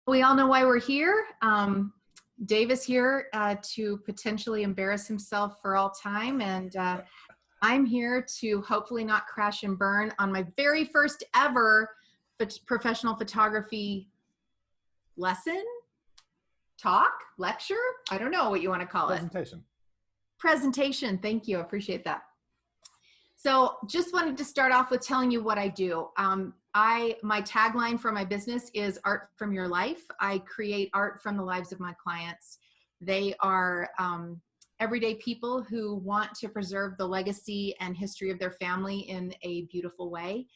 We all know why we're here. Dave is here to potentially embarrass himself for all time, and I'm here to hopefully not crash and burn on my very first ever professional photography lesson, talk, lecture. I don't know what you want to call it. Presentation. Thank you. I appreciate that. So just wanted to start off with telling you what I do. My tagline for my business is art from your life. I create art from the lives of my clients. They are everyday people who want to preserve the legacy and history of their family in a beautiful way.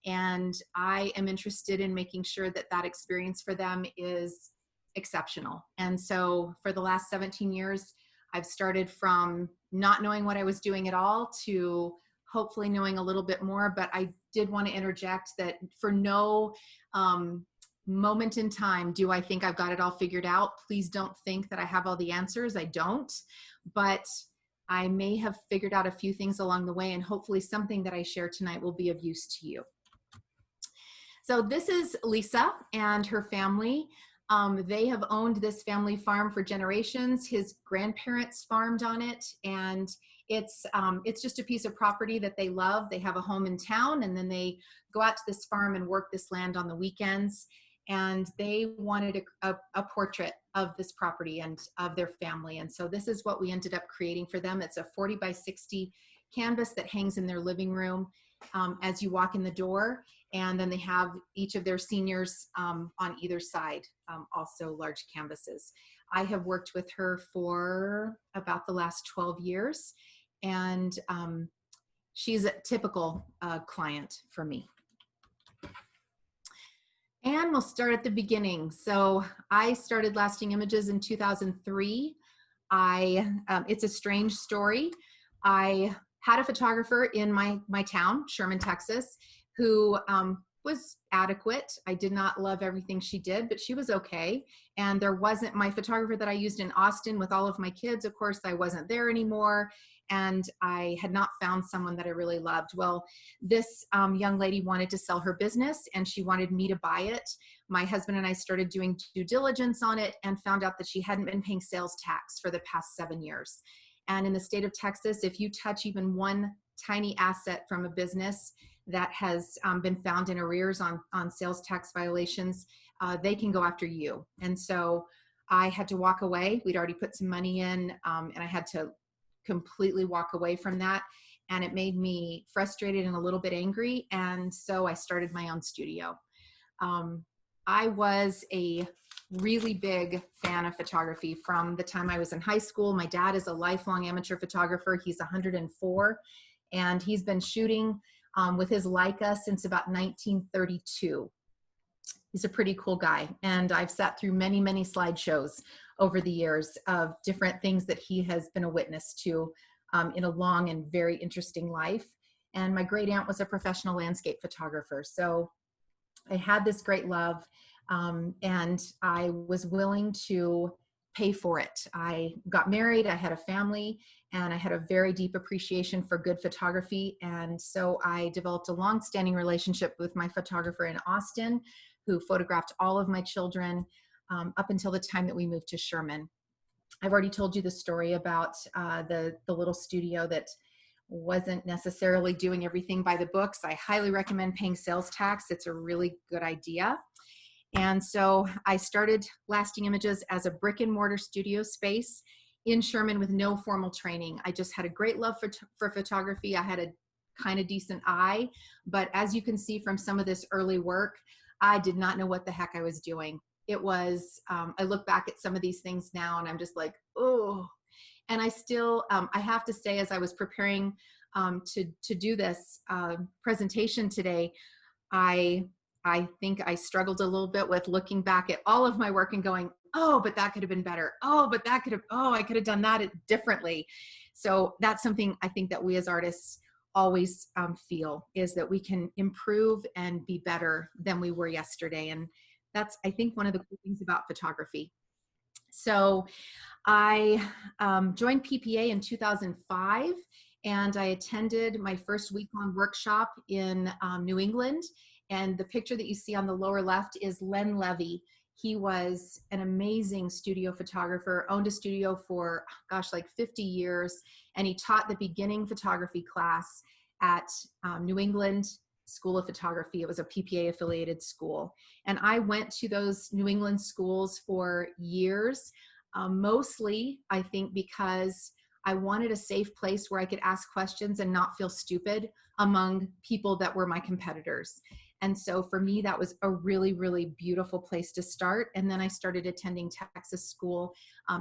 And I am interested in making sure that that experience for them is exceptional. And so for the last 17 years, I've started from not knowing what I was doing at all to hopefully knowing a little bit more, but I did want to interject that for no moment in time do I think I've got it all figured out. Please don't think that I have all the answers. I don't, but I may have figured out a few things along the way, and hopefully something that I share tonight will be of use to you. So this is Lisa and her family. They have owned this family farm for generations. His grandparents farmed on it, and it's just a piece of property that they love. They have a home in town, and then they go out to this farm and work this land on the weekends. And they wanted a portrait of this property and of their family. And so this is what we ended up creating for them. It's a 40 by 60 canvas that hangs in their living room as you walk in the door. And then they have each of their seniors on either side, also large canvases. I have worked with her for about the last 12 years, and she's a typical client for me. And we'll start at the beginning. So I started Lasting Images in 2003. It's a strange story. I had a photographer in my town, Sherman, Texas, who was adequate. I did not love everything she did, but she was okay. And there wasn't my photographer that I used in Austin with all of my kids. Of course, I wasn't there anymore. And I had not found someone that I really loved. Well, this young lady wanted to sell her business, and she wanted me to buy it. My husband and I started doing due diligence on it and found out that she hadn't been paying sales tax for the past 7 years. And in the state of Texas, if you touch even one tiny asset from a business that has been found in arrears on sales tax violations, they can go after you. And so I had to walk away. We'd already put some money in, and I had to completely walk away from that. And it made me frustrated and a little bit angry. And so I started my own studio. I was a really big fan of photography from the time I was in high school. My dad is a lifelong amateur photographer. He's 104, and he's been shooting with his Leica since about 1932. He's a pretty cool guy. And I've sat through many, many slideshows over the years of different things that he has been a witness to in a long and very interesting life. And my great aunt was a professional landscape photographer. So I had this great love, and I was willing to pay for it. I got married, I had a family, and I had a very deep appreciation for good photography. And so I developed a long-standing relationship with my photographer in Austin, who photographed all of my children up until the time that we moved to Sherman. I've already told you the story about the little studio that wasn't necessarily doing everything by the books. I highly recommend paying sales tax. It's a really good idea. And so I started Lasting Images as a brick and mortar studio space in Sherman with no formal training. I just had a great love for photography. I had a kind of decent eye, but as you can see from some of this early work, I did not know what the heck I was doing. It was, I look back at some of these things now and I'm just like, oh. And I still, I have to say, as I was preparing to do this presentation today, I think I struggled a little bit with looking back at all of my work and going, oh, but that could have been better. Oh, but that could have, oh, I could have done that differently. So that's something I think that we as artists always feel, is that we can improve and be better than we were yesterday. And that's, I think, one of the cool things about photography. So I joined PPA in 2005, and I attended my first week-long workshop in New England. And the picture that you see on the lower left is Len Levy. He was an amazing studio photographer, owned a studio for, gosh, like 50 years. And he taught the beginning photography class at New England School of Photography. It was a PPA affiliated school. And I went to those New England schools for years, mostly, I think, because I wanted a safe place where I could ask questions and not feel stupid among people that were my competitors. And so for me, that was a really, really beautiful place to start. And then I started attending Texas school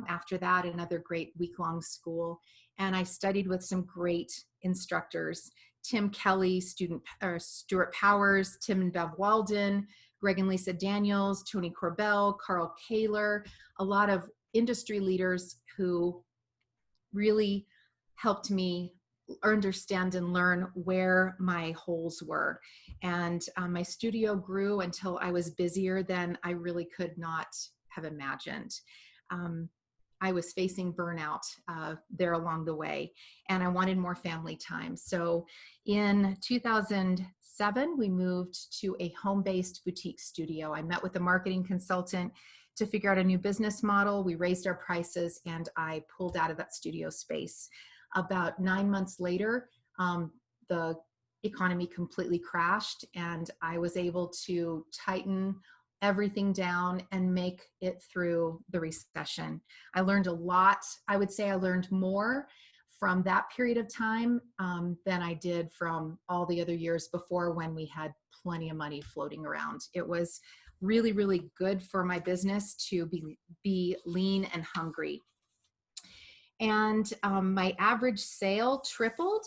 after that, another great week-long school. And I studied with some great instructors: Tim Kelly, Stuart Powers, Tim and Bev Walden, Greg and Lisa Daniels, Tony Corbell, Carl Kaler, a lot of industry leaders who really helped me understand and learn where my holes were. And my studio grew until I was busier than I really could not have imagined. I was facing burnout there along the way, and I wanted more family time. So in 2007, we moved to a home-based boutique studio. I met with a marketing consultant to figure out a new business model. We raised our prices, and I pulled out of that studio space. About 9 months later, the economy completely crashed, and I was able to tighten everything down and make it through the recession. I learned a lot. I would say I learned more from that period of time than I did from all the other years before, when we had plenty of money floating around. It was really, really good for my business to be lean and hungry. And my average sale tripled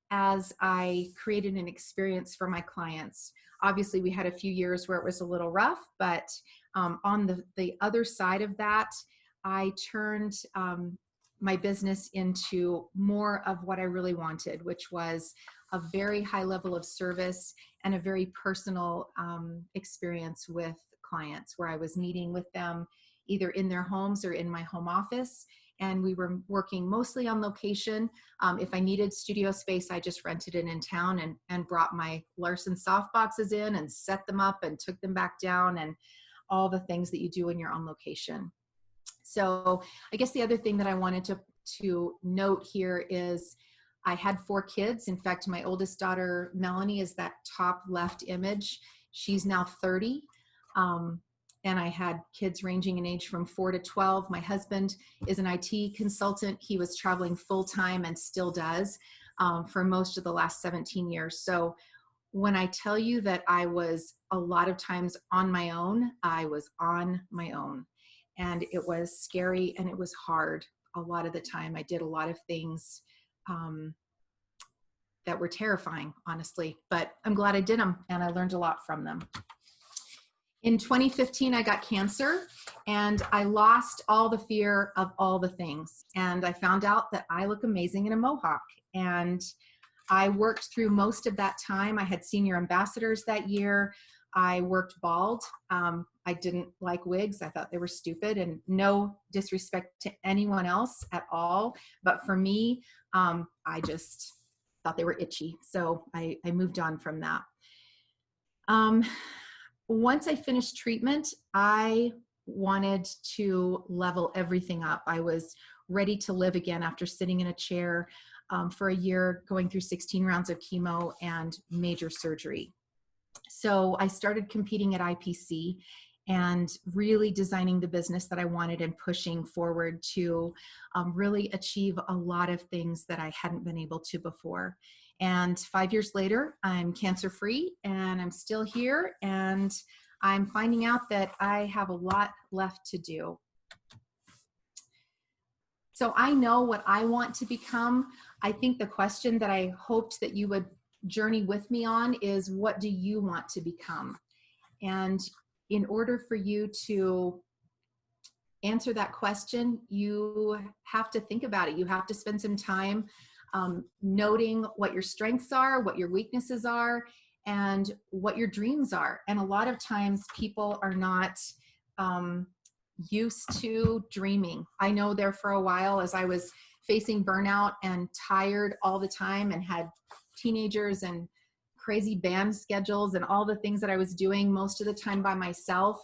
as I created an experience for my clients. Obviously, we had a few years where it was a little rough, but on the other side of that, I turned my business into more of what I really wanted, which was a very high level of service and a very personal experience with clients, where I was meeting with them either in their homes or in my home office. And we were working mostly on location. If I needed studio space, I just rented it in town and brought my Larson soft boxes in and set them up and took them back down, and all the things that you do in your own location. So I guess the other thing that I wanted to note here is I had 4 kids. In fact, my oldest daughter, Melanie, is that top left image. She's now 30. And I had kids ranging in age from 4 to 12. My husband is an IT consultant. He was traveling full time and still does for most of the last 17 years. So when I tell you that I was a lot of times on my own, I was on my own. And it was scary and it was hard a lot of the time. I did a lot of things that were terrifying, honestly, but I'm glad I did them, and I learned a lot from them. In 2015, I got cancer, and I lost all the fear of all the things. And I found out that I look amazing in a mohawk. And I worked through most of that time. I had senior ambassadors that year. I worked bald. I didn't like wigs. I thought they were stupid, and no disrespect to anyone else at all. But for me, I just thought they were itchy. So I moved on from that. Once I finished treatment, I wanted to level everything up. I was ready to live again after sitting in a chair for a year, going through 16 rounds of chemo and major surgery. So I started competing at IPC and really designing the business that I wanted and pushing forward to really achieve a lot of things that I hadn't been able to before. And 5 years later, I'm cancer-free, and I'm still here, and I'm finding out that I have a lot left to do. So I know what I want to become. I think the question that I hoped that you would journey with me on is, what do you want to become? And in order for you to answer that question, you have to think about it. You have to spend some time noting what your strengths are, what your weaknesses are, and what your dreams are. And a lot of times people are not used to dreaming. I know there for a while, as I was facing burnout and tired all the time and had teenagers and crazy band schedules and all the things that I was doing most of the time by myself,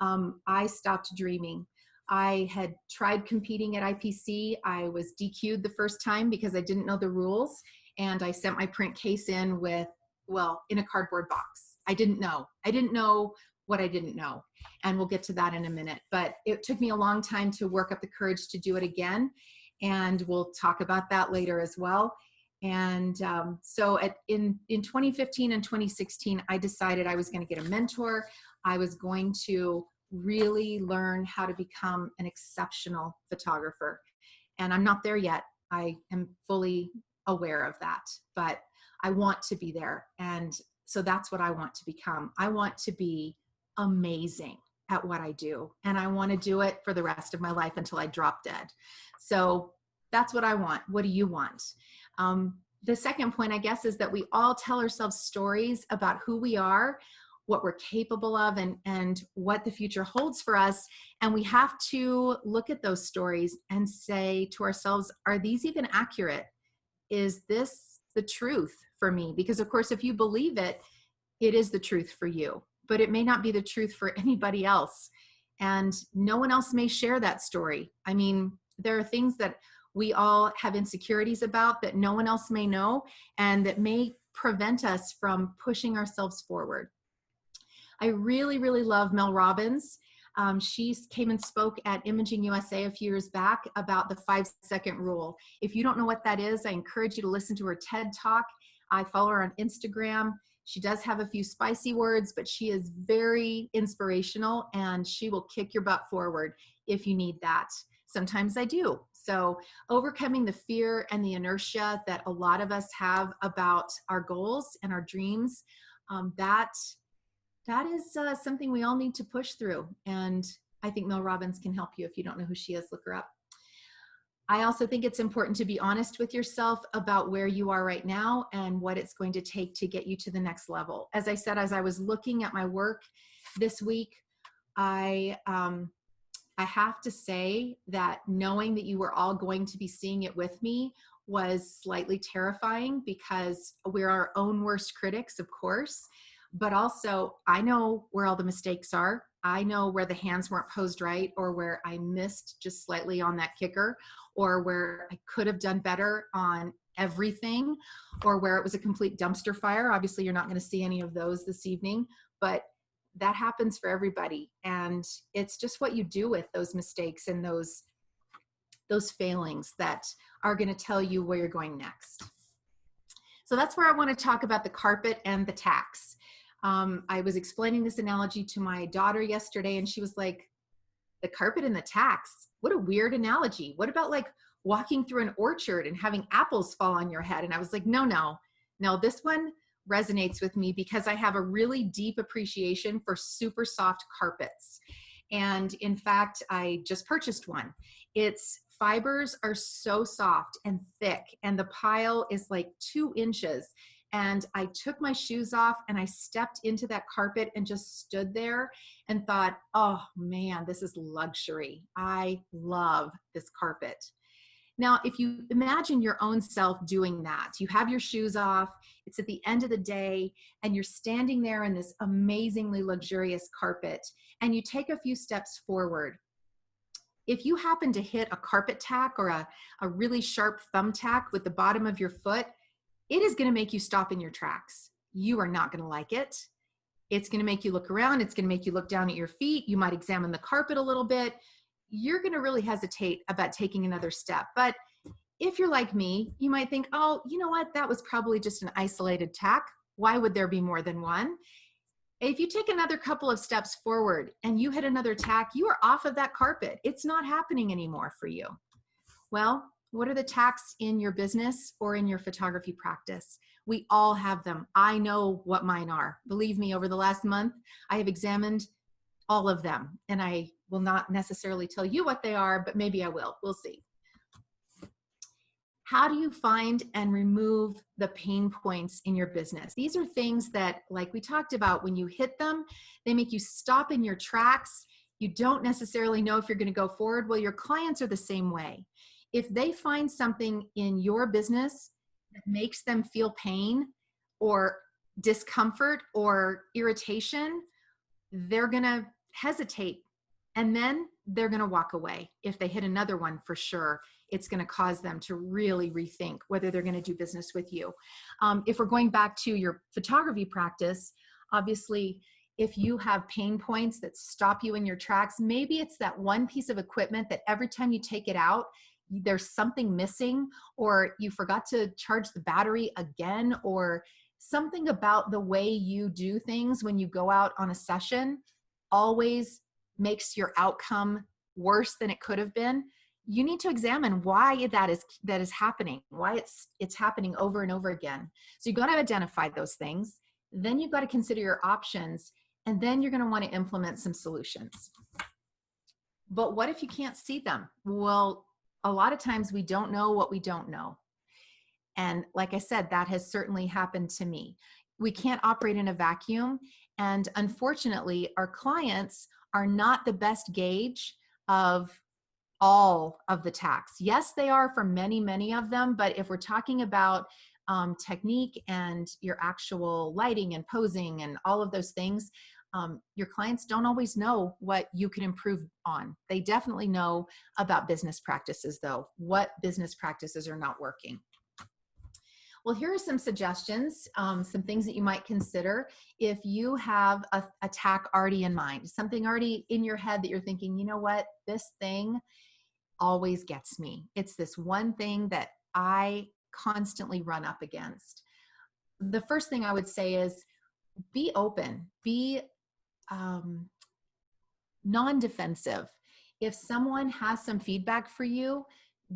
I stopped dreaming. I had tried competing at IPC. I was DQ'd the first time because I didn't know the rules. And I sent my print case in with, well, in a cardboard box. I didn't know. I didn't know what I didn't know. And we'll get to that in a minute. But it took me a long time to work up the courage to do it again. And we'll talk about that later as well. And so in 2015 and 2016, I decided I was going to get a mentor. I was going to really learn how to become an exceptional photographer. And I'm not there yet. I am fully aware of that, but I want to be there. And so that's what I want to become. I want to be amazing at what I do. And I want to do it for the rest of my life until I drop dead. So that's what I want. What do you want? The second point, I guess, is that we all tell ourselves stories about who we are, what we're capable of, and what the future holds for us. And we have to look at those stories and say to ourselves, are these even accurate? Is this the truth for me? Because of course, if you believe it, it is the truth for you, but it may not be the truth for anybody else. And no one else may share that story. I mean, there are things that we all have insecurities about that no one else may know, and that may prevent us from pushing ourselves forward. I really, really love Mel Robbins. She came and spoke at Imaging USA a few years back about the 5-second rule. If you don't know what that is, I encourage you to listen to her TED Talk. I follow her on Instagram. She does have a few spicy words, but she is very inspirational, and she will kick your butt forward if you need that. Sometimes I do. So overcoming the fear and the inertia that a lot of us have about our goals and our dreams, that is something we all need to push through. And I think Mel Robbins can help you. If you don't know who she is, look her up. I also think it's important to be honest with yourself about where you are right now and what it's going to take to get you to the next level. As I said, as I was looking at my work this week, I have to say that knowing that you were all going to be seeing it with me was slightly terrifying, because we're our own worst critics, of course, but also I know where all the mistakes are. I know where the hands weren't posed right, or where I missed just slightly on that kicker, or where I could have done better on everything, or where it was a complete dumpster fire. Obviously, you're not going to see any of those this evening, but that happens for everybody. And it's just what you do with those mistakes and those failings that are going to tell you where you're going next. So that's where I want to talk about the carpet and the tacks. I was explaining this analogy to my daughter yesterday, and she was like, the carpet and the tacks, what a weird analogy. What about like walking through an orchard and having apples fall on your head? And I was like, no, this one resonates with me because I have a really deep appreciation for super soft carpets. And in fact, I just purchased one. Its fibers are so soft and thick, and the pile is like 2 inches. And I took my shoes off and I stepped into that carpet and just stood there and thought, oh man, this is luxury. I love this carpet. Now, if you imagine your own self doing that, you have your shoes off, it's at the end of the day, and you're standing there in this amazingly luxurious carpet, and you take a few steps forward. If you happen to hit a carpet tack or a really sharp thumbtack with the bottom of your foot, it is going to make you stop in your tracks. You are not going to like it. It's going to make you look around. It's going to make you look down at your feet. You might examine the carpet a little bit. You're going to really hesitate about taking another step. But if you're like me, you might think, oh, you know what? That was probably just an isolated tack. Why would there be more than one? If you take another couple of steps forward and you hit another tack, you are off of that carpet. It's not happening anymore for you. Well, what are the tacks in your business or in your photography practice? We all have them. I know what mine are. Believe me, over the last month, I have examined all of them, and I will not necessarily tell you what they are, but maybe I will. We'll see. How do you find and remove the pain points in your business? These are things that, like we talked about, when you hit them, they make you stop in your tracks. You don't necessarily know if you're going to go forward. Well, your clients are the same way. If they find something in your business that makes them feel pain or discomfort or irritation, they're going to hesitate, and then they're going to walk away. If they hit another one, for sure, it's going to cause them to really rethink whether they're going to do business with you. If we're going back to your photography practice, obviously, if you have pain points that stop you in your tracks, maybe it's that one piece of equipment that every time you take it out, there's something missing, or you forgot to charge the battery again, or something about the way you do things when you go out on a session always makes your outcome worse than it could have been. You need to examine why that is happening, why it's happening over and over again. So you've got to identify those things. Then you've got to consider your options, and then you're going to want to implement some solutions. But what if you can't see them? Well, a lot of times we don't know what we don't know. And like I said, that has certainly happened to me. We can't operate in a vacuum. And unfortunately, our clients are not the best gauge of all of the tasks. Yes, they are for many, many of them. But if we're talking about technique and your actual lighting and posing and all of those things, your clients don't always know what you can improve on. They definitely know about business practices, though. What business practices are not working? Well, here are some suggestions, some things that you might consider if you have a tack already in mind, something already in your head that you're thinking, you know what, this thing always gets me. It's this one thing that I constantly run up against. The first thing I would say is be open, be non-defensive. If someone has some feedback for you,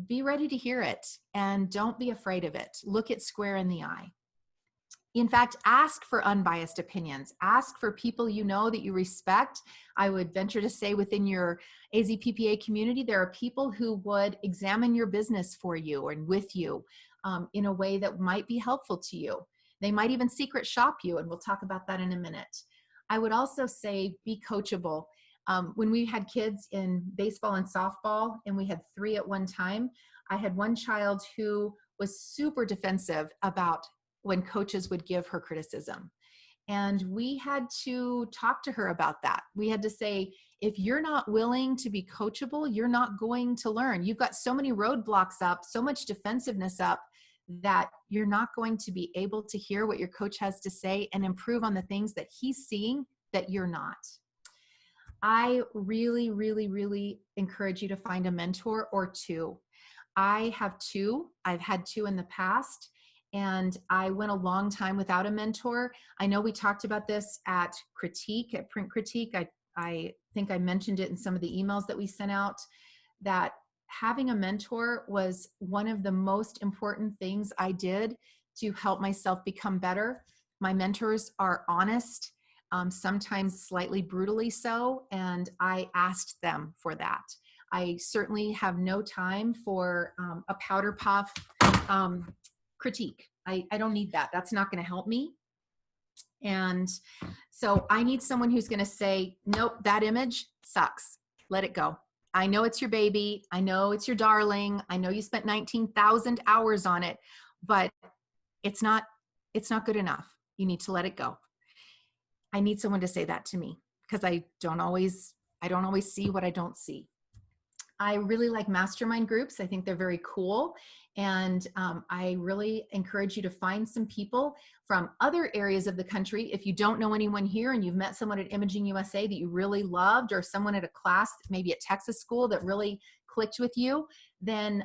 be ready to hear it and don't be afraid of it. Look it square in the eye. In fact, ask for unbiased opinions. Ask for people you know that you respect. I would venture to say within your AZPPA community, there are people who would examine your business for you and with you in a way that might be helpful to you. They might even secret shop you, and we'll talk about that in a minute. I would also say be coachable. When we had kids in baseball and softball, and we had 3 at one time, I had one child who was super defensive about when coaches would give her criticism. And we had to talk to her about that. We had to say, if you're not willing to be coachable, you're not going to learn. You've got so many roadblocks up, so much defensiveness up, that you're not going to be able to hear what your coach has to say and improve on the things that he's seeing that you're not. I really, really, really encourage you to find a mentor or 2. I have 2. I've had 2 in the past, and I went a long time without a mentor. I know we talked about this at Print Critique. I think I mentioned it in some of the emails that we sent out, that having a mentor was one of the most important things I did to help myself become better. My mentors are honest, sometimes slightly brutally so, and I asked them for that. I certainly have no time for a powder puff critique. I don't need that. That's not going to help me. And so I need someone who's going to say, nope, that image sucks. Let it go. I know it's your baby. I know it's your darling. I know you spent 19,000 hours on it, but it's not good enough. You need to let it go. I need someone to say that to me, because I don't always see what I don't see. I really like mastermind groups. I think they're very cool. And I really encourage you to find some people from other areas of the country. If you don't know anyone here and you've met someone at Imaging USA that you really loved, or someone at a class, maybe at Texas school, that really clicked with you, then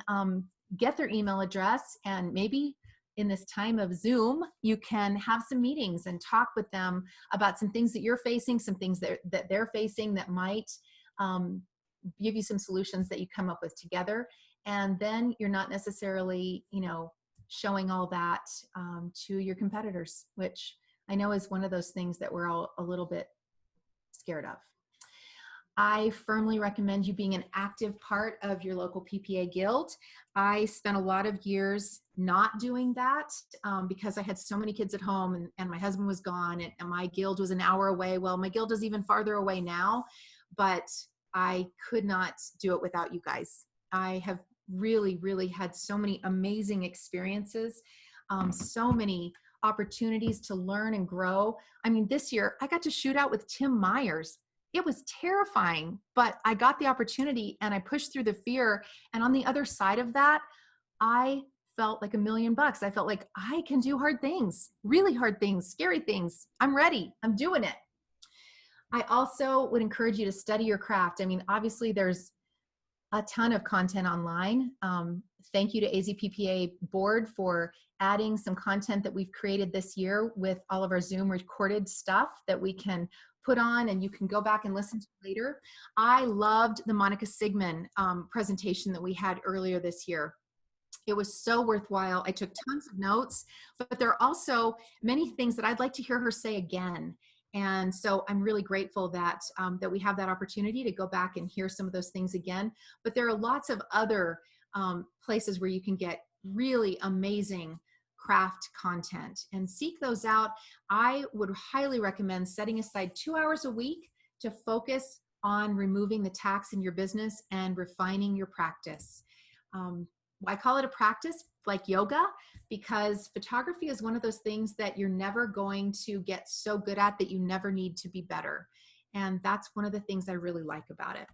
get their email address, and maybe in this time of Zoom, you can have some meetings and talk with them about some things that you're facing, some things that they're facing that might give you some solutions that you come up with together. And then you're not necessarily, showing all that to your competitors, which I know is one of those things that we're all a little bit scared of. I firmly recommend you being an active part of your local PPA guild. I spent a lot of years not doing that because I had so many kids at home, and my husband was gone, and my guild was an hour away. Well, my guild is even farther away now, but I could not do it without you guys. I have really, really had so many amazing experiences, so many opportunities to learn and grow. I mean, this year I got to shoot out with Tim Myers. it was terrifying, but I got the opportunity and I pushed through the fear. And on the other side of that, I felt like $1,000,000. I felt like I can do hard things, really hard things, scary things. I'm ready. I'm doing it. I also would encourage you to study your craft. I mean, obviously there's a ton of content online. Thank you to AZPPA board for adding some content that we've created this year with all of our Zoom recorded stuff that we can put on and you can go back and listen to later. I loved the Monica Sigmund presentation that we had earlier this year. It was so worthwhile. I took tons of notes, but there are also many things that I'd like to hear her say again. And so I'm really grateful that, that we have that opportunity to go back and hear some of those things again. But there are lots of other places where you can get really amazing craft content and seek those out. I would highly recommend setting aside 2 hours a week to focus on removing the tax in your business and refining your practice. I call it a practice like yoga because photography is one of those things that you're never going to get so good at that you never need to be better. And that's one of the things I really like about it.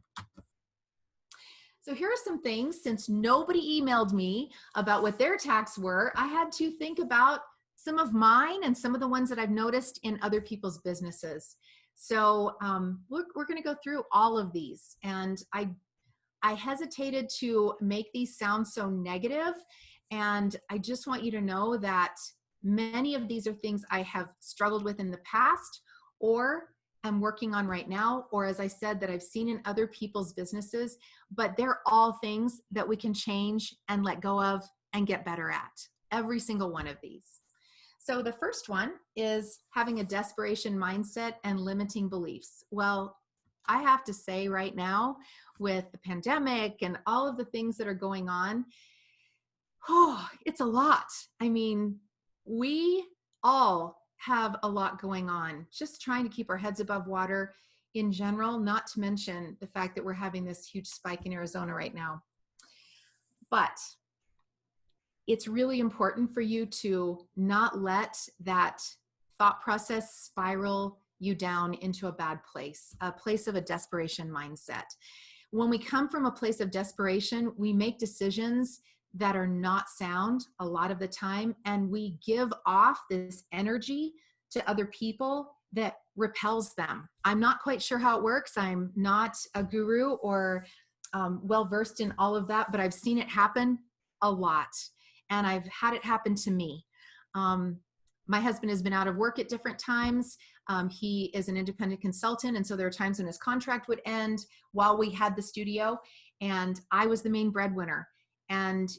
So here are some things, since nobody emailed me about what their tax were, I had to think about some of mine and some of the ones that I've noticed in other people's businesses. So we're going to go through all of these. And I hesitated to make these sound so negative, and I just want you to know that many of these are things I have struggled with in the past or am working on right now, or as I said, that I've seen in other people's businesses, but they're all things that we can change and let go of and get better at, every single one of these. So the first one is having a desperation mindset and limiting beliefs. Well, I have to say right now, with the pandemic and all of the things that are going on, oh, it's a lot. I mean, we all have a lot going on, just trying to keep our heads above water in general, not to mention the fact that we're having this huge spike in Arizona right now. But it's really important for you to not let that thought process spiral you down into a bad place, a place of a desperation mindset. When we come from a place of desperation, we make decisions that are not sound a lot of the time, and we give off this energy to other people that repels them. I'm not quite sure how it works. I'm not a guru or well-versed in all of that, but I've seen it happen a lot, and I've had it happen to me. My husband has been out of work at different times. He is an independent consultant, and so there are times when his contract would end while we had the studio, and I was the main breadwinner. And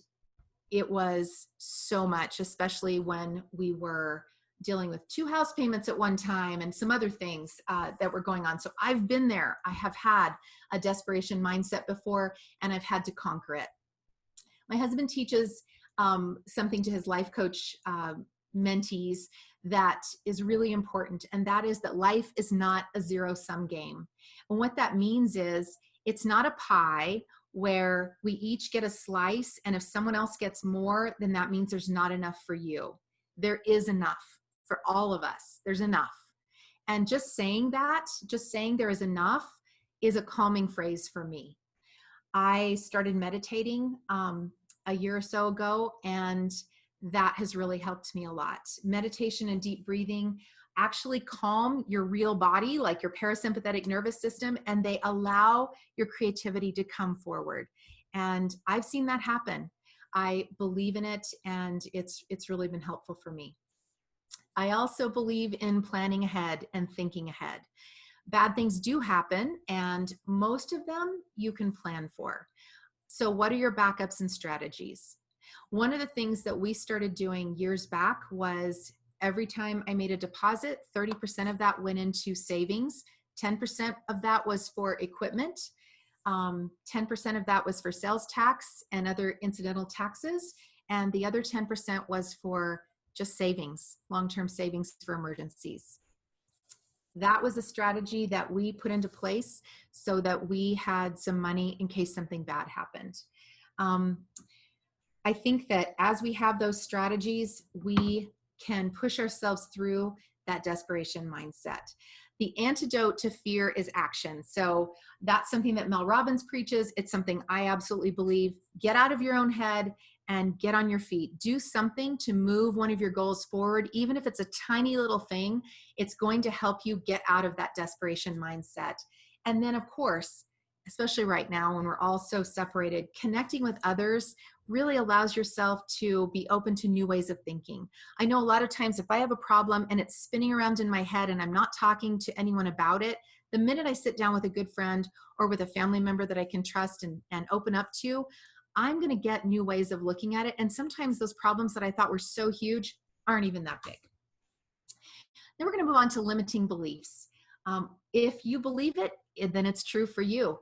it was so much, especially when we were dealing with 2 house payments at one time and some other things that were going on. So I've been there. I have had a desperation mindset before, and I've had to conquer it. My husband teaches something to his life coach mentees that is really important, and that is that life is not a zero-sum game. And what that means is it's not a pie where we each get a slice, and if someone else gets more, then that means there's not enough for you. There is enough for all of us. There's enough. And just saying that, just saying there is enough, is a calming phrase for me. I started meditating a year or so ago, and that has really helped me a lot. Meditation and deep breathing actually calm your real body, like your parasympathetic nervous system, and they allow your creativity to come forward. And I've seen that happen. I believe in it, and it's really been helpful for me. I also believe in planning ahead and thinking ahead. Bad things do happen, and most of them you can plan for. So what are your backups and strategies? One of the things that we started doing years back was every time I made a deposit, 30% of that went into savings, 10% of that was for equipment, 10% of that was for sales tax and other incidental taxes, and the other 10% was for just savings, long-term savings for emergencies. That was a strategy that we put into place so that we had some money in case something bad happened. I think that as we have those strategies, we can push ourselves through that desperation mindset. The antidote to fear is action. So that's something that Mel Robbins preaches. It's something I absolutely believe. Get out of your own head and get on your feet. Do something to move one of your goals forward. Even if it's a tiny little thing, it's going to help you get out of that desperation mindset. And then, of course, especially right now when we're all so separated, connecting with others really allows yourself to be open to new ways of thinking. I know a lot of times if I have a problem and it's spinning around in my head and I'm not talking to anyone about it, the minute I sit down with a good friend or with a family member that I can trust and open up to, I'm going to get new ways of looking at it. And sometimes those problems that I thought were so huge aren't even that big. Then we're going to move on to limiting beliefs. If you believe it, then it's true for you.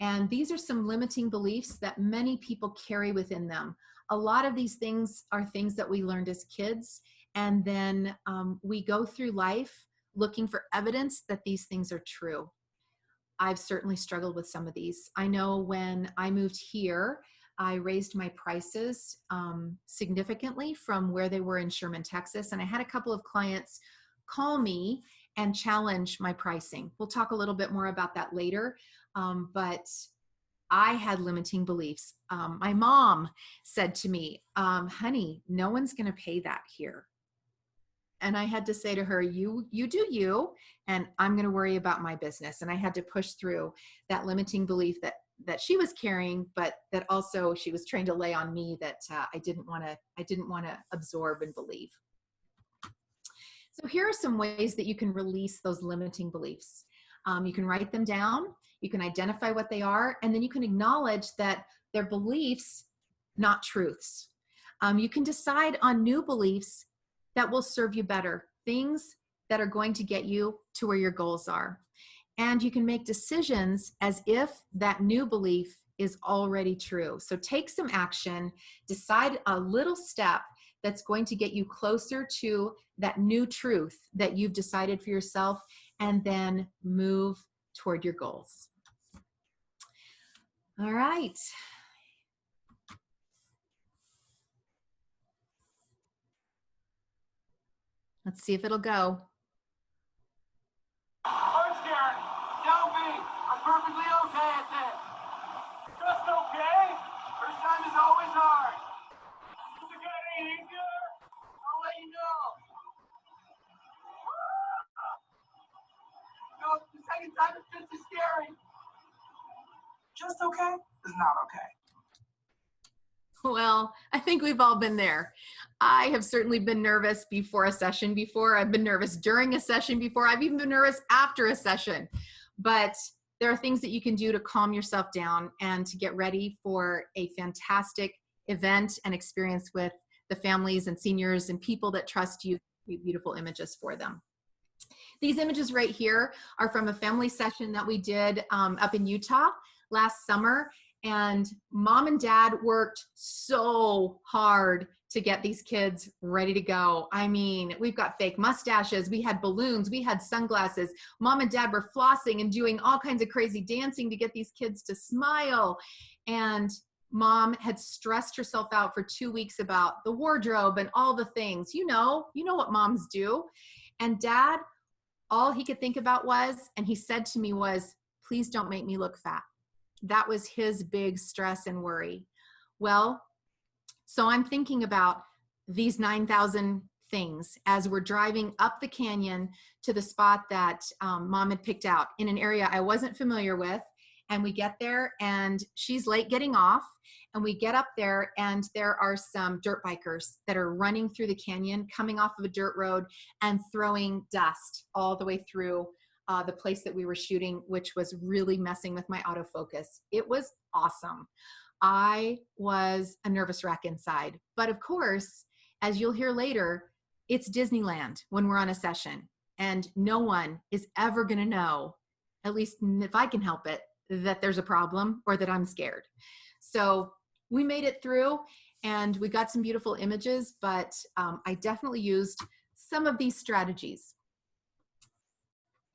And these are some limiting beliefs that many people carry within them. A lot of these things are things that we learned as kids, and then we go through life looking for evidence that these things are true. I've certainly struggled with some of these. I know when I moved here, I raised my prices significantly from where they were in Sherman, Texas, and I had a couple of clients call me and challenge my pricing. We'll talk a little bit more about that later. But I had limiting beliefs. My mom said to me, honey, no one's going to pay that here. And I had to say to her, you do you, and I'm going to worry about my business. And I had to push through that limiting belief that she was carrying, but that also she was trying to lay on me that I didn't want to absorb and believe. So here are some ways that you can release those limiting beliefs. You can write them down, you can identify what they are, and then you can acknowledge that they're beliefs, not truths. You can decide on new beliefs that will serve you better, things that are going to get you to where your goals are. And you can make decisions as if that new belief is already true. So take some action, decide a little step that's going to get you closer to that new truth that you've decided for yourself, and then move toward your goals. All right. Let's see if it'll go. I'm scared. Don't be. I'm perfectly okay at this. Just okay? First time is always hard. If it got any easier, I'll let you know. No, the second time is just as scary. Just okay is not okay. Well, I think we've all been there. I have certainly been nervous before a session before. I've been nervous during a session before. I've even been nervous after a session. But there are things that you can do to calm yourself down and to get ready for a fantastic event and experience with the families and seniors and people that trust you to create beautiful images for them. These images right here are from a family session that we did up in Utah last summer. And mom and dad worked so hard to get these kids ready to go. I mean, we've got fake mustaches, we had balloons, we had sunglasses. Mom and dad were flossing and doing all kinds of crazy dancing to get these kids to smile. And mom had stressed herself out for 2 weeks about the wardrobe and all the things. You know what moms do. And dad, all he could think about was, and he said to me was, please don't make me look fat. That was his big stress and worry. Well, so I'm thinking about these 9,000 things as we're driving up the canyon to the spot that mom had picked out in an area I wasn't familiar with. And we get there and she's late getting off, and we get up there and there are some dirt bikers that are running through the canyon, coming off of a dirt road and throwing dust all the way through the place that we were shooting, which was really messing with my autofocus. It was awesome. I was a nervous wreck inside. But of course, as you'll hear later, it's Disneyland when we're on a session, and no one is ever going to know, at least if I can help it, that there's a problem or that I'm scared. So we made it through and we got some beautiful images, but I definitely used some of these strategies.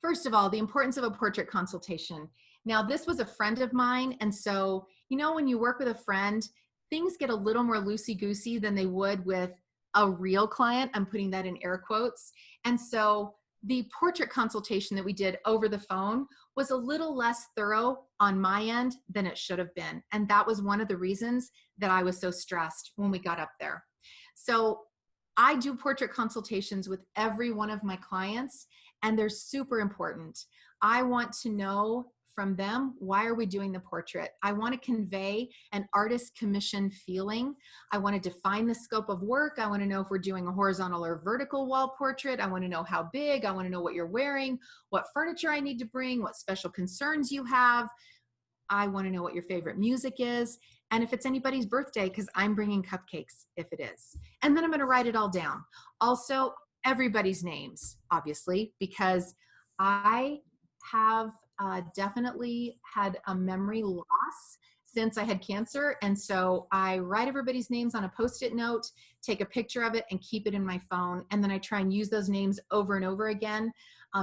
First of all, the importance of a portrait consultation. Now, this was a friend of mine, and so, when you work with a friend, things get a little more loosey-goosey than they would with a real client. I'm putting that in air quotes. And so the portrait consultation that we did over the phone was a little less thorough on my end than it should have been. And that was one of the reasons that I was so stressed when we got up there. So I do portrait consultations with every one of my clients, and they're super important. I want to know from them, why are we doing the portrait? I want to convey an artist commission feeling. I want to define the scope of work. I want to know if we're doing a horizontal or vertical wall portrait. I want to know how big. I want to know what you're wearing, what furniture I need to bring, what special concerns you have. I want to know what your favorite music is, and if it's anybody's birthday, because I'm bringing cupcakes if it is. And then I'm going to write it all down. Also, everybody's names, obviously, because I have definitely had a memory loss since I had cancer. And so I write everybody's names on a Post-it note, take a picture of it, and keep it in my phone. And then I try and use those names over and over again,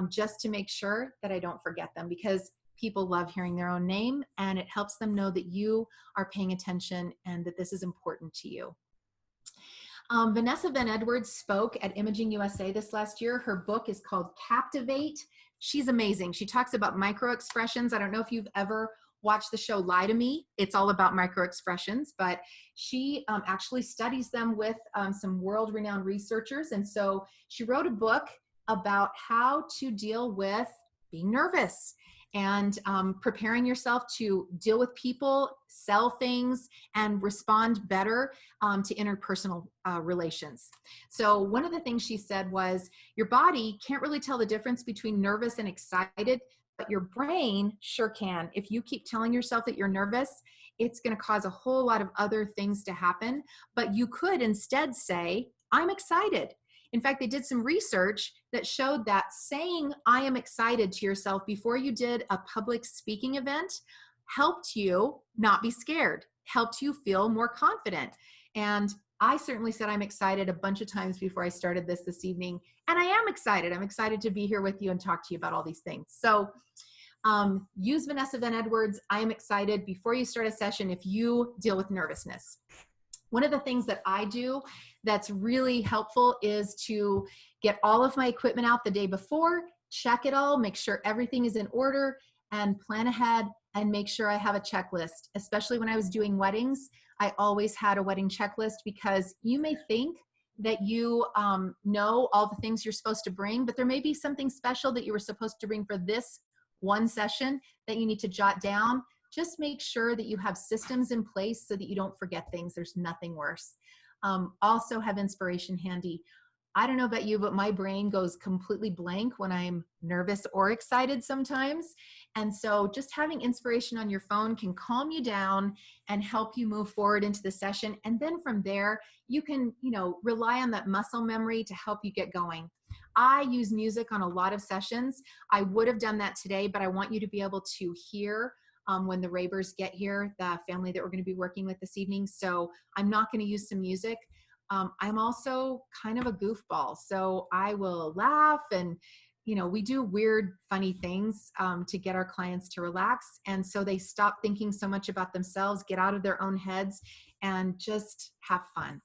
just to make sure that I don't forget them, because people love hearing their own name, and it helps them know that you are paying attention and that this is important to you. Vanessa Van Edwards spoke at Imaging USA this last year. Her book is called Captivate. She's amazing. She talks about micro expressions. I don't know if you've ever watched the show Lie to Me. It's all about micro expressions, but she actually studies them with some world-renowned researchers. And so she wrote a book about how to deal with being nervous and preparing yourself to deal with people, sell things, and respond better to interpersonal relations. So one of the things she said was, your body can't really tell the difference between nervous and excited, but your brain sure can. If you keep telling yourself that you're nervous, it's going to cause a whole lot of other things to happen. But you could instead say, I'm excited. In fact, they did some research that showed that saying I am excited to yourself before you did a public speaking event helped you not be scared, helped you feel more confident. And I certainly said I'm excited a bunch of times before I started this evening. And I am excited. I'm excited to be here with you and talk to you about all these things. So use Vanessa Van Edwards, I am excited, before you start a session if you deal with nervousness. One of the things that I do that's really helpful is to get all of my equipment out the day before, check it all, make sure everything is in order, and plan ahead and make sure I have a checklist. Especially when I was doing weddings, I always had a wedding checklist, because you may think that you know all the things you're supposed to bring, but there may be something special that you were supposed to bring for this one session that you need to jot down. Just make sure that you have systems in place so that you don't forget things. There's nothing worse. Also have inspiration handy. I don't know about you, but my brain goes completely blank when I'm nervous or excited sometimes. And so just having inspiration on your phone can calm you down and help you move forward into the session. And then from there, you can, rely on that muscle memory to help you get going. I use music on a lot of sessions. I would have done that today, but I want you to be able to hear when the Rabers get here, the family that we're going to be working with this evening. So I'm not going to use some music. I'm also kind of a goofball, so I will laugh, and we do weird, funny things to get our clients to relax, and so they stop thinking so much about themselves, get out of their own heads, and just have fun.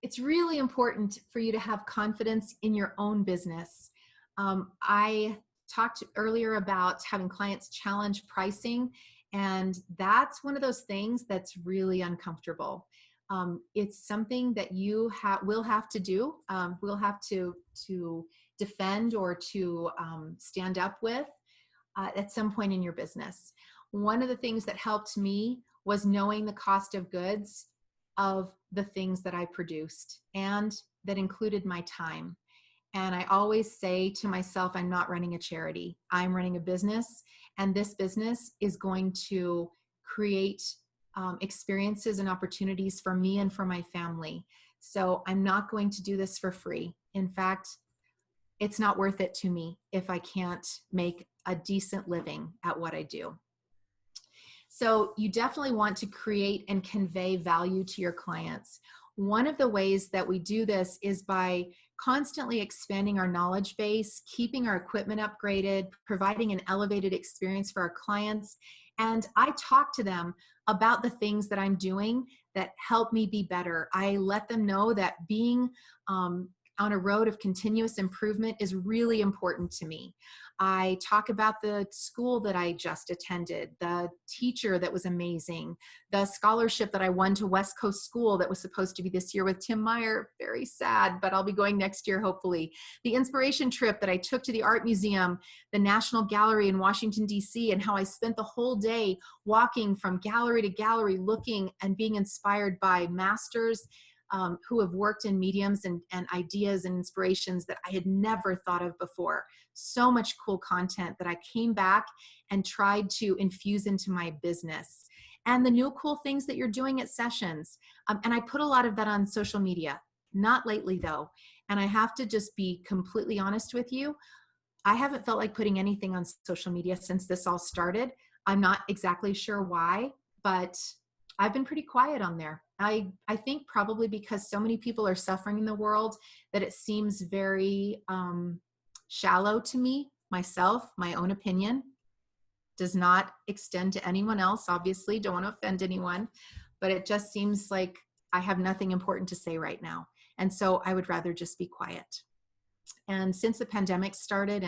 It's really important for you to have confidence in your own business. I talked earlier about having clients challenge pricing, and that's one of those things that's really uncomfortable. It's something that you will have to do. We'll have to defend or to stand up with at some point in your business. One of the things that helped me was knowing the cost of goods of the things that I produced, and that included my time. And I always say to myself, I'm not running a charity. I'm running a business, and this business is going to create experiences and opportunities for me and for my family. So I'm not going to do this for free. In fact, it's not worth it to me if I can't make a decent living at what I do. So you definitely want to create and convey value to your clients. One of the ways that we do this is by constantly expanding our knowledge base, keeping our equipment upgraded, providing an elevated experience for our clients. And I talk to them about the things that I'm doing that help me be better. I let them know that being on a road of continuous improvement is really important to me. I talk about the school that I just attended, the teacher that was amazing, the scholarship that I won to West Coast School that was supposed to be this year with Tim Meyer. Very sad, but I'll be going next year, hopefully. The inspiration trip that I took to the Art Museum, the National Gallery in Washington, D.C., and how I spent the whole day walking from gallery to gallery, looking and being inspired by masters who have worked in mediums and ideas and inspirations that I had never thought of before. So much cool content that I came back and tried to infuse into my business. And the new cool things that you're doing at sessions. And I put a lot of that on social media, not lately though. And I have to just be completely honest with you. I haven't felt like putting anything on social media since this all started. I'm not exactly sure why, but I've been pretty quiet on there. I think probably because so many people are suffering in the world that it seems very shallow to me, myself, my own opinion. Does not extend to anyone else, obviously, don't want to offend anyone, but it just seems like I have nothing important to say right now. And so I would rather just be quiet. And since the pandemic started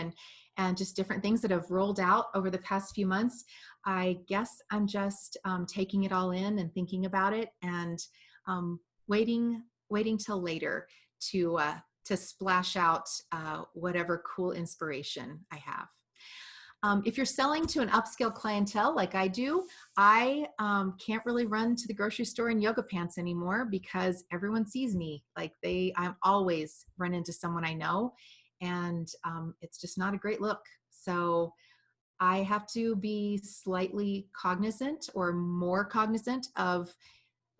and just different things that have rolled out over the past few months, I guess I'm just taking it all in and thinking about it and waiting till later to splash out whatever cool inspiration I have. If you're selling to an upscale clientele like I do, I can't really run to the grocery store in yoga pants anymore because everyone sees me. Like I'm always run into someone I know, and it's just not a great look. So I have to be slightly cognizant or more cognizant of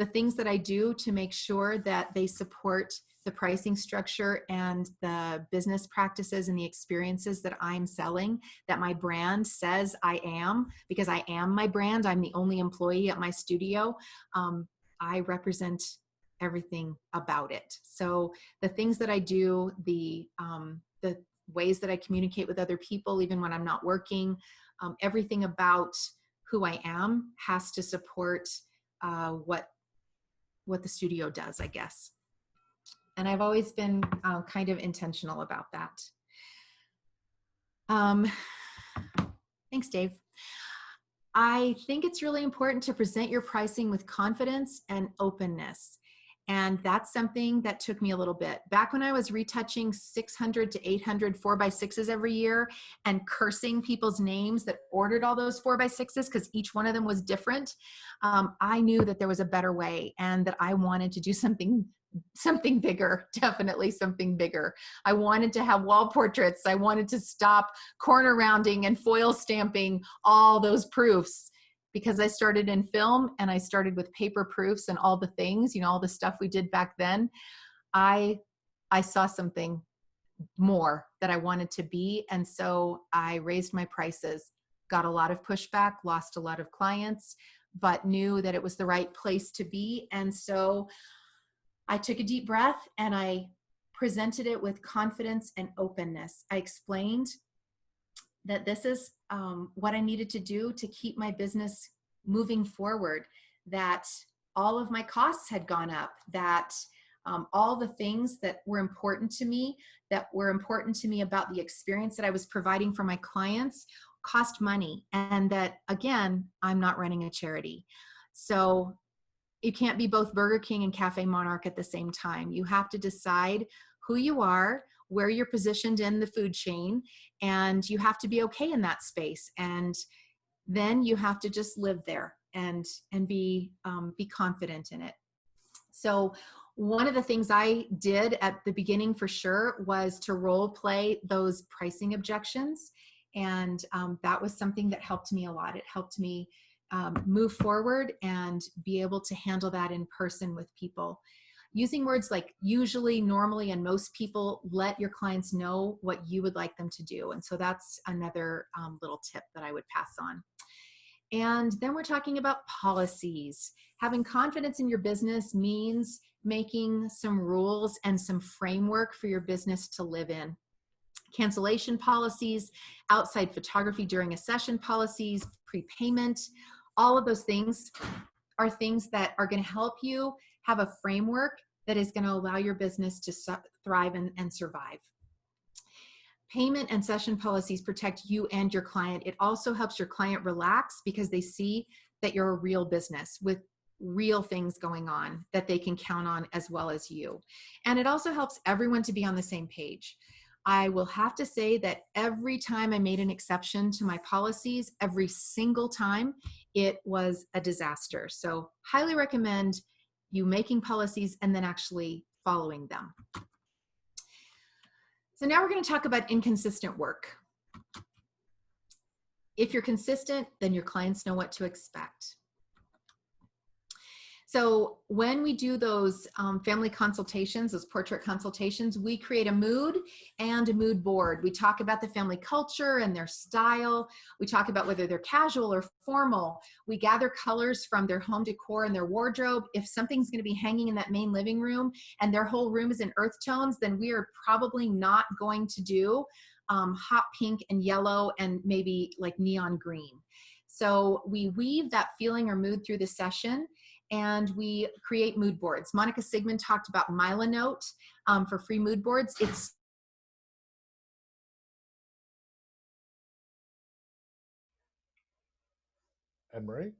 the things that I do to make sure that they support the pricing structure and the business practices and the experiences that I'm selling, that my brand says I am, because I am my brand. I'm the only employee at my studio. I represent everything about it. So the things that I do, the ways that I communicate with other people, even when I'm not working, everything about who I am has to support what the studio does, I guess. And I've always been kind of intentional about that. Thanks, Dave. I think it's really important to present your pricing with confidence and openness. And that's something that took me a little bit. Back when I was retouching 600 to 800 4x6s every year and cursing people's names that ordered all those 4x6s because each one of them was different, I knew that there was a better way and that I wanted to do something bigger, definitely something bigger. I wanted to have wall portraits. I wanted to stop corner rounding and foil stamping all those proofs. Because I started in film and I started with paper proofs and all the things, all the stuff we did back then, I saw something more that I wanted to be. And so I raised my prices, got a lot of pushback, lost a lot of clients, but knew that it was the right place to be. And so I took a deep breath and I presented it with confidence and openness. I explained that this is what I needed to do to keep my business moving forward, that all of my costs had gone up, that all the things that were important to me about the experience that I was providing for my clients cost money, and that, again, I'm not running a charity. So you can't be both Burger King and Cafe Monarch at the same time. You have to decide who you are, where you're positioned in the food chain, and you have to be okay in that space. And then you have to just live there and be confident in it. So one of the things I did at the beginning for sure was to role play those pricing objections. And that was something that helped me a lot. It helped me move forward and be able to handle that in person with people. Using words like usually, normally, and most people let your clients know what you would like them to do. And so that's another little tip that I would pass on. And then we're talking about policies. Having confidence in your business means making some rules and some framework for your business to live in. Cancellation policies, outside photography during a session policies, prepayment, all of those things are things that are going to help you have a framework that is going to allow your business to thrive and survive. Payment and session policies protect you and your client. It also helps your client relax because they see that you're a real business with real things going on that they can count on as well as you. And it also helps everyone to be on the same page. I will have to say that every time I made an exception to my policies, every single time, it was a disaster. So highly recommend you making policies and then actually following them. So now we're going to talk about inconsistent work. If you're consistent, then your clients know what to expect. So when we do those family consultations, those portrait consultations, we create a mood and a mood board. We talk about the family culture and their style. We talk about whether they're casual or formal. We gather colors from their home decor and their wardrobe. If something's going to be hanging in that main living room and their whole room is in earth tones, then we are probably not going to do hot pink and yellow and maybe like neon green. So we weave that feeling or mood through the session, and we create mood boards. Monica Sigmund talked about Milanote for free mood boards. It's Anne-Marie?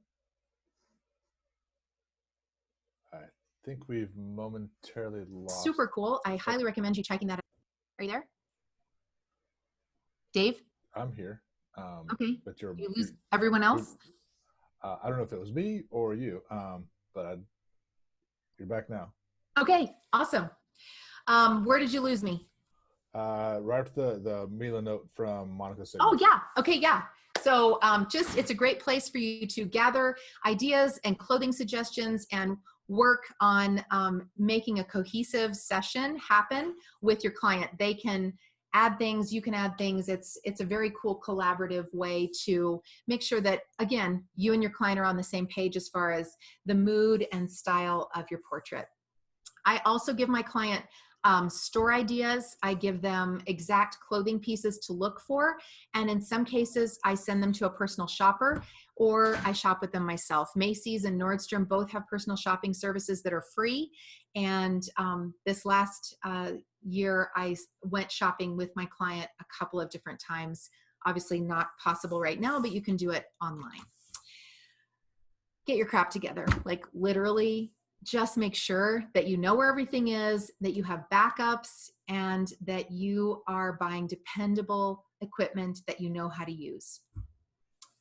I think we've momentarily lost. super cool. I highly recommend you checking that out. Are you there? Dave? I'm here. Okay. But you lose everyone else? I don't know if it was me or you, but you're back now. Okay, awesome. Where did you lose me? Right after the Mila note from Monica Sigmund. Oh, yeah. Okay, yeah. So it's a great place for you to gather ideas and clothing suggestions and work on making a cohesive session happen with your client. They can add things, you can add things. It's a very cool collaborative way to make sure that, again, you and your client are on the same page as far as the mood and style of your portrait. I also give my client store ideas. I give them exact clothing pieces to look for. And in some cases, I send them to a personal shopper or I shop with them myself. Macy's and Nordstrom both have personal shopping services that are free. And this last year, I went shopping with my client a couple of different times. Obviously not possible right now, but you can do it online. Get your crap together, like literally. Just make sure that you know where everything is, that you have backups, and that you are buying dependable equipment that you know how to use.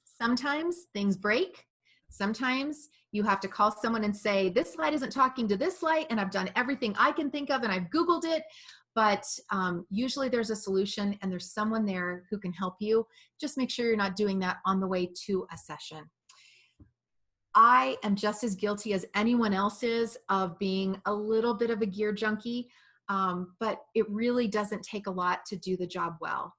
Sometimes things break. Sometimes you have to call someone and say, this light isn't talking to this light, and I've done everything I can think of, and I've Googled it. But usually there's a solution, and there's someone there who can help you. Just make sure you're not doing that on the way to a session. I am just as guilty as anyone else is of being a little bit of a gear junkie, but it really doesn't take a lot to do the job well.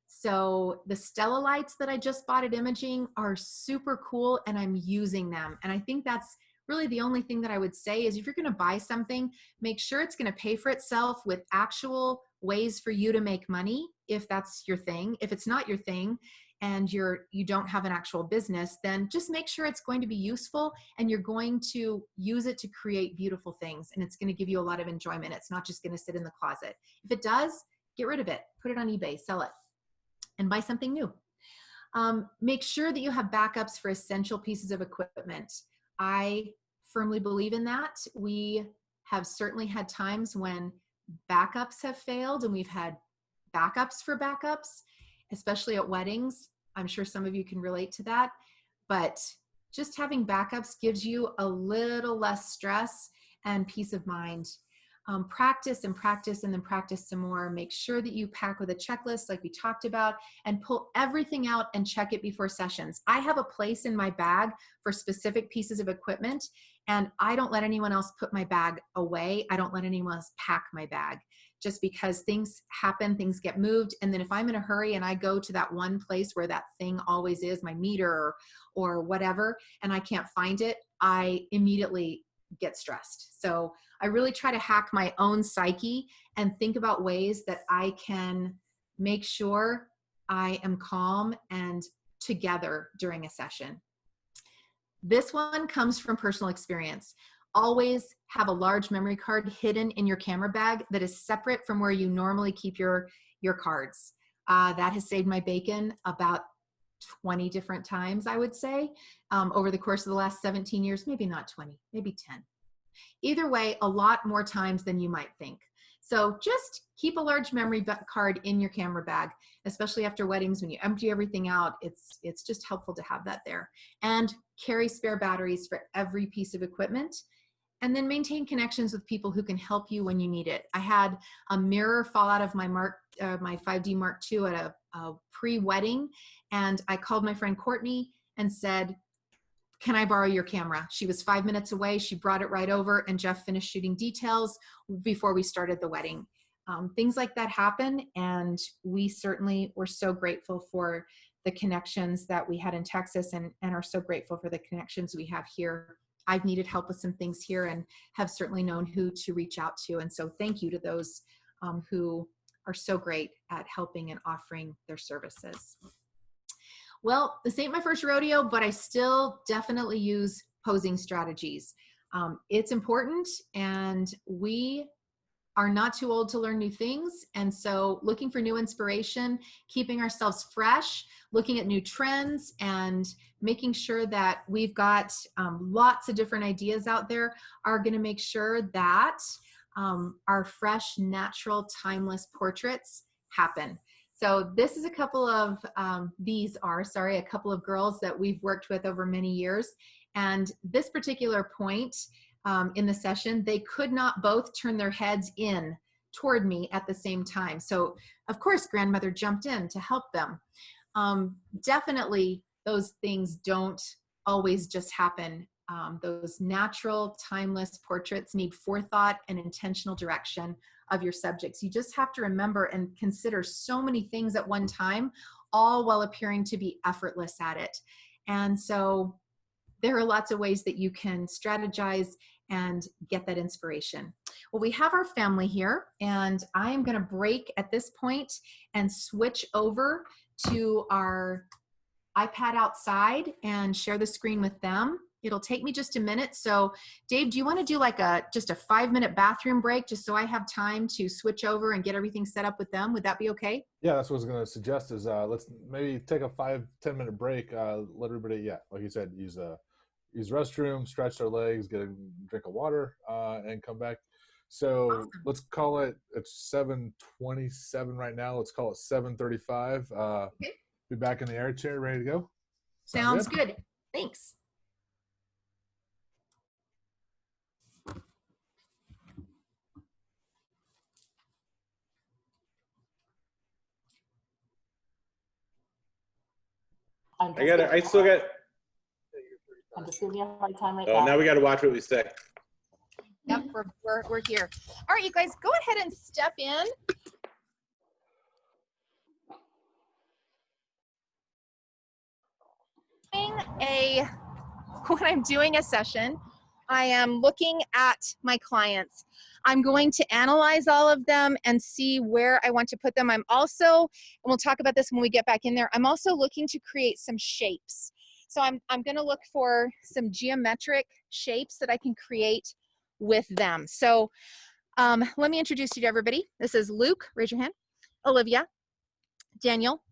So the Stella lights that I just bought at Imaging are super cool, and I'm using them. And I think that's really the only thing that I would say is if you're going to buy something, make sure it's going to pay for itself with actual ways for you to make money, if that's your thing. If it's not your thing, and you don't have an actual business, then just make sure it's going to be useful and you're going to use it to create beautiful things, and it's going to give you a lot of enjoyment. It's not just going to sit in the closet. If it does, get rid of it, put it on eBay, sell it, and buy something new. Make sure that you have backups for essential pieces of equipment. I firmly believe in that. We have certainly had times when backups have failed, and we've had backups for backups, especially at weddings. I'm sure some of you can relate to that, but just having backups gives you a little less stress and peace of mind. Practice and practice and then practice some more. Make sure that you pack with a checklist like we talked about, and pull everything out and check it before sessions. I have a place in my bag for specific pieces of equipment, and I don't let anyone else put my bag away. I don't let anyone else pack my bag, just because things happen, things get moved. And then if I'm in a hurry and I go to that one place where that thing always is, my meter or whatever, and I can't find it, I immediately get stressed. So I really try to hack my own psyche and think about ways that I can make sure I am calm and together during a session. This one comes from personal experience. always have a large memory card hidden in your camera bag that is separate from where you normally keep your cards. That has saved my bacon about 20 different times, I would say, over the course of the last 17 years, maybe not 20, maybe 10. Either way, a lot more times than you might think. So just keep a large memory card in your camera bag, especially after weddings when you empty everything out. It's just helpful to have that there. And carry spare batteries for every piece of equipment. And then maintain connections with people who can help you when you need it. I had a mirror fall out of my 5D Mark II at a pre-wedding, and I called my friend Courtney and said, can I borrow your camera? She was 5 minutes away. She brought it right over, and Jeff finished shooting details before we started the wedding. Things like that happen, and we certainly were so grateful for the connections that we had in Texas, and are so grateful for the connections we have here. I've needed help with some things here and have certainly known who to reach out to. And so thank you to those who are so great at helping and offering their services. Well, this ain't my first rodeo, but I still definitely use posing strategies. It's important, and we are not too old to learn new things. And so looking for new inspiration, keeping ourselves fresh, looking at new trends, and making sure that we've got lots of different ideas out there are going to make sure that our fresh, natural, timeless portraits happen. So this is a couple of, a couple of girls that we've worked with over many years. And this particular point in the session, they could not both turn their heads in toward me at the same time. So of course, grandmother jumped in to help them. Definitely those things don't always just happen. Those natural, timeless portraits need forethought and intentional direction of your subjects. You just have to remember and consider so many things at one time, all while appearing to be effortless at it. And so there are lots of ways that you can strategize and get that inspiration. Well, we have our family here, and I am going to break at this point and switch over to our iPad outside and share the screen with them. It'll take me just a minute. So Dave, do you want to do like just a 5-minute bathroom break just so I have time to switch over and get everything set up with them? Would that be okay? Yeah, that's what I was going to suggest is let's maybe take a 5-10 minute break. Let everybody, like you said, use restroom, stretch their legs, get a drink of water, and come back. So Awesome. Let's call it, it's 7:27 right now. Let's call it 7:35. Okay. Be back in the air chair, ready to go. Sounds good. Thanks. I'm just giving you a hard time right now. Now we got to watch what we say. Yep, we're here. All right, you guys, go ahead and step in. When I'm doing a session, I am looking at my clients. I'm going to analyze all of them and see where I want to put them. I'm also, and we'll talk about this when we get back in there, I'm also looking to create some shapes. So I'm going to look for some geometric shapes that I can create with them. So let me introduce you to everybody. This is Luke, raise your hand, Olivia, Daniel,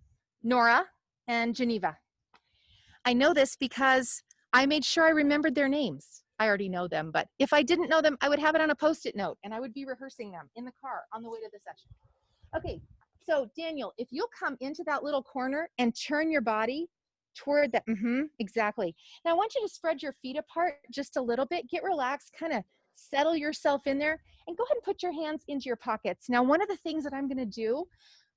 Nora, and Geneva. I know this because I made sure I remembered their names. I already know them, but if I didn't know them, I would have it on a Post-it note and I would be rehearsing them in the car on the way to the session. Okay, so Daniel, if you'll come into that little corner and turn your body toward that, exactly. Now I want you to spread your feet apart just a little bit, get relaxed, kind of settle yourself in there, and go ahead and put your hands into your pockets. Now, one of the things that I'm gonna do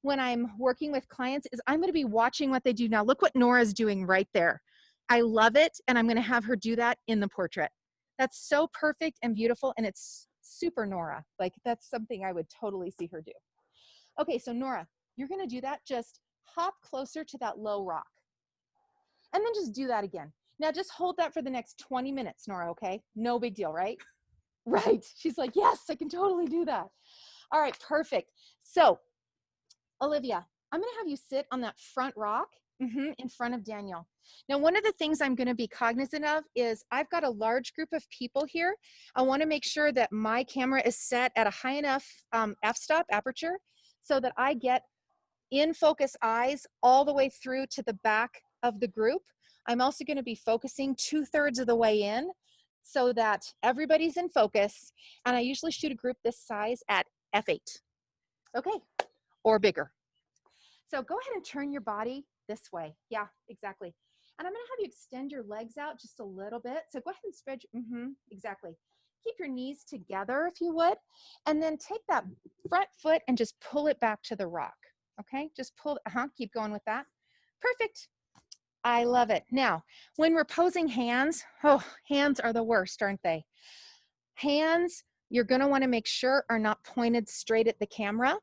when I'm working with clients is I'm gonna be watching what they do. Now, look what Nora's doing right there. I love it, and I'm gonna have her do that in the portrait. That's so perfect and beautiful, and it's super Nora. Like, that's something I would totally see her do. Okay, so Nora, you're gonna do that. Just hop closer to that low rock. And then just do that again. Now just hold that for the next 20 minutes, Nora, okay? No big deal, right? Right, she's like, yes, I can totally do that. All right, perfect. So, Olivia, I'm gonna have you sit on that front rock, in front of Daniel. Now, one of the things I'm going to be cognizant of is I've got a large group of people here. I want to make sure that my camera is set at a high enough f-stop aperture so that I get in focus eyes all the way through to the back of the group. I'm also going to be focusing 2/3 of the way in so that everybody's in focus. And I usually shoot a group this size at f8, okay, or bigger. So go ahead and turn your body this way. Yeah, exactly. And I'm going to have you extend your legs out just a little bit. So go ahead and spread your, exactly. Keep your knees together if you would. And then take that front foot and just pull it back to the rock. Okay, just pull, keep going with that. Perfect. I love it. Now, when we're posing hands, hands are the worst, aren't they? Hands, you're going to want to make sure are not pointed straight at the camera.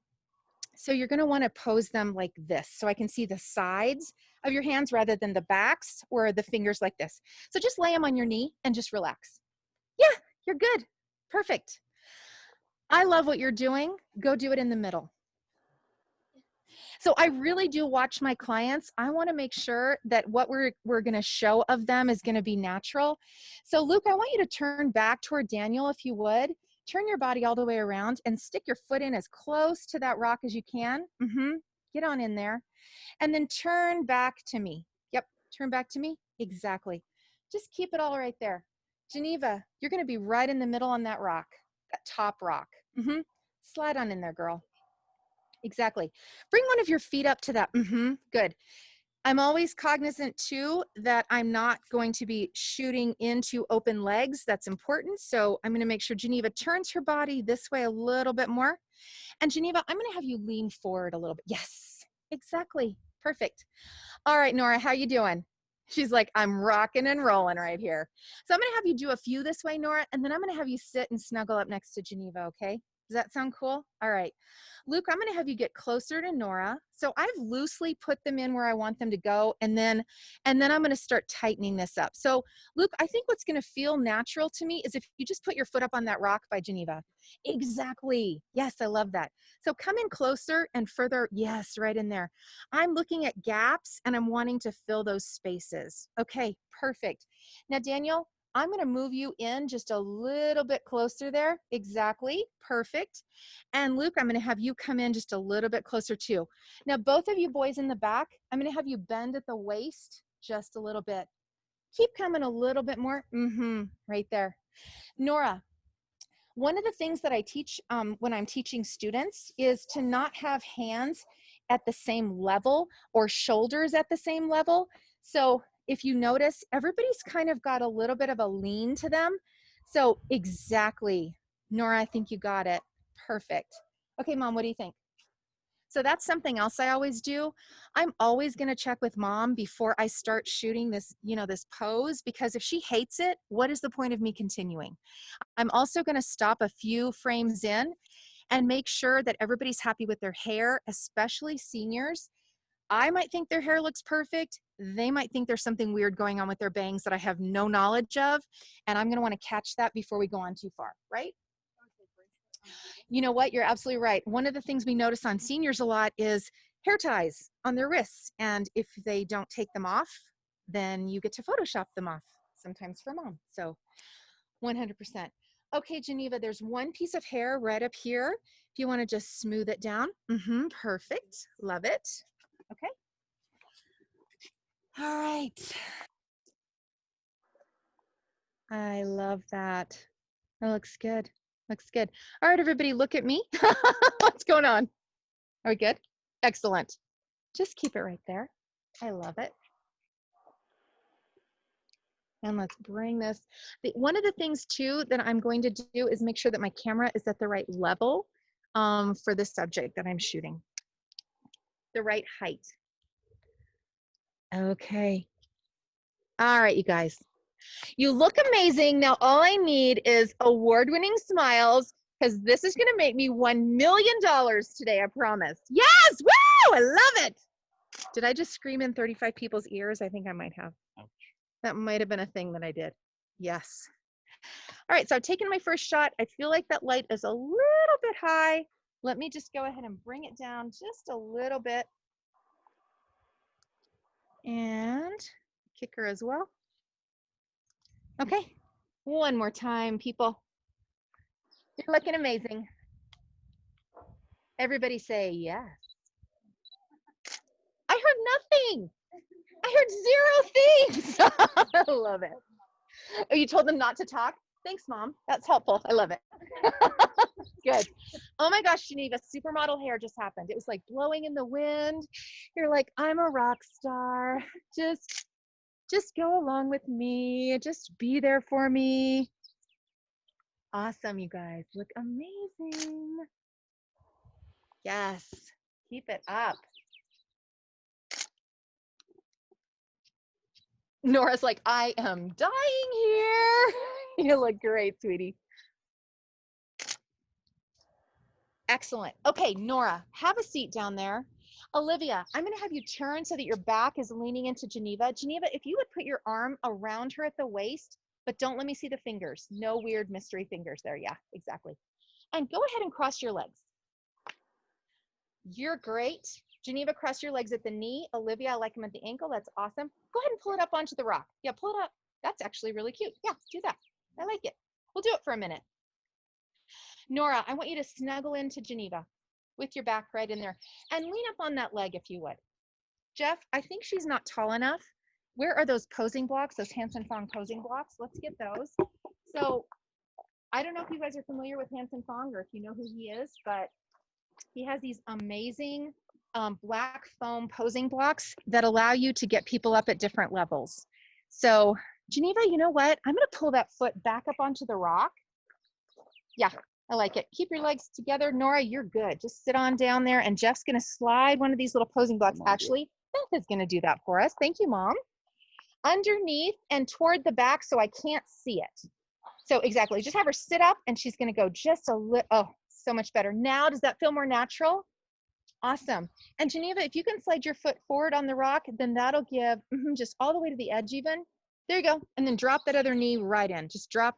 So you're going to want to pose them like this so I can see the sides of your hands rather than the backs or the fingers like this. So just lay them on your knee and just relax. Yeah, you're good. Perfect. I love what you're doing. Go do it in the middle. So I really do watch my clients. I want to make sure that what we're going to show of them is going to be natural. So Luke, I want you to turn back toward Daniel if you would. Turn your body all the way around and stick your foot in as close to that rock as you can. Get on in there. And then turn back to me. Yep, turn back to me. Exactly. Just keep it all right there. Geneva, you're going to be right in the middle on that rock, that top rock. Slide on in there, girl. Exactly. Bring one of your feet up to that. Good. I'm always cognizant too that I'm not going to be shooting into open legs. That's important. So I'm going to make sure Geneva turns her body this way a little bit more. And Geneva, I'm going to have you lean forward a little bit. Yes, exactly. Perfect. All right, Nora, how you doing? She's like, I'm rocking and rolling right here. So I'm going to have you do a few this way, Nora, and then I'm going to have you sit and snuggle up next to Geneva, okay? Does that sound cool? All right. Luke, I'm going to have you get closer to Nora. So I've loosely put them in where I want them to go, and then I'm going to start tightening this up. So Luke, I think what's going to feel natural to me is if you just put your foot up on that rock by Geneva. Exactly. Yes, I love that. So come in closer and further. Yes, right in there. I'm looking at gaps and I'm wanting to fill those spaces. Okay, perfect. Now, Daniel, I'm going to move you in just a little bit closer there. Exactly. Perfect. And Luke, I'm going to have you come in just a little bit closer too. Now, both of you boys in the back, I'm going to have you bend at the waist just a little bit. Keep coming a little bit more. Right there. Nora, one of the things that I teach when I'm teaching students is to not have hands at the same level or shoulders at the same level. So if you notice, everybody's kind of got a little bit of a lean to them. So exactly, Nora, I think you got it. Perfect. Okay, Mom, what do you think? So that's something else I always do. I'm always going to check with Mom before I start shooting this, this pose, because if she hates it, what is the point of me continuing? I'm also going to stop a few frames in and make sure that everybody's happy with their hair, especially seniors. I might think their hair looks perfect. They might think there's something weird going on with their bangs that I have no knowledge of. And I'm going to want to catch that before we go on too far, right? You know what? You're absolutely right. One of the things we notice on seniors a lot is hair ties on their wrists. And if they don't take them off, then you get to Photoshop them off, sometimes for Mom. So 100%. Okay, Geneva, there's one piece of hair right up here. If you want to just smooth it down. Perfect. Love it. Okay. All right. I love that. That looks good. Looks good. All right, everybody, look at me. What's going on? Are we good? Excellent. Just keep it right there. I love it. And let's bring this. One of the things too that I'm going to do is make sure that my camera is at the right level for the subject that I'm shooting. The right height. Okay. All right, you guys. You look amazing. Now all I need is award-winning smiles, because this is gonna make me $1 million today, I promise. Yes, woo, I love it. Did I just scream in 35 people's ears? I think I might have. Ouch. That might have been a thing that I did. Yes. All right, so I've taken my first shot. I feel like that light is a little bit high. Let me just go ahead and bring it down just a little bit. And kicker as well. Okay, one more time, people. You're looking amazing. Everybody say yes. I heard nothing. I heard 0 things. I love it. Oh, you told them not to talk? Thanks, Mom. That's helpful. I love it. Good. Oh my gosh, Geneva, supermodel hair just happened. It was like blowing in the wind. You're like, I'm a rock star. Just go along with me. Just be there for me. Awesome, you guys. Look amazing. Yes. Keep it up. Nora's like, I am dying here. You look great, sweetie. Excellent. Okay, Nora, have a seat down there. Olivia, I'm going to have you turn so that your back is leaning into Geneva. Geneva, if you would put your arm around her at the waist, but don't let me see the fingers. No weird mystery fingers there. Yeah, exactly. And go ahead and cross your legs. You're great. Geneva, cross your legs at the knee. Olivia, I like them at the ankle. That's awesome. Go ahead and pull it up onto the rock. Yeah, pull it up. That's actually really cute. Yeah, do that. I like it. We'll do it for a minute. Nora, I want you to snuggle into Geneva with your back right in there and lean up on that leg if you would. Jeff, I think she's not tall enough. Where are those posing blocks, those Hanson Fong posing blocks? Let's get those. So I don't know if you guys are familiar with Hanson Fong or if you know who he is, but he has these amazing black foam posing blocks that allow you to get people up at different levels. So Geneva, you know what? I'm going to pull that foot back up onto the rock. Yeah, I like it. Keep your legs together. Nora, you're good. Just sit on down there, and Jeff's going to slide one of these little posing blocks. Actually, Beth is going to do that for us. Thank you, Mom. Underneath and toward the back so I can't see it. So exactly, just have her sit up, and she's going to go just a little. Oh, so much better. Now, does that feel more natural? Awesome. And Geneva, if you can slide your foot forward on the rock, then that'll give just all the way to the edge even. There you go. And then drop that other knee right in. Just drop.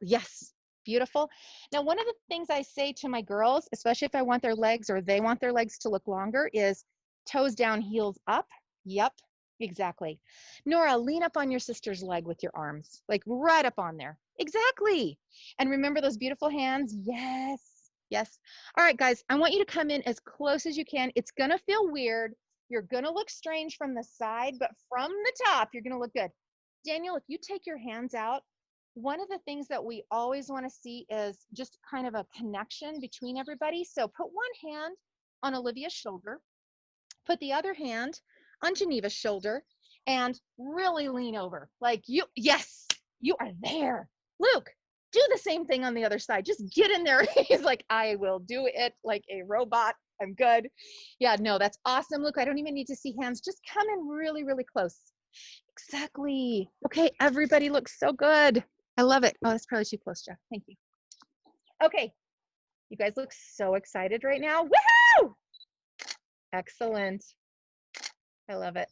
Yes. Beautiful. Now, one of the things I say to my girls, especially if I want their legs or they want their legs to look longer, is toes down, heels up. Yep, exactly. Nora, lean up on your sister's leg with your arms, like right up on there. Exactly. And remember those beautiful hands? Yes. Yes. All right, guys, I want you to come in as close as you can. It's going to feel weird. You're going to look strange from the side, but from the top, you're going to look good. Daniel, if you take your hands out, one of the things that we always want to see is just kind of a connection between everybody. So put one hand on Olivia's shoulder, put the other hand on Geneva's shoulder, and really lean over. Like you, yes, you are there. Luke, do the same thing on the other side. Just get in there. He's like, I will do it like a robot. I'm good. Yeah, no, that's awesome. Luke, I don't even need to see hands. Just come in really, really close. Exactly. Okay, everybody looks so good. I love it. Oh, that's probably too close, Jeff. Thank you. Okay, you guys look so excited right now. Woohoo! Excellent. I love it.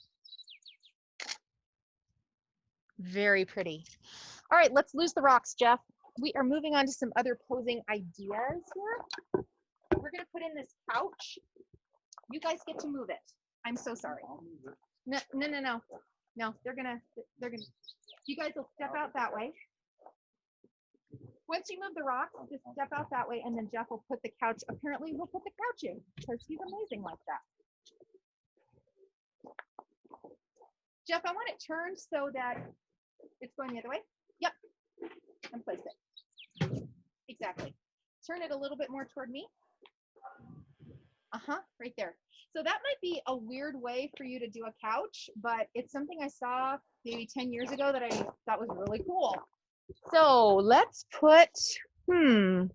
Very pretty. All right, let's lose the rocks, Jeff. We are moving on to some other posing ideas here. We're gonna put in this couch. You guys get to move it. I'm so sorry. No, no, no, no. No, they're gonna, you guys will step out that way. Once you move the rocks, just step out that way, and then Jeff will put the couch, apparently he'll put the couch in, because he's amazing like that. Jeff, I want it turned so that it's going the other way. Yep, and place it. Exactly. Turn it a little bit more toward me. Right there. So that might be a weird way for you to do a couch, but it's something I saw maybe 10 years ago that I thought was really cool. So let's put, let's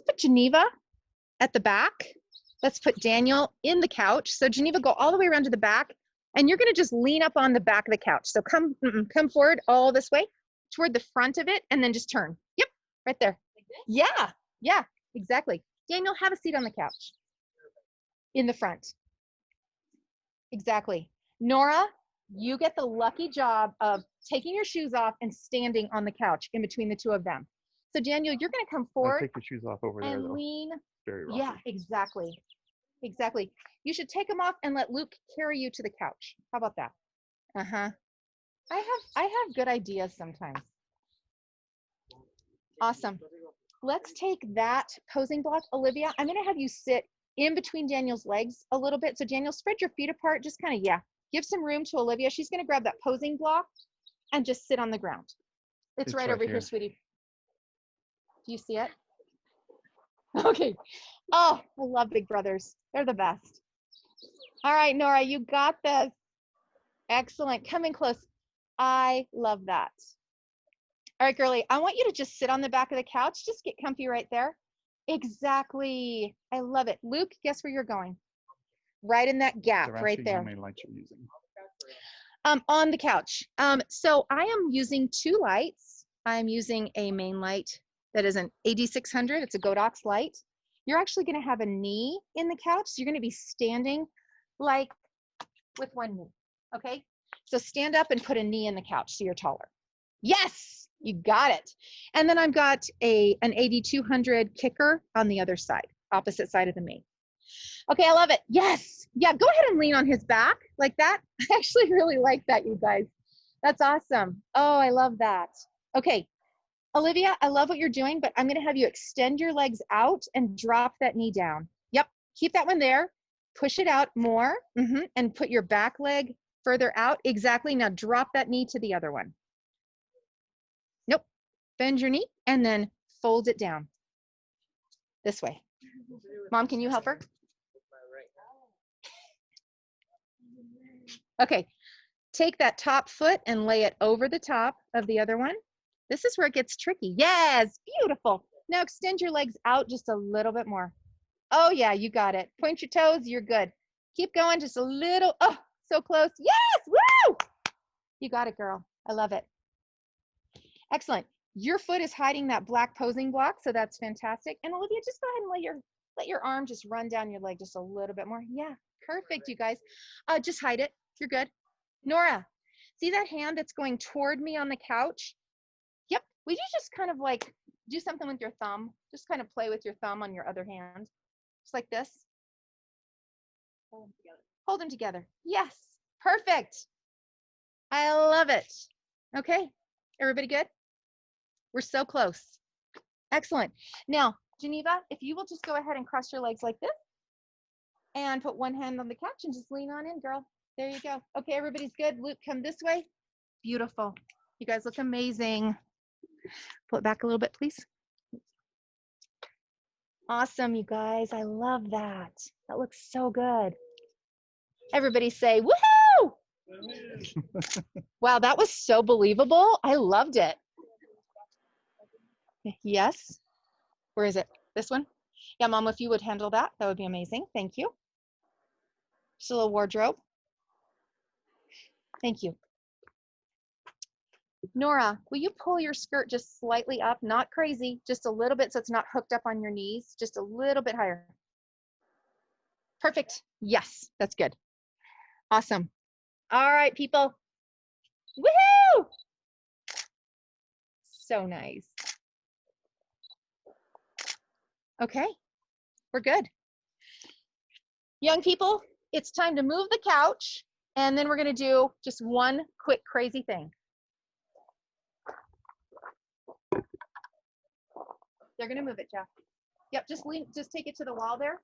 put Geneva at the back. Let's put Daniel in the couch. So Geneva, go all the way around to the back, and you're gonna just lean up on the back of the couch. So come forward all this way toward the front of it, and then just turn. Yep, right there. Like this? Yeah, yeah, exactly. Daniel, have a seat on the couch. In the front. Exactly. Nora, you get the lucky job of taking your shoes off and standing on the couch in between the two of them. So Daniel, you're going to come forward. Take the shoes off over there, and though. lean. Very rocky. Yeah, exactly. Exactly. You should take them off and let Luke carry you to the couch. How about that? I have good ideas sometimes. Awesome. Let's take that posing block. Olivia, I'm gonna have you sit in between Daniel's legs a little bit. So Daniel, spread your feet apart, just kind of, yeah. Give some room to Olivia. She's gonna grab that posing block and just sit on the ground. It's right over here, sweetie. Do you see it? Okay. Oh, I love big brothers. They're the best. All right, Nora, you got this. Excellent. Come in close. I love that. All right, girlie, I want you to just sit on the back of the couch. Just get comfy right there. Exactly. I love it. Luke, guess where you're going? Right in that gap right there. How many lights you're using? On the couch. So I am using 2 lights. I'm using a main light that is an AD600. It's a Godox light. You're actually going to have a knee in the couch. So you're going to be standing like with one knee. Okay. So stand up and put a knee in the couch so you're taller. Yes, you got it. And then I've got an AD200 kicker on the other side, opposite side of the main. Okay, I love it. Yes. Yeah, go ahead and lean on his back like that. I actually really like that, you guys. That's awesome. Oh, I love that. Okay, Olivia, I love what you're doing, but I'm gonna have you extend your legs out and drop that knee down. Yep, keep that one there. Push it out more and put your back leg further out. Exactly, now drop that knee to the other one. Nope, bend your knee and then fold it down. This way. Mom, can you help her? Okay, take that top foot and lay it over the top of the other one. This is where it gets tricky. Yes, beautiful. Now extend your legs out just a little bit more. Oh yeah, you got it. Point your toes, you're good. Keep going just a little, oh, so close. Yes, woo! You got it, girl. I love it. Excellent. Your foot is hiding that black posing block, so that's fantastic. And Olivia, just go ahead and let your arm just run down your leg just a little bit more. Yeah, perfect, you guys. Just hide it. You're good. Nora, see that hand that's going toward me on the couch? Yep. Would you just kind of like do something with your thumb? Just kind of play with your thumb on your other hand. Just like this. Hold them together. Hold them together. Yes. Perfect. I love it. Okay. Everybody good? We're so close. Excellent. Now, Geneva, if you will just go ahead and cross your legs like this and put one hand on the couch and just lean on in, girl. There you go. Okay, everybody's good. Luke, come this way. Beautiful. You guys look amazing. Pull it back a little bit, please. Awesome, you guys. I love that. That looks so good. Everybody say, woohoo! Wow, that was so believable. I loved it. Yes. Where is it? This one? Yeah, Mom, if you would handle that, that would be amazing. Thank you. Just a little wardrobe. Thank you. Nora, will you pull your skirt just slightly up? Not crazy, just a little bit so it's not hooked up on your knees. Just a little bit higher. Perfect. Yes, that's good. Awesome. All right, people. Woohoo! So nice. Okay, we're good. Young people, it's time to move the couch, and then we're gonna do just one quick crazy thing. They're gonna move it, Jeff. Yep, just take it to the wall there.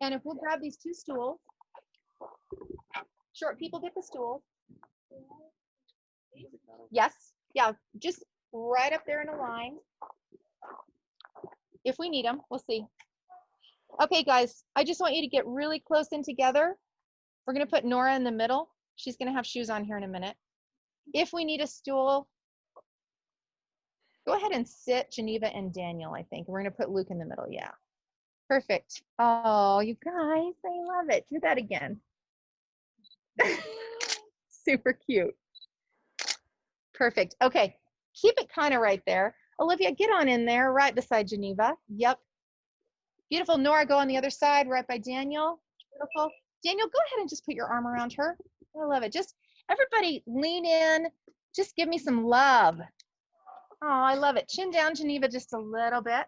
And if we'll grab these 2 stools, short people get the stools. Yes, yeah, just right up there in a line. If we need them, we'll see. Okay, guys, I just want you to get really close in together. We're gonna put Nora in the middle. She's gonna have shoes on here in a minute. If we need a stool, go ahead and sit Geneva and Daniel, I think. We're gonna put Luke in the middle, yeah. Perfect. Oh, you guys, I love it. Do that again. Super cute. Perfect. Okay, keep it kind of right there. Olivia, get on in there, right beside Geneva. Yep. Beautiful. Nora, go on the other side, right by Daniel. Beautiful. Daniel, go ahead and just put your arm around her. I love it. Just everybody lean in. Just give me some love. Oh, I love it. Chin down, Geneva, just a little bit.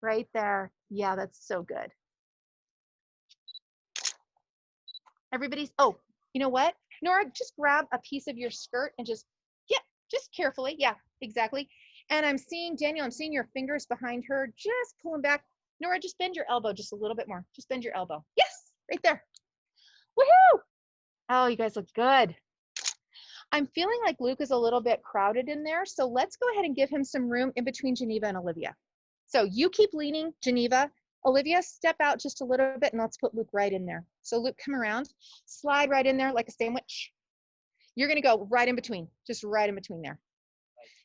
Right there. Yeah, that's so good. Everybody's, oh, you know what? Nora, just grab a piece of your skirt and just, yeah, just carefully. Yeah, exactly. And I'm seeing, Daniel, I'm seeing your fingers behind her, just pulling back. Nora, just bend your elbow just a little bit more. Just bend your elbow. Yes, right there. Woohoo! Oh, you guys look good. I'm feeling like Luke is a little bit crowded in there, so let's go ahead and give him some room in between Geneva and Olivia. So you keep leaning, Geneva. Olivia, step out just a little bit and let's put Luke right in there. So Luke, come around, slide right in there like a sandwich. You're gonna go right in between, just right in between there.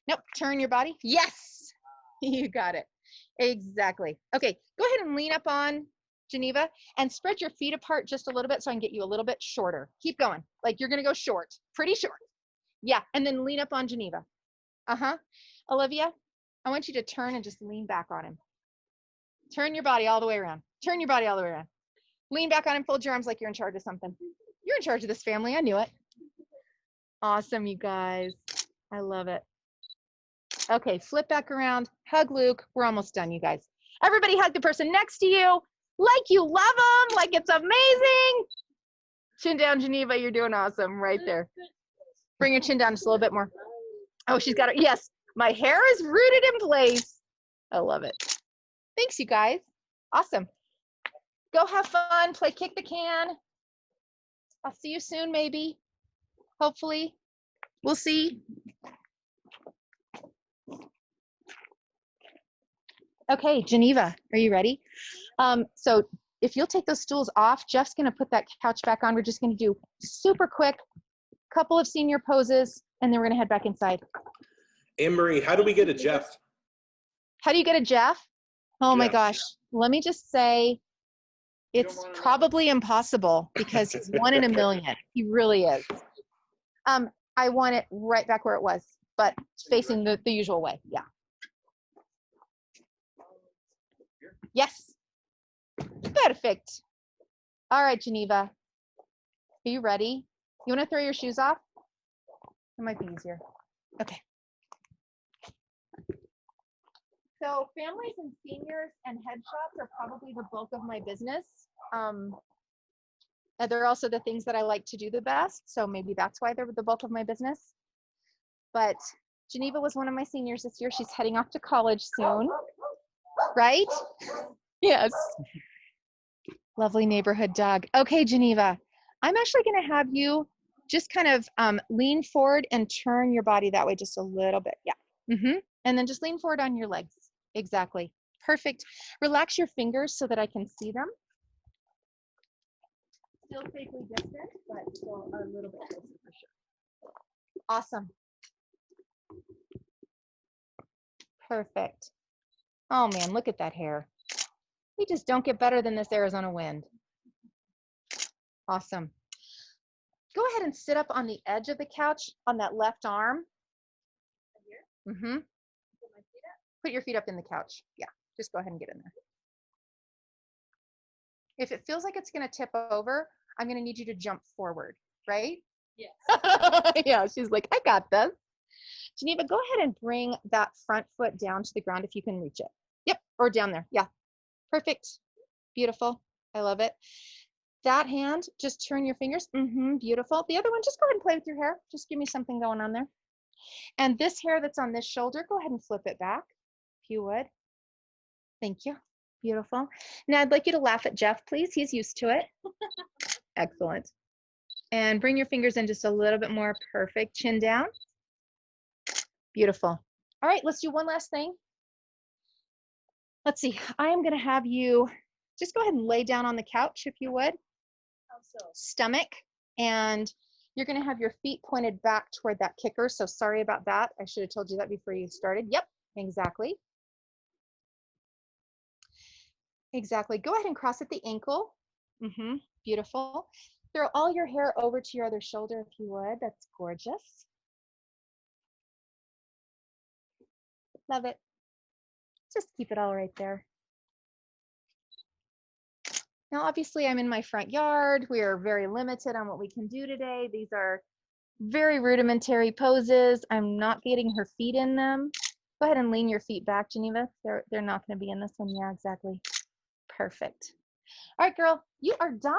Nope, turn your body. Yes, you got it. Exactly. Okay, go ahead and lean up on Geneva and spread your feet apart just a little bit so I can get you a little bit shorter. Keep going, like you're gonna go short, pretty short. Yeah, and then lean up on Geneva. Olivia, I want you to turn and just lean back on him. Turn your body all the way around. Turn your body all the way around. Lean back on him, fold your arms like you're in charge of something. You're in charge of this family, I knew it. Awesome, you guys. I love it. Okay, flip back around, hug Luke. We're almost done, you guys. Everybody hug the person next to you like you love them, like it's amazing. Chin down, Geneva, you're doing awesome right there. Bring your chin down just a little bit more. Oh, she's got it. Yes, my hair is rooted in place. I love it. Thanks, you guys. Awesome. Go have fun, play kick the can. I'll see you soon, maybe. Hopefully. We'll see. Okay, Geneva, are you ready? So if you'll take those stools off, Jeff's gonna put that couch back on. We're just gonna do super quick, couple of senior poses, and then we're gonna head back inside. Anne-Marie, how do we get a Jeff? How do you get a Jeff? Oh my Jeff. gosh, let me just say, it's probably impossible because he's 1 in a million. He really is. I want it right back where it was, but facing the usual way, yeah. Yes, perfect. All right, Geneva, are you ready? You wanna throw your shoes off? It might be easier. Okay. So families and seniors and head shops are probably the bulk of my business. And they're also the things that I like to do the best. So maybe that's why they're the bulk of my business. But Geneva was one of my seniors this year. She's heading off to college soon, right? Yes. Lovely neighborhood dog. Okay, Geneva, I'm actually gonna have you just kind of lean forward and turn your body that way just a little bit. Yeah. And then just lean forward on your legs. Exactly. Perfect. Relax your fingers so that I can see them. Still safely distant, but still a little bit closer for sure. Awesome. Perfect. Oh man, look at that hair. We just don't get better than this Arizona wind. Awesome. Go ahead and sit up on the edge of the couch on that left arm. Here? Put your feet up in the couch. Yeah, just go ahead and get in there. If it feels like it's gonna tip over, I'm gonna need you to jump forward, right? Yes. Yeah, she's like, I got this. Geneva, go ahead and bring that front foot down to the ground if you can reach it. Yep, or down there, yeah. Perfect, beautiful, I love it. That hand, just turn your fingers, beautiful. The other one, just go ahead and play with your hair. Just give me something going on there. And this hair that's on this shoulder, go ahead and flip it back, if you would. Thank you, beautiful. Now I'd like you to laugh at Jeff, please. He's used to it. Excellent. And bring your fingers in just a little bit more, perfect. Chin down, beautiful. All right, let's do one last thing. Let's see, I am gonna have you just go ahead and lay down on the couch if you would. Stomach, and you're gonna have your feet pointed back toward that kicker, so sorry about that. I should have told you that before you started. Yep, exactly. Exactly, go ahead and cross at the ankle. Beautiful. Throw all your hair over to your other shoulder if you would, that's gorgeous. Love it. Just keep it all right there. Now, obviously, I'm in my front yard. We are very limited on what we can do today. These are very rudimentary poses. I'm not getting her feet in them. Go ahead and lean your feet back, Geneva. They're not going to be in this one. Yeah, exactly. Perfect. All right, girl, you are done.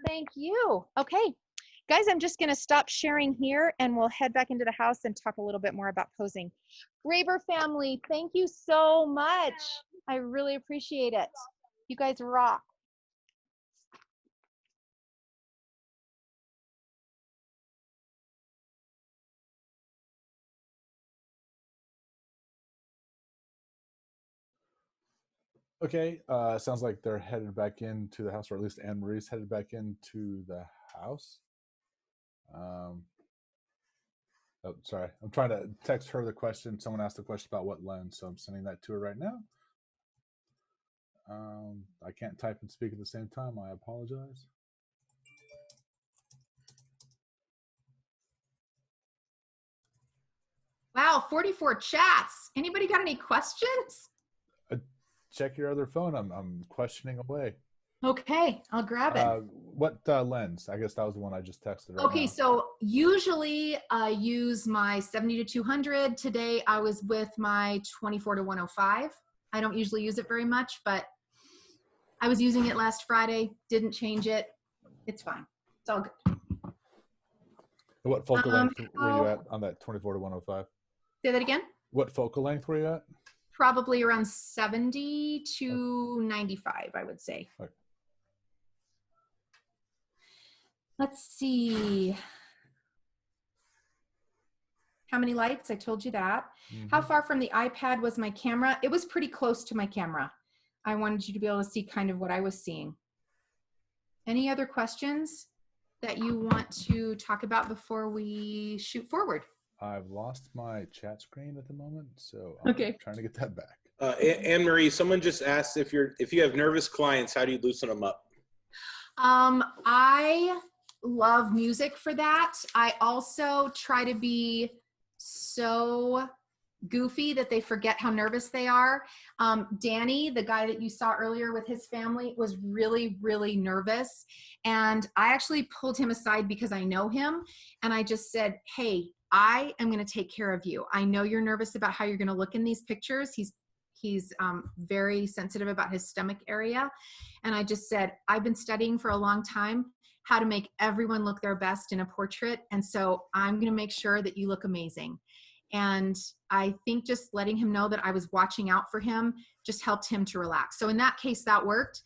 Thank you. Okay. Guys, I'm just going to stop sharing here and we'll head back into the house and talk a little bit more about posing. Graver family, thank you so much. I really appreciate it. You guys rock. Okay, sounds like they're headed back into the house, or at least Anne Marie's headed back into the house. Oh, sorry. I'm trying to text her the question. Someone asked a question about what lens, so I'm sending that to her right now. I can't type and speak at the same time. I apologize. Wow, 44 chats. Anybody got any questions? Check your other phone. I'm questioning away. Okay, I'll grab it. What lens? I guess that was the one I just texted right Okay, now. so usually I use my 70 to 200. Today I was with my 24 to 105. I don't usually use it very much, but I was using it last Friday. Didn't change it. It's fine. It's all good. What focal length were you at on that 24 to 105? Say that again? What focal length were you at? Probably around 70 to 95, I would say. Okay. Let's see. How many lights? I told you that. Mm-hmm. How far from the iPad was my camera? It was pretty close to my camera. I wanted you to be able to see kind of what I was seeing. Any other questions that you want to talk about before we shoot forward? I've lost my chat screen at the moment, so I'm trying to get that back. Anne Marie, someone just asked if you have nervous clients, how do you loosen them up? I love music for that. I also try to be so goofy that they forget how nervous they are. Danny, the guy that you saw earlier with his family, was really, really nervous. And I actually pulled him aside because I know him. And I just said, hey, I am going to take care of you. I know you're nervous about how you're going to look in these pictures. He's very sensitive about his stomach area. And I just said, I've been studying for a long time how to make everyone look their best in a portrait. And so I'm going to make sure that you look amazing. And I think just letting him know that I was watching out for him just helped him to relax. So in that case, that worked.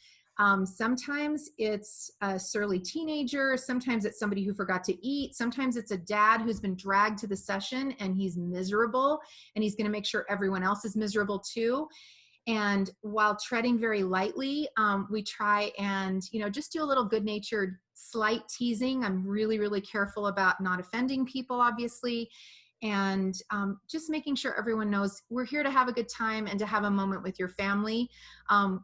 Sometimes it's a surly teenager. Sometimes it's somebody who forgot to eat. Sometimes it's a dad who's been dragged to the session and he's miserable and he's going to make sure everyone else is miserable too. And while treading very lightly, we try and, just do a little good-natured slight teasing. I'm really, really careful about not offending people, obviously. And just making sure everyone knows we're here to have a good time and to have a moment with your family.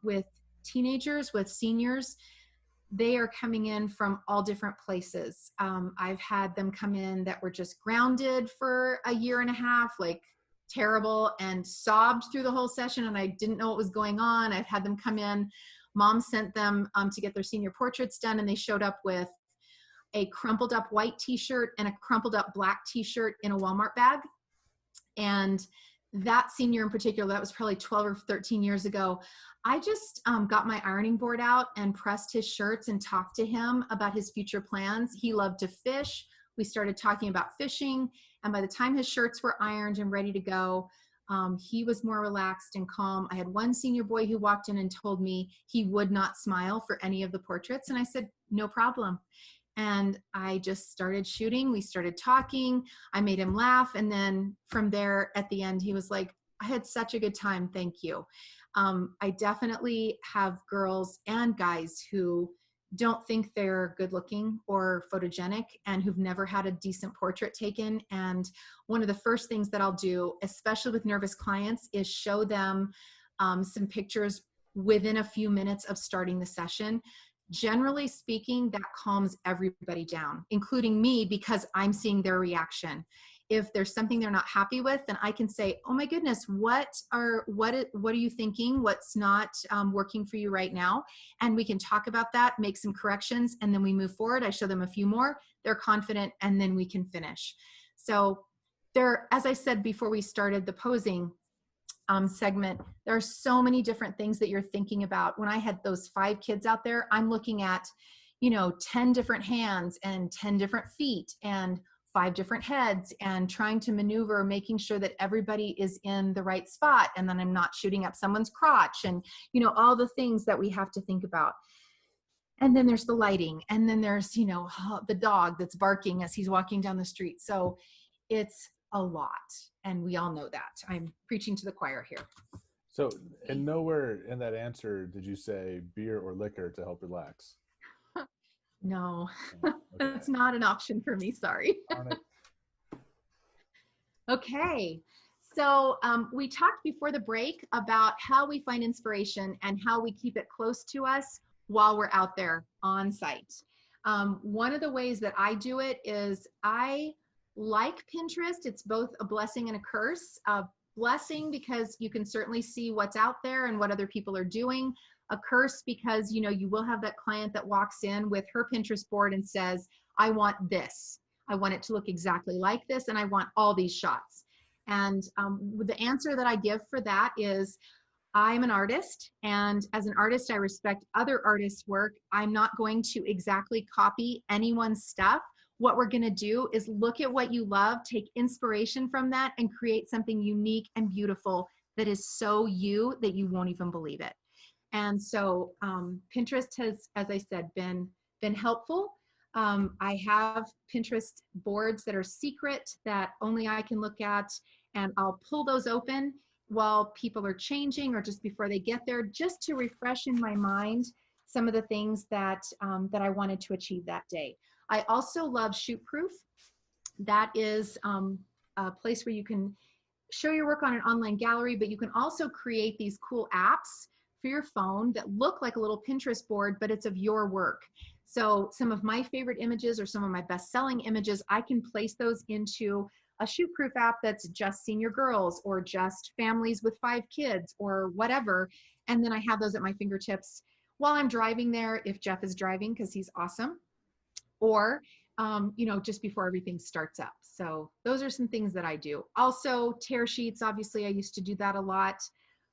With teenagers, with seniors, they are coming in from all different places. I've had them come in that were just grounded for a year and a half, like terrible, and sobbed through the whole session and I didn't know what was going on. I've had them come in, mom sent them to get their senior portraits done, and they showed up with a crumpled up white t-shirt and a crumpled up black t-shirt in a Walmart bag. And that senior in particular, that was probably 12 or 13 years ago, I just got my ironing board out and pressed his shirts and talked to him about his future plans. He loved to fish. We started talking about fishing. And by the time his shirts were ironed and ready to go, he was more relaxed and calm. I had one senior boy who walked in and told me he would not smile for any of the portraits. And I said, no problem. And I just started shooting. We started talking. I made him laugh. And then from there at the end, he was like, I had such a good time. Thank you. I definitely have girls and guys who don't think they're good looking or photogenic and who've never had a decent portrait taken. And one of the first things that I'll do, especially with nervous clients, is show them some pictures within a few minutes of starting the session. Generally speaking, that calms everybody down, including me, because I'm seeing their reaction. If there's something they're not happy with, then I can say, oh my goodness, what are you thinking? What's not working for you right now? And we can talk about that, make some corrections, and then we move forward. I show them a few more, they're confident, and then we can finish. So there, as I said before we started the posing segment, there are so many different things that you're thinking about. When I had those 5 kids out there, I'm looking at, 10 different hands and 10 different feet and 5 different heads, and trying to maneuver, making sure that everybody is in the right spot, and then I'm not shooting up someone's crotch, and all the things that we have to think about. And then there's the lighting, and then there's the dog that's barking as he's walking down the street. So it's a lot, and we all know that. I'm preaching to the choir here. So, and nowhere in that answer did you say beer or liquor to help relax? No, Okay. that's not an option for me. Sorry. Darn it. Okay. So we talked before the break about how we find inspiration and how we keep it close to us while we're out there on site. One of the ways that I do it is I like Pinterest. It's both a blessing and a curse. A blessing because you can certainly see what's out there and what other people are doing. A curse because you will have that client that walks in with her Pinterest board and says, I want this. I want it to look exactly like this, and I want all these shots. And the answer that I give for that is, I'm an artist, and as an artist, I respect other artists' work. I'm not going to exactly copy anyone's stuff. What we're going to do is look at what you love, take inspiration from that, and create something unique and beautiful that is so you that you won't even believe it. And so Pinterest has, as I said, been helpful. I have Pinterest boards that are secret that only I can look at, and I'll pull those open while people are changing or just before they get there, just to refresh in my mind some of the things that I wanted to achieve that day. I also love ShootProof. That is a place where you can show your work on an online gallery, but you can also create these cool apps for your phone that look like a little Pinterest board, but it's of your work. So some of my favorite images or some of my best-selling images, I can place those into a ShootProof app that's just senior girls or just families with 5 kids or whatever. And then I have those at my fingertips while I'm driving there, if Jeff is driving, because he's awesome, or just before everything starts up. So those are some things that I do. Also, tear sheets, obviously I used to do that a lot.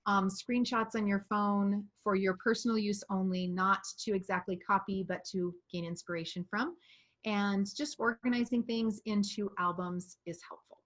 Screenshots on your phone for your personal use only, not to exactly copy, but to gain inspiration from. And just organizing things into albums is helpful.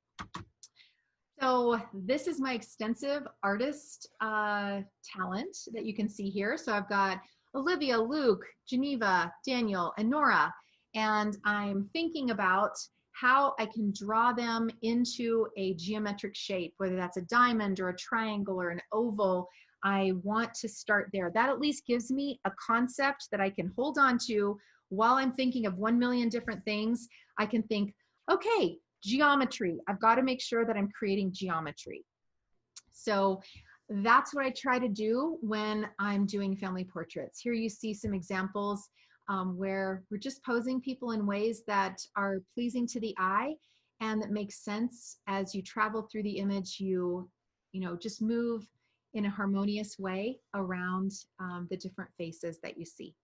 So this is my extensive artist talent that you can see here. So I've got Olivia, Luke, Geneva, Daniel, and Nora. And I'm thinking about how I can draw them into a geometric shape, whether that's a diamond or a triangle or an oval. I want to start there. That at least gives me a concept that I can hold on to while I'm thinking of 1 million different things. I can think, okay, geometry. I've got to make sure that I'm creating geometry. So that's what I try to do when I'm doing family portraits. Here you see some examples where we're just posing people in ways that are pleasing to the eye and that make sense as you travel through the image. You just move in a harmonious way around the different faces that you see.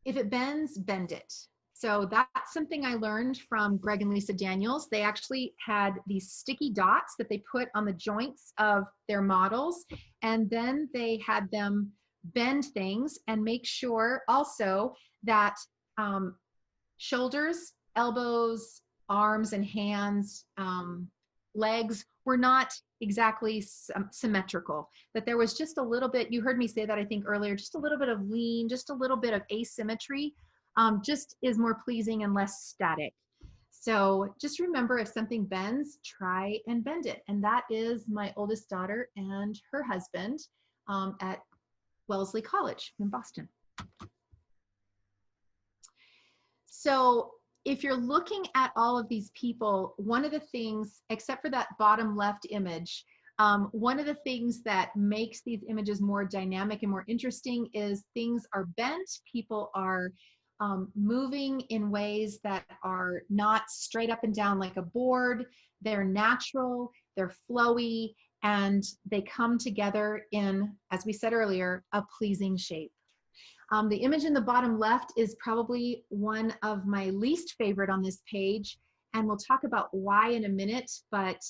If it bends, bend it. So that's something I learned from Greg and Lisa Daniels. They actually had these sticky dots that they put on the joints of their models, and then they had them bend things and make sure also that shoulders, elbows, arms and hands, legs were not exactly symmetrical, that there was just a little bit, you heard me say that I think earlier, just a little bit of lean, just a little bit of asymmetry, just is more pleasing and less static. So just remember, if something bends, try and bend it. And that is my oldest daughter and her husband at Wellesley College in Boston. So if you're looking at all of these people, one of the things, except for that bottom left image, one of the things that makes these images more dynamic and more interesting is things are bent, people are moving in ways that are not straight up and down like a board. They're natural, they're flowy, and they come together in, as we said earlier, a pleasing shape. The image in the bottom left is probably one of my least favorite on this page, and we'll talk about why in a minute, but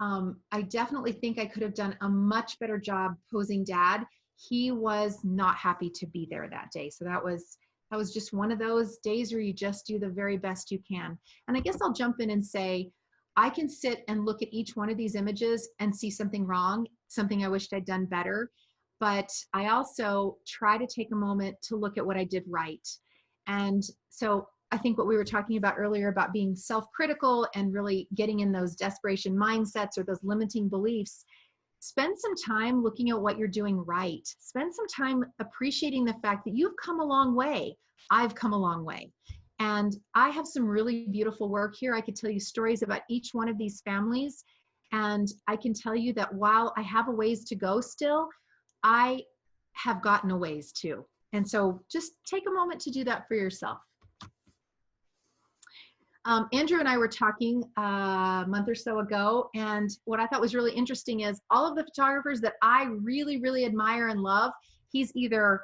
I definitely think I could have done a much better job posing Dad. he was not happy to be there that day. So that was just one of those days where you just do the very best you can. And I guess I'll jump in and say, I can sit and look at each one of these images and see something wrong, something I wished I'd done better. But I also try to take a moment to look at what I did right. And so I think what we were talking about earlier about being self-critical and really getting in those desperation mindsets or those limiting beliefs, spend some time looking at what you're doing right. Spend some time appreciating the fact that you've come a long way. I've come a long way. And I have some really beautiful work here. I could tell you stories about each one of these families. And I can tell you that while I have a ways to go still, I have gotten a ways too. And so just take a moment to do that for yourself. Andrew and I were talking a month or so ago, and what I thought was really interesting is all of the photographers that I really, really admire and love, he's either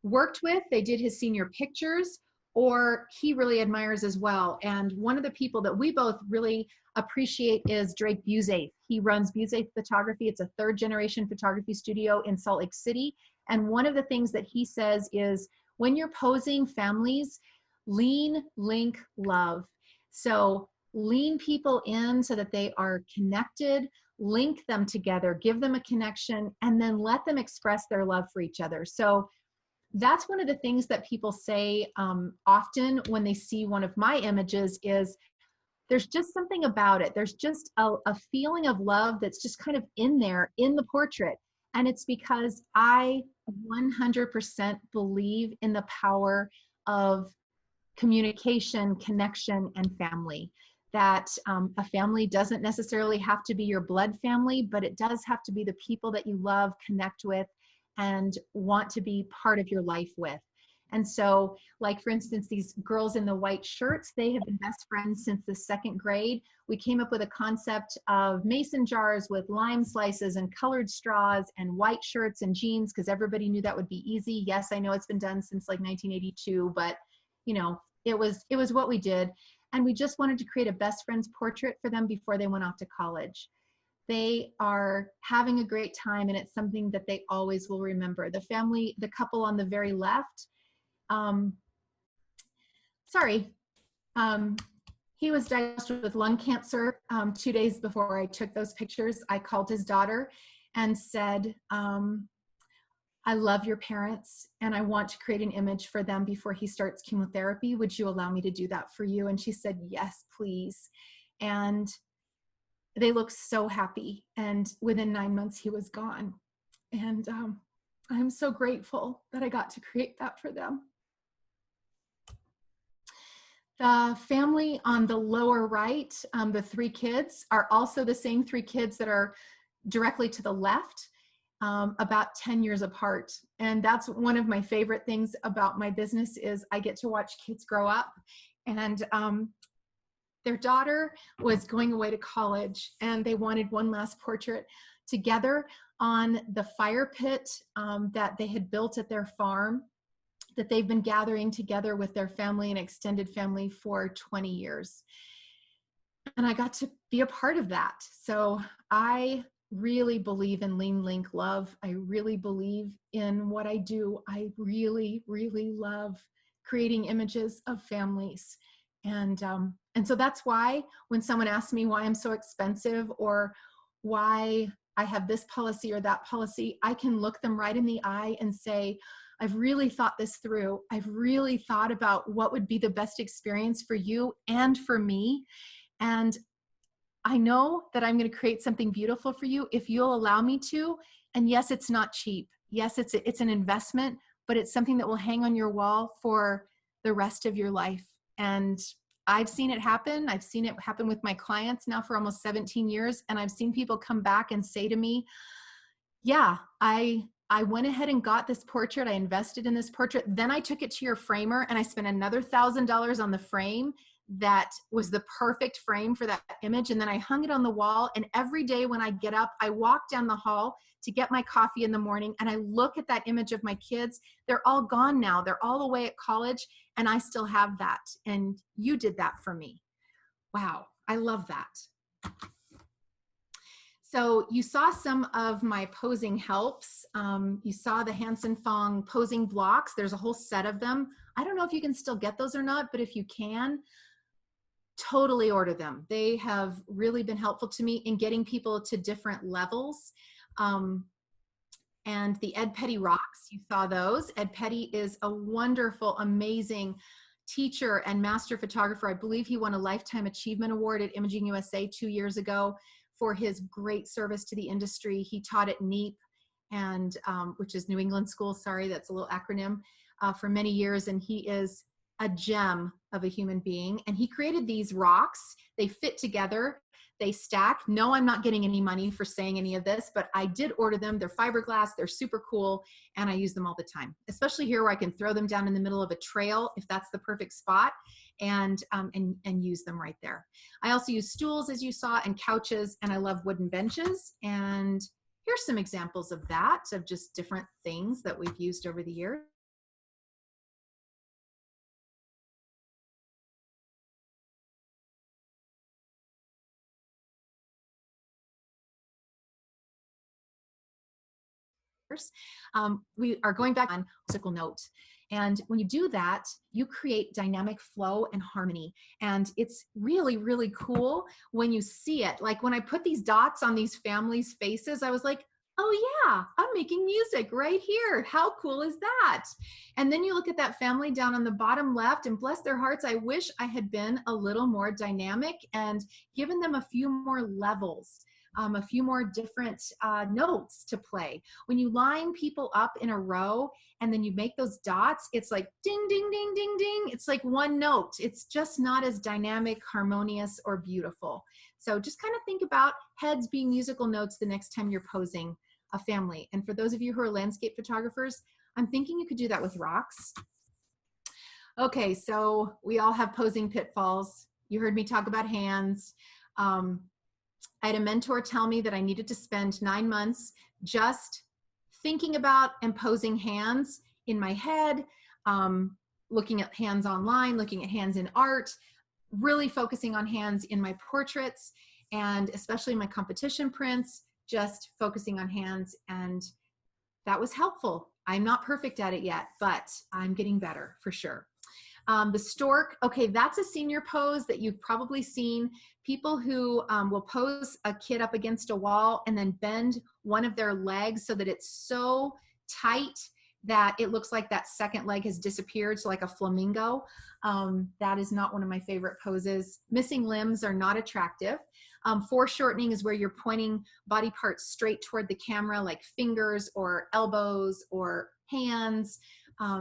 worked with, they did his senior pictures, or he really admires as well. And one of the people that we both really appreciate is Drake Busaith. He runs Busaith Photography. It's a third-generation photography studio in Salt Lake City. And one of the things that he says is, when you're posing families, lean, link, love. So lean people in so that they are connected, link them together, give them a connection, and then let them express their love for each other. So that's one of the things that people say often when they see one of my images is, there's just something about it. There's just a feeling of love that's just kind of in there in the portrait. And it's because I 100% believe in the power of communication, connection, and family. That a family doesn't necessarily have to be your blood family, but it does have to be the people that you love, connect with, and want to be part of your life with. And so, like for instance, these girls in the white shirts, they have been best friends since the 2nd grade. We came up with a concept of mason jars with lime slices and colored straws and white shirts and jeans, because everybody knew that would be easy. Yes, I know it's been done since like 1982, but you know, it was what we did. And we just wanted to create a best friends portrait for them before they went off to college. They are having a great time, and it's something that they always will remember. The family, the couple on the very left, he was diagnosed with lung cancer 2 days before I took those pictures. I called his daughter and said, I love your parents and I want to create an image for them before he starts chemotherapy. Would you allow me to do that for you? And she said, yes, please. And they looked so happy. And within 9 months, he was gone. And I'm so grateful that I got to create that for them. The family on the lower right, the 3 kids, are also the same 3 kids that are directly to the left, about 10 years apart. And that's one of my favorite things about my business is I get to watch kids grow up. And their daughter was going away to college, and they wanted one last portrait together on the fire pit that they had built at their farm, that they've been gathering together with their family and extended family for 20 years. And I got to be a part of that. So I really believe in lean, link, love. I really believe in what I do. I really, really love creating images of families. And so that's why when someone asks me why I'm so expensive or why I have this policy or that policy, I can look them right in the eye and say, I've really thought this through. I've really thought about what would be the best experience for you and for me. And I know that I'm going to create something beautiful for you if you'll allow me to. And yes, it's not cheap. Yes, it's an investment, but it's something that will hang on your wall for the rest of your life. And I've seen it happen. I've seen it happen with my clients now for almost 17 years. And I've seen people come back and say to me, yeah, I went ahead and got this portrait. I invested in this portrait. Then I took it to your framer and I spent another $1,000 on the frame that was the perfect frame for that image. And then I hung it on the wall. And every day when I get up, I walk down the hall to get my coffee in the morning and I look at that image of my kids. They're all gone now. They're all away at college and I still have that. And you did that for me. Wow. I love that. So you saw some of my posing helps. You saw the Hansen Fong posing blocks. There's a whole set of them. I don't know if you can still get those or not, but if you can, totally order them. They have really been helpful to me in getting people to different levels. And the Ed Petty Rocks, you saw those. Ed Petty is a wonderful, amazing teacher and master photographer. I believe he won a Lifetime Achievement Award at Imaging USA 2 years ago for his great service to the industry. He taught at NEEP, and which is New England School, sorry, that's a little acronym, for many years, and he is a gem of a human being. And he created these rocks. They fit together, they stack. No, I'm not getting any money for saying any of this, but I did order them. They're fiberglass, they're super cool, and I use them all the time, especially here where I can throw them down in the middle of a trail if that's the perfect spot, and use them right there. I also use stools, as you saw, and couches, and I love wooden benches. And here's some examples of that, of just different things that we've used over the years. We are going back on musical note. And when you do that, you create dynamic flow and harmony. And it's really, really cool when you see it. Like when I put these dots on these families' faces, I was like, oh yeah, I'm making music right here. How cool is that? And then you look at that family down on the bottom left, and bless their hearts, I wish I had been a little more dynamic and given them a few more levels. A few more different notes to play. When you line people up in a row and then you make those dots, it's like ding, ding, ding, ding, ding. It's like one note. It's just not as dynamic, harmonious, or beautiful. So just kind of think about heads being musical notes the next time you're posing a family. And for those of you who are landscape photographers, I'm thinking you could do that with rocks. Okay, so we all have posing pitfalls. You heard me talk about hands. I had a mentor tell me that I needed to spend 9 months just thinking about and posing hands in my head, looking at hands online, looking at hands in art, really focusing on hands in my portraits, and especially my competition prints, just focusing on hands. And that was helpful. I'm not perfect at it yet, but I'm getting better for sure. The stork, okay, that's a senior pose that you've probably seen. People who will pose a kid up against a wall and then bend one of their legs so that it's so tight that it looks like that second leg has disappeared, so like a flamingo. That is not one of my favorite poses. Missing limbs are not attractive. Foreshortening is where you're pointing body parts straight toward the camera, like fingers or elbows or hands.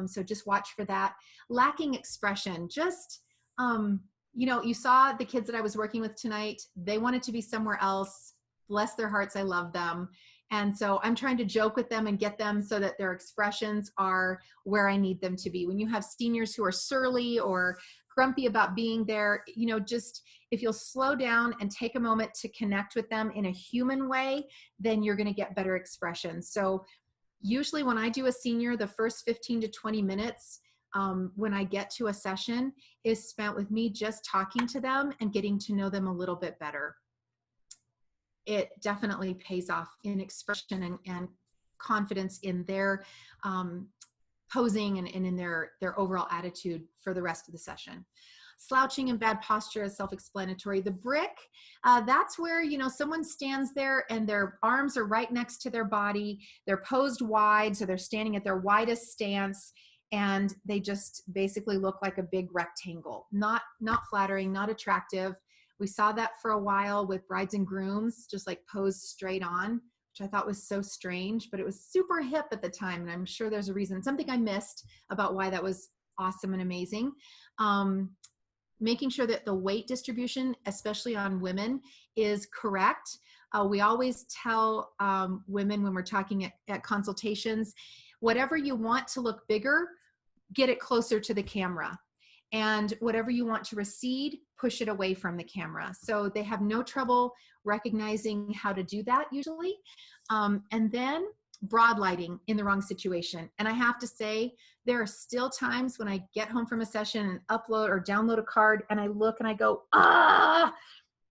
So just watch for that. Lacking expression, just, you know, you saw the kids that I was working with tonight, they wanted to be somewhere else. Bless their hearts, I love them. And so I'm trying to joke with them and get them so that their expressions are where I need them to be. When you have seniors who are surly or grumpy about being there, you know, just if you'll slow down and take a moment to connect with them in a human way, then you're going to get better expression. So usually when I do a senior, the first 15 to 20 minutes when I get to a session is spent with me just talking to them and getting to know them a little bit better. It definitely pays off in expression and confidence in their posing and in their overall attitude for the rest of the session. Slouching and bad posture is self-explanatory. The brick, that's where, you know, someone stands there and their arms are right next to their body. They're posed wide, so they're standing at their widest stance, and they just basically look like a big rectangle. Not flattering, not attractive. We saw that for a while with brides and grooms, just like posed straight on, which I thought was so strange, but it was super hip at the time, and I'm sure there's a reason. Something I missed about why that was awesome and amazing. Making sure that the weight distribution, especially on women, is correct. We always tell women when we're talking at consultations, whatever you want to look bigger, get it closer to the camera. And whatever you want to recede, push it away from the camera. So they have no trouble recognizing how to do that usually. And then broad lighting in the wrong situation. And I have to say, there are still times when I get home from a session and upload or download a card and I look and I go, ah,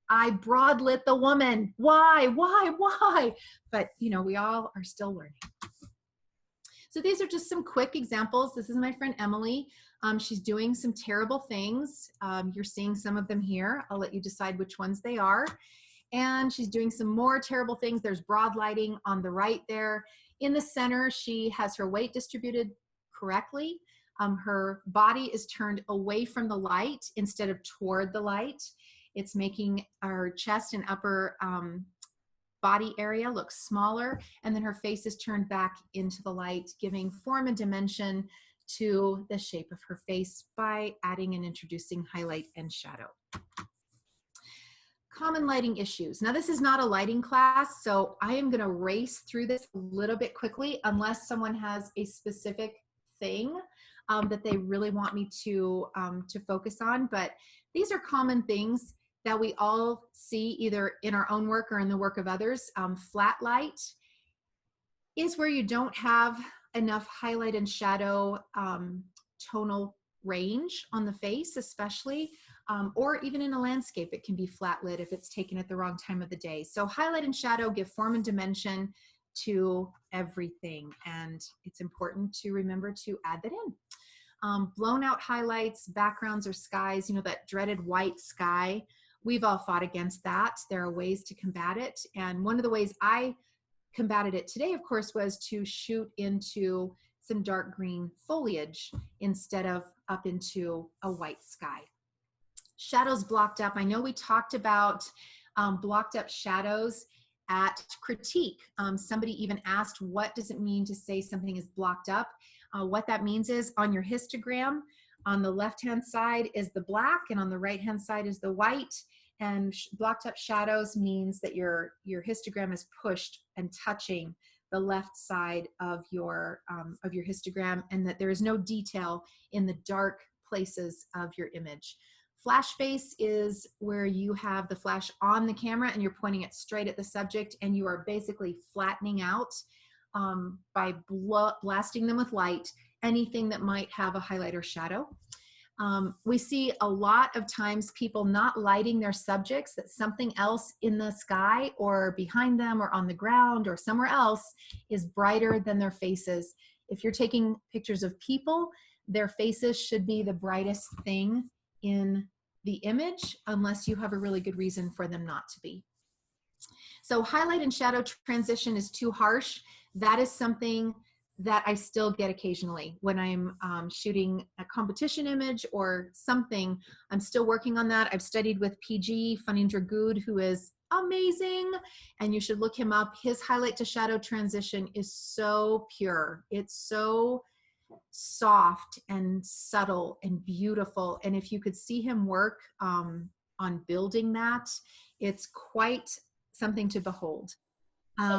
I broad lit the woman. Why? But you know, we all are still learning. So these are just some quick examples. This is my friend Emily. She's doing some terrible things. You're seeing some of them here. I'll let you decide which ones they are. And she's doing some more terrible things. There's broad lighting on the right there. In the center, she has her weight distributed correctly. Her body is turned away from the light instead of toward the light. It's making our chest and upper body area look smaller, and then her face is turned back into the light, giving form and dimension to the shape of her face by adding and introducing highlight and shadow. Common lighting issues. Now, this is not a lighting class, so I am going to race through this a little bit quickly unless someone has a specific thing that they really want me to focus on. But these are common things that we all see either in our own work or in the work of others. Flat light is where you don't have enough highlight and shadow tonal range on the face, especially, or even in a landscape, it can be flat lit if it's taken at the wrong time of the day. So highlight and shadow give form and dimension to everything, and it's important to remember to add that in. Blown out highlights, backgrounds, or skies, you know, that dreaded white sky. We've all fought against that. There are ways to combat it, and one of the ways I combated it today, of course, was to shoot into some dark green foliage instead of up into a white sky. Shadows blocked up. I know we talked about blocked up shadows at critique. Somebody even asked, what does it mean to say something is blocked up? What that means is on your histogram, on the left-hand side is the black and on the right-hand side is the white. And blocked up shadows means that your histogram is pushed and touching the left side of your histogram, and that there is no detail in the dark places of your image. Flash face is where you have the flash on the camera and you're pointing it straight at the subject, and you are basically flattening out by blasting them with light anything that might have a highlight or shadow. We see a lot of times people not lighting their subjects, that something else in the sky or behind them or on the ground or somewhere else is brighter than their faces. If you're taking pictures of people, their faces should be the brightest thing in the image, unless you have a really good reason for them not to be. So highlight and shadow transition is too harsh. That is something that I still get occasionally when I'm shooting a competition image or something. I'm still working on that. I've studied with PG, Fanindra Good, who is amazing, and you should look him up. His highlight to shadow transition is so pure. It's so soft and subtle and beautiful. And if you could see him work on building that, it's quite something to behold.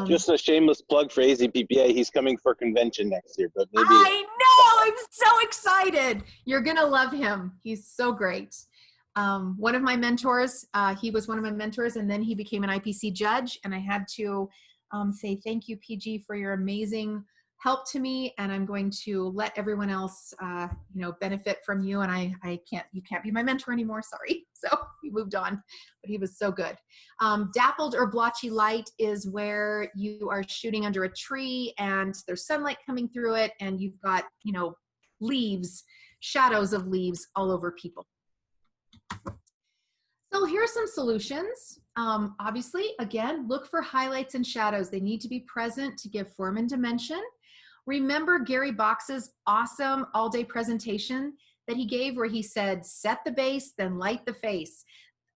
Just a shameless plug for AZPPA. He's coming for convention next year, but maybe. I know, I'm so excited. You're gonna love him. He's so great. One of my mentors, he was one of my mentors, and then he became an IPC judge, and I had to say thank you, PG, for your amazing help to me, and I'm going to let everyone else benefit from you, and you can't be my mentor anymore, sorry. So he moved on, but he was so good. Dappled or blotchy light is where you are shooting under a tree and there's sunlight coming through it, and you've got, leaves, shadows of leaves all over people. So here's some solutions. Obviously, again, look for highlights and shadows. They need to be present to give form and dimension. Remember Gary Box's awesome all-day presentation that he gave where he said, set the base, then light the face.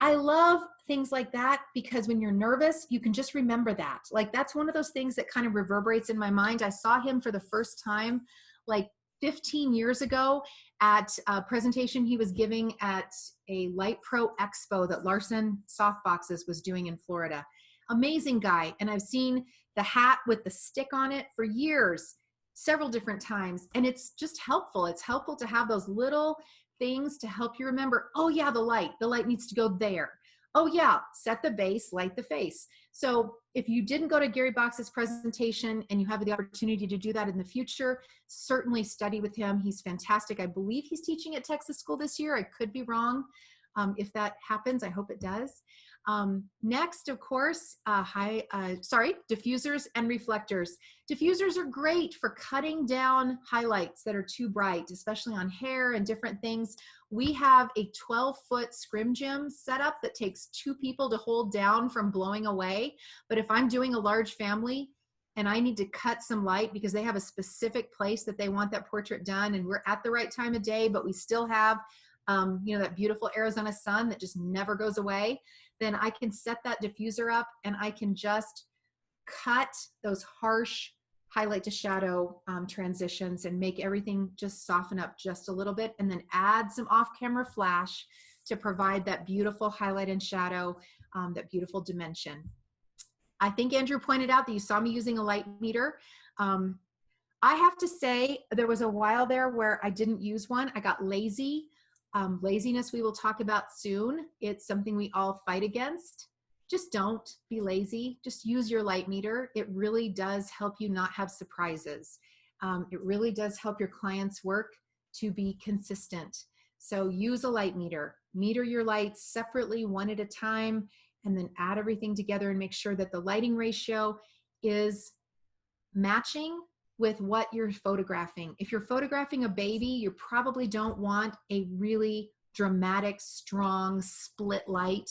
I love things like that because when you're nervous, you can just remember that. Like, that's one of those things that kind of reverberates in my mind. I saw him for the first time like 15 years ago at a presentation he was giving at a Light Pro Expo that Larson Softboxes was doing in Florida. Amazing guy. And I've seen the hat with the stick on it for years, several different times. And it's just helpful. It's helpful to have those little things to help you remember, oh yeah, the light needs to go there. Oh yeah, set the base, light the face. So if you didn't go to Gary Box's presentation and you have the opportunity to do that in the future, certainly study with him. He's fantastic. I believe he's teaching at Texas School this year. I could be wrong. If that happens, I hope it does. Next, of course, diffusers and reflectors. Diffusers are great for cutting down highlights that are too bright, especially on hair and different things. We have a 12-foot scrim gym setup that takes 2 people to hold down from blowing away. But if I'm doing a large family and I need to cut some light because they have a specific place that they want that portrait done, and we're at the right time of day, but we still have that beautiful Arizona sun that just never goes away, then I can set that diffuser up and I can just cut those harsh highlight to shadow transitions and make everything just soften up just a little bit, and then add some off-camera flash to provide that beautiful highlight and shadow, that beautiful dimension. I think Andrew pointed out that you saw me using a light meter. I have to say there was a while there where I didn't use one. I got lazy. Laziness we will talk about soon. It's something we all fight against. Just don't be lazy. Just use your light meter. It really does help you not have surprises. It really does help your clients' work to be consistent. So use a light meter. Meter your lights separately, one at a time, and then add everything together and make sure that the lighting ratio is matching with what you're photographing. If you're photographing a baby, you probably don't want a really dramatic, strong split light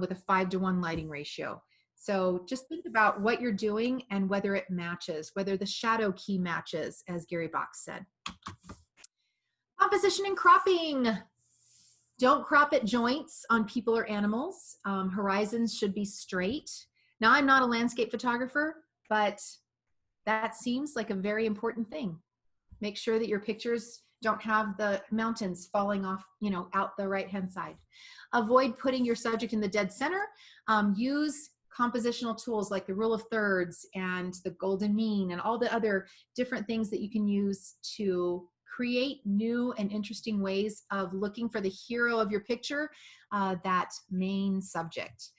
with a 5:1 lighting ratio. So just think about what you're doing and whether it matches, whether the shadow key matches, as Gary Box said. Composition and cropping. Don't crop at joints on people or animals. Horizons should be straight. Now, I'm not a landscape photographer, but that seems like a very important thing. Make sure that your pictures don't have the mountains falling off, out the right-hand side. Avoid putting your subject in the dead center. Use compositional tools like the rule of thirds and the golden mean and all the other different things that you can use to create new and interesting ways of looking for the hero of your picture, that main subject.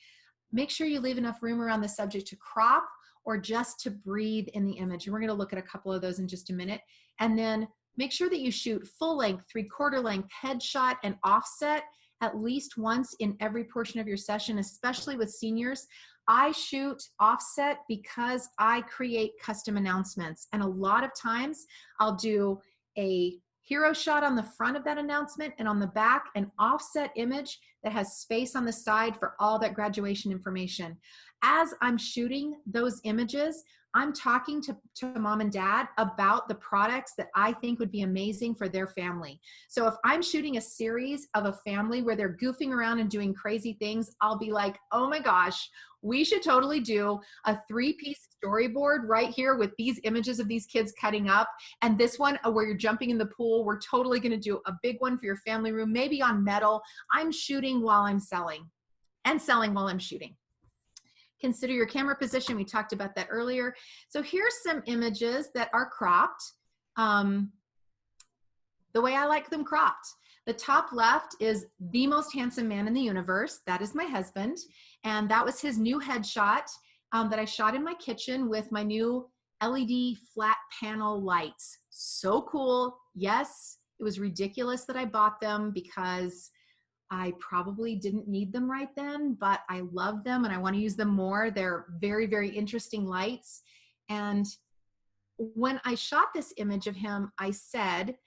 Make sure you leave enough room around the subject to crop or just to breathe in the image. And we're gonna look at a couple of those in just a minute. And then make sure that you shoot full length, 3/4 length, headshot, and offset at least once in every portion of your session, especially with seniors. I shoot offset because I create custom announcements. And a lot of times I'll do a hero shot on the front of that announcement and on the back an offset image that has space on the side for all that graduation information. As I'm shooting those images, I'm talking to mom and dad about the products that I think would be amazing for their family. So if I'm shooting a series of a family where they're goofing around and doing crazy things, I'll be like, oh my gosh, we should totally do a 3-piece storyboard right here with these images of these kids cutting up. And this one where you're jumping in the pool, we're totally gonna do a big one for your family room, maybe on metal. I'm shooting while I'm selling and selling while I'm shooting. Consider your camera position. We talked about that earlier. So here's some images that are cropped the way I like them cropped. The top left is the most handsome man in the universe. That is my husband. And that was his new headshot that I shot in my kitchen with my new LED flat panel lights. So cool. Yes, it was ridiculous that I bought them because I probably didn't need them right then, but I love them and I want to use them more. They're very, very interesting lights. And when I shot this image of him, I said,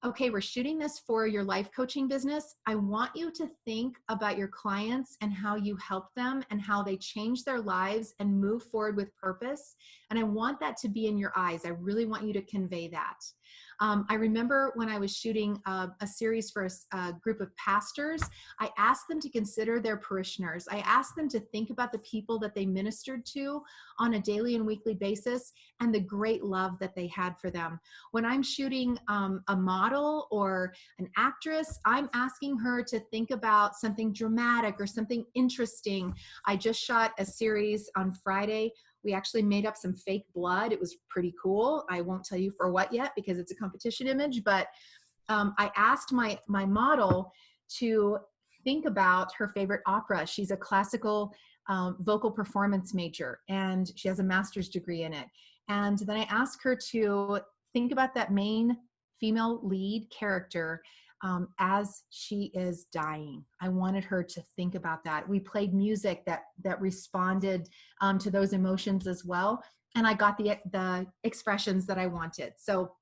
okay, we're shooting this for your life coaching business. I want you to think about your clients and how you help them and how they change their lives and move forward with purpose. And I want that to be in your eyes. I really want you to convey that. I remember when I was shooting a series for a group of pastors, I asked them to consider their parishioners. I asked them to think about the people that they ministered to on a daily and weekly basis and the great love that they had for them. When I'm shooting a model or an actress, I'm asking her to think about something dramatic or something interesting. I just shot a series on Friday. We actually made up some fake blood. It was pretty cool. I won't tell you for what yet because it's a competition image, but I asked my model to think about her favorite opera. She's a classical vocal performance major and she has a master's degree in it. And then I asked her to think about that main female lead character as she is dying. I wanted her to think about that. We played music that responded to those emotions as well. And I got the expressions that I wanted. So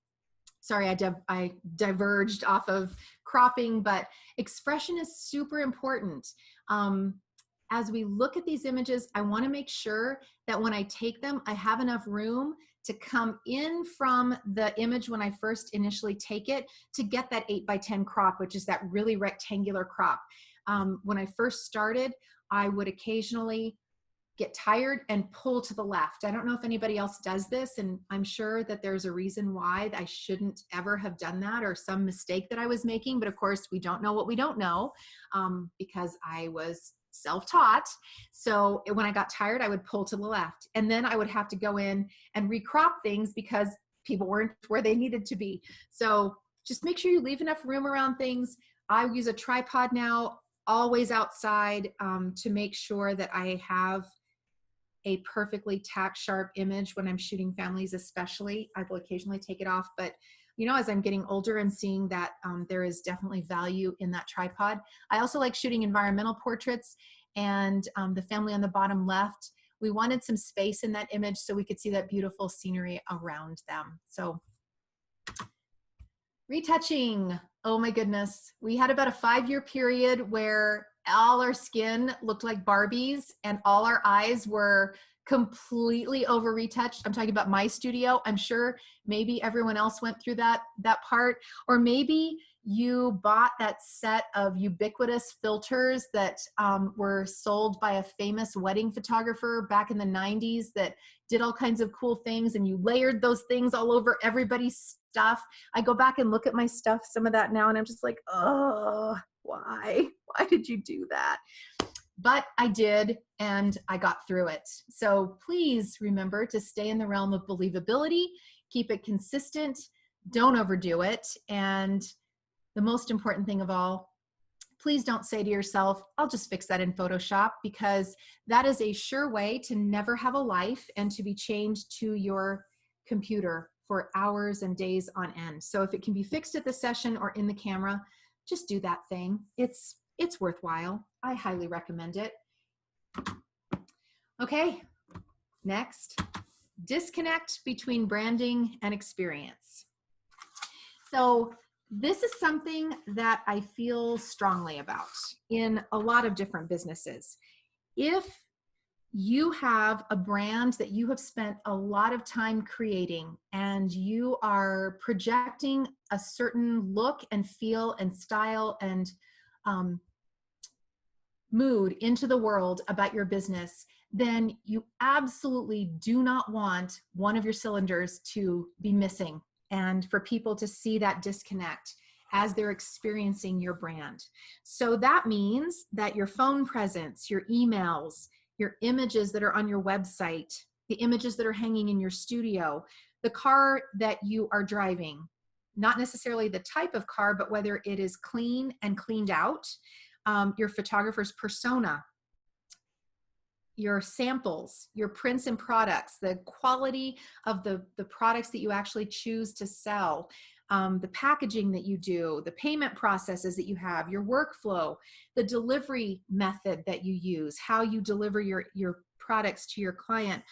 sorry, I diverged off of cropping, but expression is super important. As we look at these images, I want to make sure that when I take them, I have enough room to come in from the image when I first initially take it to get that 8x10 crop, which is that really rectangular crop. When I first started, I would occasionally get tired and pull to the left. I don't know if anybody else does this, and I'm sure that there's a reason why I shouldn't ever have done that, or some mistake that I was making. But of course, we don't know what we don't know, because I was self-taught. So when I got tired, I would pull to the left, and then I would have to go in and recrop things because people weren't where they needed to be. So just make sure you leave enough room around things. I use a tripod now, always outside, to make sure that I have a perfectly tack sharp image when I'm shooting families, especially. I will occasionally take it off, but you know, as I'm getting older and seeing that there is definitely value in that tripod. I also like shooting environmental portraits, and the family on the bottom left, we wanted some space in that image so we could see that beautiful scenery around them. So retouching, oh my goodness. We had about a 5-year period where all our skin looked like Barbies and all our eyes were completely over retouched. I'm talking about my studio. I'm sure maybe everyone else went through that part, or maybe you bought that set of ubiquitous filters that were sold by a famous wedding photographer back in the 90s that did all kinds of cool things, and you layered those things all over everybody's stuff. I go back and look at my stuff, some of that now, and I'm just like, oh, why did you do that? But I did, and I got through it. So please remember to stay in the realm of believability, keep it consistent, don't overdo it. And the most important thing of all, please don't say to yourself, I'll just fix that in Photoshop, because that is a sure way to never have a life and to be chained to your computer for hours and days on end. So if it can be fixed at the session or in the camera, just do that thing. It's worthwhile. I highly recommend it. Okay, next, disconnect between branding and experience. So this is something that I feel strongly about in a lot of different businesses. If you have a brand that you have spent a lot of time creating and you are projecting a certain look and feel and style and mood into the world about your business, then you absolutely do not want one of your cylinders to be missing and for people to see that disconnect as they're experiencing your brand. So that means that your phone presence, your emails, your images that are on your website, the images that are hanging in your studio, the car that you are driving, not necessarily the type of car, but whether it is clean and cleaned out, your photographer's persona, your samples, your prints and products, the quality of the products that you actually choose to sell, the packaging that you do, the payment processes that you have, your workflow, the delivery method that you use, how you deliver your products to your client.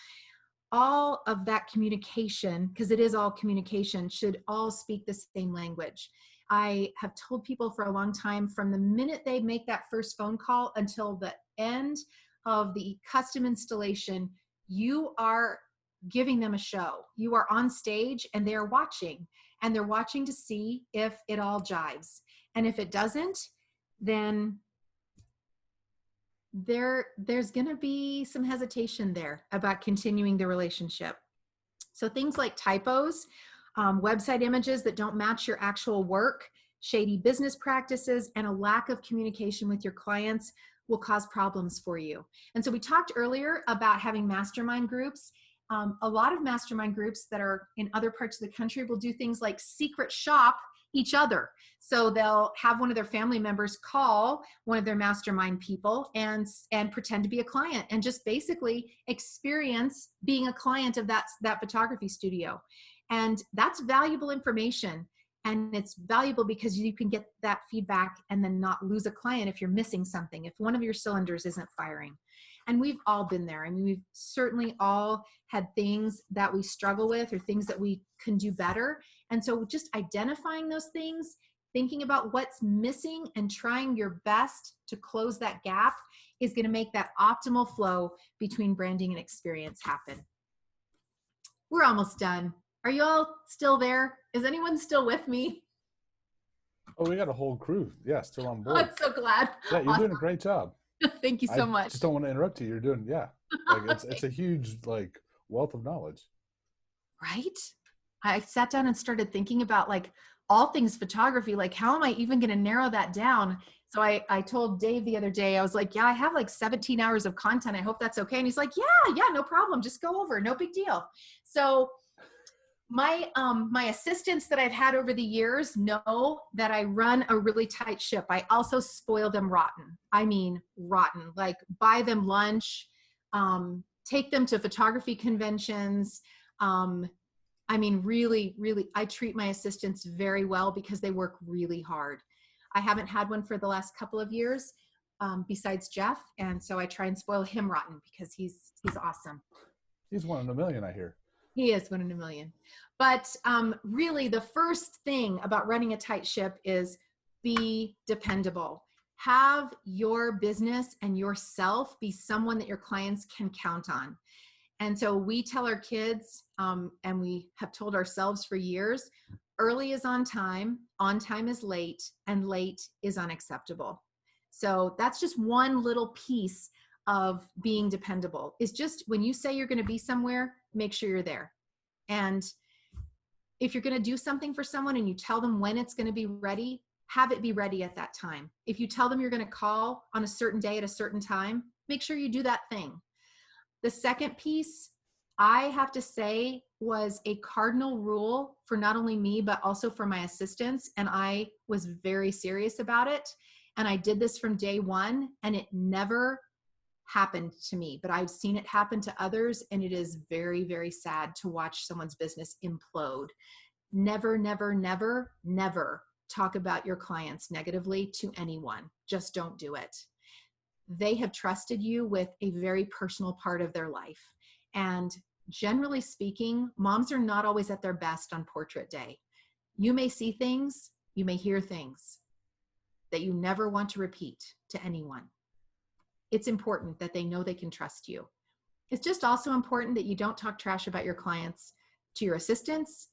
All of that communication, because it is all communication, should all speak the same language. I have told people for a long time, from the minute they make that first phone call until the end of the custom installation, you are giving them a show. You are on stage and they are watching, and they're watching to see if it all jives. And if it doesn't, then there's going to be some hesitation there about continuing the relationship. So things like typos, website images that don't match your actual work, shady business practices, and a lack of communication with your clients will cause problems for you. And so we talked earlier about having mastermind groups. A lot of mastermind groups that are in other parts of the country will do things like secret shop each other. So they'll have one of their family members call one of their mastermind people and pretend to be a client and just basically experience being a client of that photography studio. And that's valuable information. And it's valuable because you can get that feedback and then not lose a client if you're missing something, if one of your cylinders isn't firing. And we've all been there. I mean, we've certainly all had things that we struggle with or things that we can do better. And so just identifying those things, thinking about what's missing and trying your best to close that gap is going to make that optimal flow between branding and experience happen. We're almost done. Are you all still there? Is anyone still with me? Oh, we got a whole crew. Yeah, still on board. I'm so glad. Yeah, you're Awesome. doing a great job. Thank you so I much. just don't want to interrupt you. You're doing, yeah. Like it's a huge like wealth of knowledge. Right? I sat down and started thinking about like all things photography. Like, how am I even going to narrow that down? So I told Dave the other day, I was like, yeah, I have like 17 hours of content. I hope that's okay. And he's like, yeah, no problem. Just go over. No big deal. So my assistants that I've had over the years know that I run a really tight ship. I also spoil them rotten. I mean, rotten, like buy them lunch, take them to photography conventions. I mean, really, I treat my assistants very well because they work really hard. I haven't had one for the last couple of years besides Jeff. And so I try and spoil him rotten because he's awesome. He's one in a million, I hear. He is one in a million. But really, the first thing about running a tight ship is be dependable. Have your business and yourself be someone that your clients can count on. And so we tell our kids, and we have told ourselves for years, early is on time is late, and late is unacceptable. So that's just one little piece of being dependable, is just when you say you're going to be somewhere, make sure you're there. And if you're going to do something for someone and you tell them when it's going to be ready, have it be ready at that time. If you tell them you're going to call on a certain day at a certain time, make sure you do that thing. The second piece, I have to say, was a cardinal rule for not only me, but also for my assistants. And I was very serious about it. And I did this from day one, and it never happened to me, but I've seen it happen to others. And it is very, very sad to watch someone's business implode. Never, never, never, never talk about your clients negatively to anyone. Just don't do it. They have trusted you with a very personal part of their life. And generally speaking, moms are not always at their best on portrait day. You may see things, you may hear things that you never want to repeat to anyone. It's important that they know they can trust you. It's just also important that you don't talk trash about your clients to your assistants,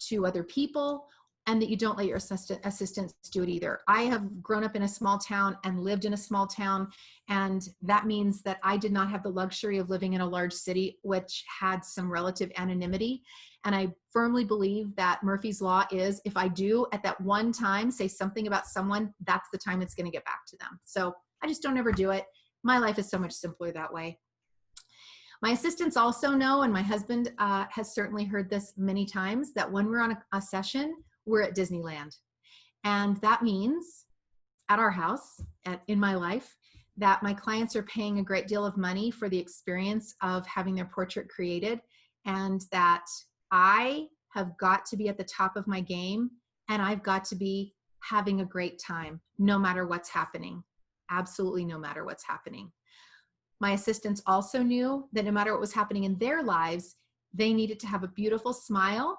to other people, and that you don't let your assistants do it either. I have grown up in a small town and lived in a small town, and that means that I did not have the luxury of living in a large city, which had some relative anonymity. And I firmly believe that Murphy's Law is, if I do at that one time say something about someone, that's the time it's going to get back to them. So I just don't ever do it. My life is so much simpler that way. My assistants also know, and my husband has certainly heard this many times, that when we're on a session, we're at Disneyland. And that means at our house, in my life, that my clients are paying a great deal of money for the experience of having their portrait created, and that I have got to be at the top of my game, and I've got to be having a great time, no matter what's happening. Absolutely no matter what's happening. My assistants also knew that no matter what was happening in their lives, they needed to have a beautiful smile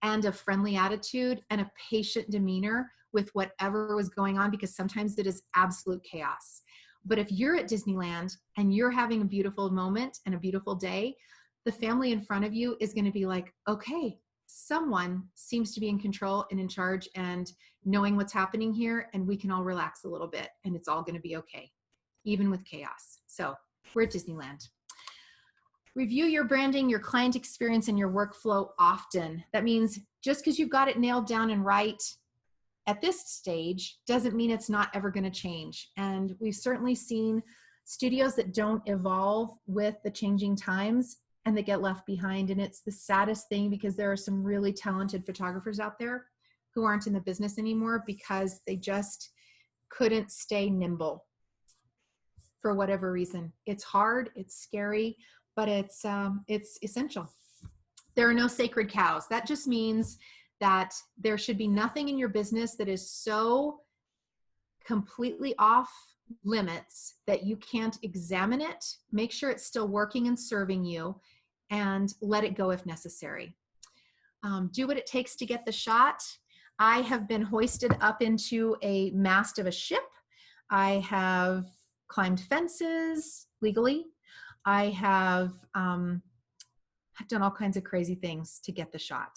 and a friendly attitude and a patient demeanor with whatever was going on, because sometimes it is absolute chaos. But if you're at Disneyland and you're having a beautiful moment and a beautiful day, the family in front of you is going to be like, okay, someone seems to be in control and in charge and knowing what's happening here, and we can all relax a little bit and it's all going to be okay, even with chaos. So we're at Disneyland. Review your branding, your client experience, and your workflow often. That means just because you've got it nailed down and right at this stage doesn't mean it's not ever going to change. And we've certainly seen studios that don't evolve with the changing times and that get left behind. And it's the saddest thing, because there are some really talented photographers out there who aren't in the business anymore because they just couldn't stay nimble for whatever reason. It's hard, it's scary, but it's essential. There are no sacred cows. That just means that there should be nothing in your business that is so completely off limits that you can't examine it, make sure it's still working and serving you, and let it go if necessary. Do what it takes to get the shot. I have been hoisted up into a mast of a ship. I have climbed fences legally. I have done all kinds of crazy things to get the shot.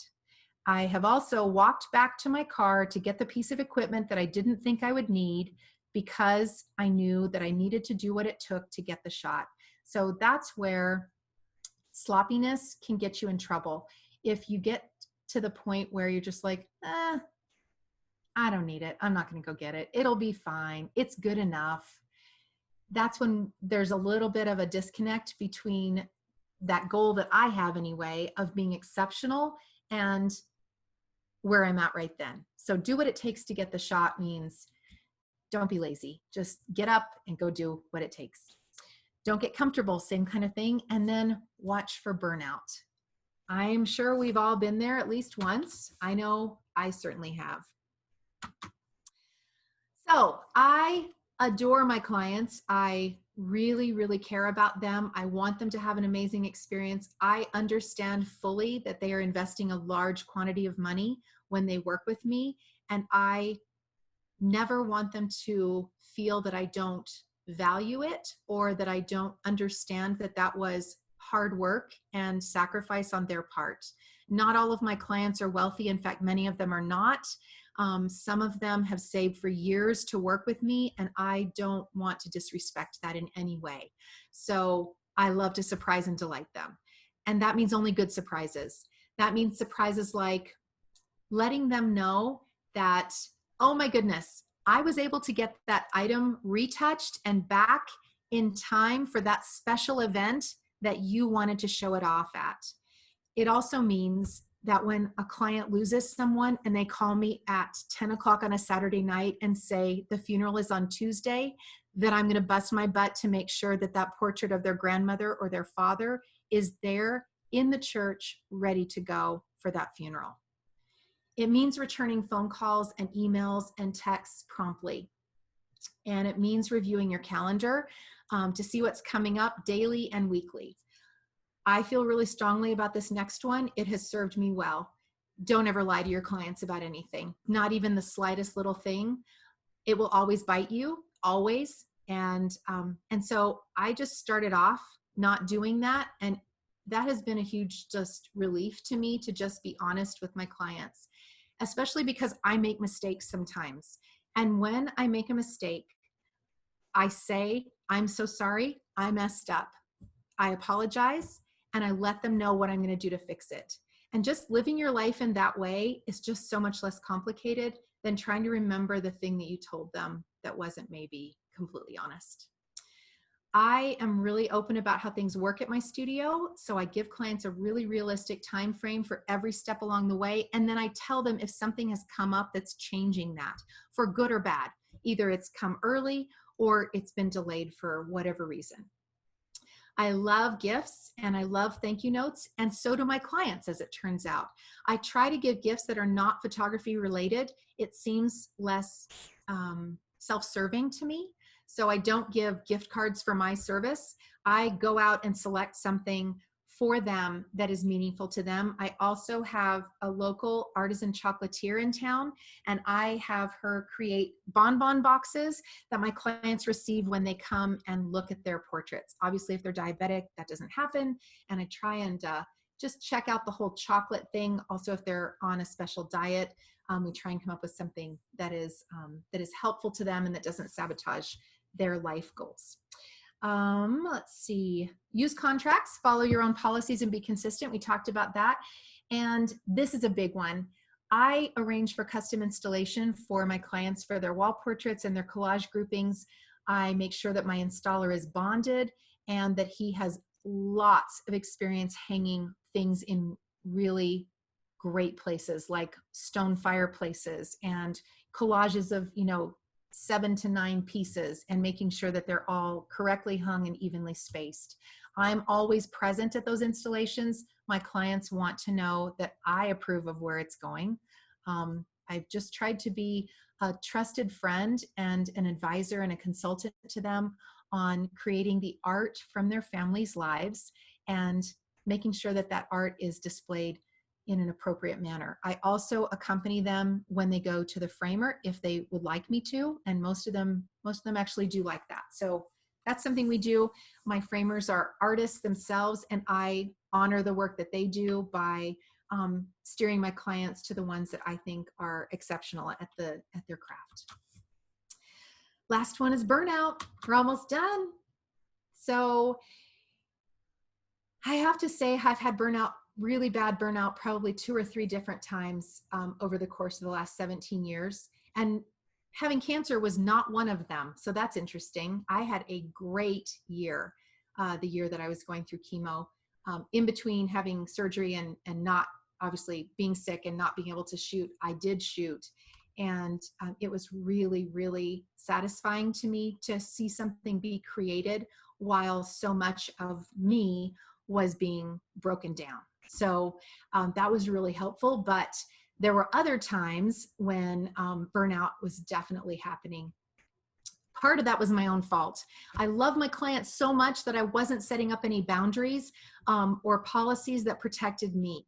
I have also walked back to my car to get the piece of equipment that I didn't think I would need because I knew that I needed to do what it took to get the shot. So that's where sloppiness can get you in trouble. If you get to the point where you're just like, I don't need it. I'm not going to go get it. It'll be fine. It's good enough. That's when there's a little bit of a disconnect between that goal that I have anyway of being exceptional and where I'm at right then. So do what it takes to get the shot means don't be lazy. Just get up and go do what it takes. Don't get comfortable, same kind of thing. And then watch for burnout. I'm sure we've all been there at least once. I know I certainly have. So I adore my clients. I really, really care about them. I want them to have an amazing experience. I understand fully that they are investing a large quantity of money when they work with me, and I never want them to feel that I don't value it or that I don't understand that that was hard work and sacrifice on their part. Not all of my clients are wealthy. In fact, many of them are not. Some of them have saved for years to work with me, and I don't want to disrespect that in any way. So I love to surprise and delight them. And that means only good surprises. That means surprises like letting them know that, oh my goodness, I was able to get that item retouched and back in time for that special event that you wanted to show it off at. It also means that when a client loses someone and they call me at 10 o'clock on a Saturday night and say the funeral is on Tuesday, that I'm going to bust my butt to make sure that that portrait of their grandmother or their father is there in the church ready to go for that funeral. It means returning phone calls and emails and texts promptly. And it means reviewing your calendar to see what's coming up daily and weekly. I feel really strongly about this next one. It has served me well. Don't ever lie to your clients about anything, not even the slightest little thing. It will always bite you, always. And so I just started off not doing that. And that has been a huge just relief to me to just be honest with my clients, especially because I make mistakes sometimes. And when I make a mistake, I say, I'm so sorry, I messed up. I apologize, and I let them know what I'm going to do to fix it. And just living your life in that way is just so much less complicated than trying to remember the thing that you told them that wasn't maybe completely honest. I am really open about how things work at my studio, so I give clients a really realistic time frame for every step along the way, and then I tell them if something has come up that's changing that for good or bad. Either it's come early or it's been delayed for whatever reason. I love gifts and I love thank you notes, and so do my clients, as it turns out. I try to give gifts that are not photography related. It seems less self-serving to me. So I don't give gift cards for my service. I go out and select something for them that is meaningful to them. I also have a local artisan chocolatier in town, and I have her create bonbon boxes that my clients receive when they come and look at their portraits. Obviously, if they're diabetic, that doesn't happen. And I try and just check out the whole chocolate thing. Also, if they're on a special diet, we try and come up with something that is helpful to them and that doesn't sabotage their life goals. Let's see, use contracts, follow your own policies and be consistent. We talked about that. And this is a big one. I arrange for custom installation for my clients for their wall portraits and their collage groupings. I make sure that my installer is bonded and that he has lots of experience hanging things in really great places like stone fireplaces and collages of, 7 to 9 pieces, and making sure that they're all correctly hung and evenly spaced. I'm always present at those installations. My clients want to know that I approve of where it's going. I've just tried to be a trusted friend and an advisor and a consultant to them on creating the art from their families' lives and making sure that that art is displayed in an appropriate manner. I also accompany them when they go to the framer if they would like me to, and most of them actually do like that. So that's something we do. My framers are artists themselves, and I honor the work that they do by steering my clients to the ones that I think are exceptional at their craft. Last one is burnout. We're almost done. So I have to say I've had burnout, really bad burnout, probably 2 or 3 different times over the course of the last 17 years. And having cancer was not one of them. So that's interesting. I had a great year, the year that I was going through chemo. In between having surgery and not obviously being sick and not being able to shoot, I did shoot. And it was really, really satisfying to me to see something be created while so much of me was being broken down. So that was really helpful. But there were other times when burnout was definitely happening. Part of that was my own fault. I love my clients so much that I wasn't setting up any boundaries or policies that protected me.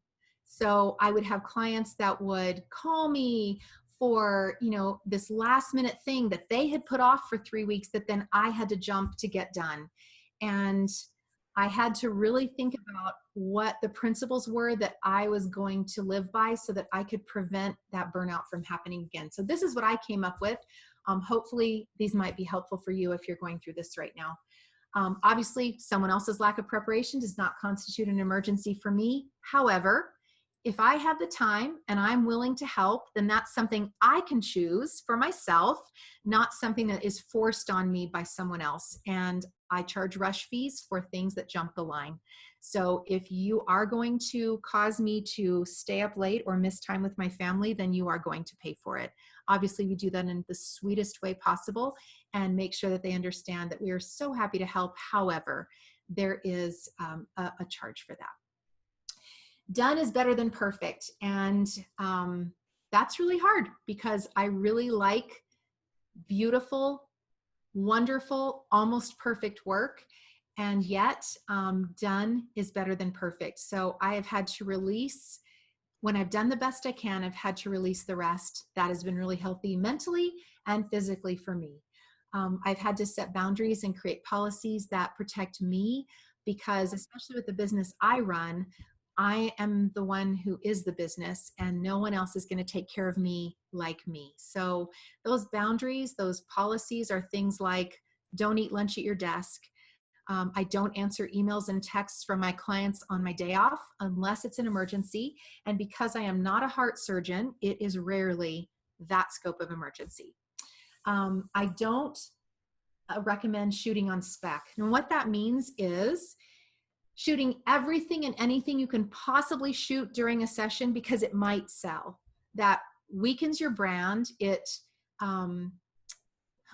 So I would have clients that would call me for, you know, this last minute thing that they had put off for 3 weeks that then I had to jump to get done. And I had to really think about what the principles were that I was going to live by so that I could prevent that burnout from happening again. So this is what I came up with. Hopefully these might be helpful for you if you're going through this right now. Obviously, someone else's lack of preparation does not constitute an emergency for me. However, if I have the time and I'm willing to help, then that's something I can choose for myself, not something that is forced on me by someone else. And I charge rush fees for things that jump the line. So if you are going to cause me to stay up late or miss time with my family, then you are going to pay for it. Obviously, we do that in the sweetest way possible and make sure that they understand that we are so happy to help. However, there is a charge for that. Done is better than perfect. And that's really hard because I really like beautiful, wonderful, almost perfect work. And yet done is better than perfect. So I have had to release, when I've done the best I can, I've had to release the rest. That has been really healthy mentally and physically for me. I've had to set boundaries and create policies that protect me because especially with the business I run, I am the one who is the business and no one else is going to take care of me like me. So those boundaries, those policies are things like don't eat lunch at your desk. I don't answer emails and texts from my clients on my day off unless it's an emergency. And because I am not a heart surgeon, it is rarely that scope of emergency. I don't recommend shooting on spec. And what that means is shooting everything and anything you can possibly shoot during a session because it might sell. That weakens your brand. It,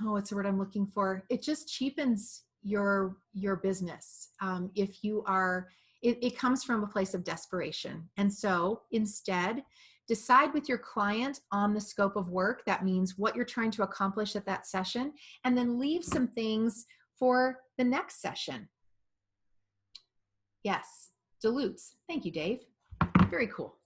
what's the word I'm looking for? It just cheapens your business. If you are, it comes from a place of desperation. And so instead, decide with your client on the scope of work. That means what you're trying to accomplish at that session, and then leave some things for the next session. Yes, dilutes. Thank you, Dave. Very cool.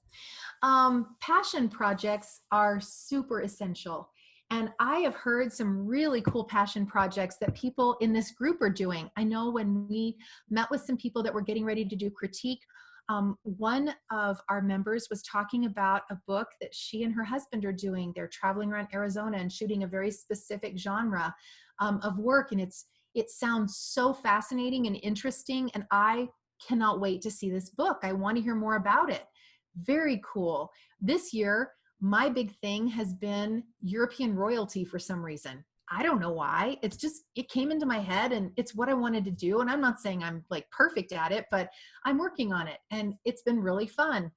Passion projects are super essential. And I have heard some really cool passion projects that people in this group are doing. I know when we met with some people that were getting ready to do critique, one of our members was talking about a book that she and her husband are doing. They're traveling around Arizona and shooting a very specific genre of work. And it sounds so fascinating and interesting. And I cannot wait to see this book. I want to hear more about it. Very cool. This year, my big thing has been European royalty for some reason. I don't know why. It's just, it came into my head and it's what I wanted to do. And I'm not saying I'm like perfect at it, but I'm working on it and it's been really fun.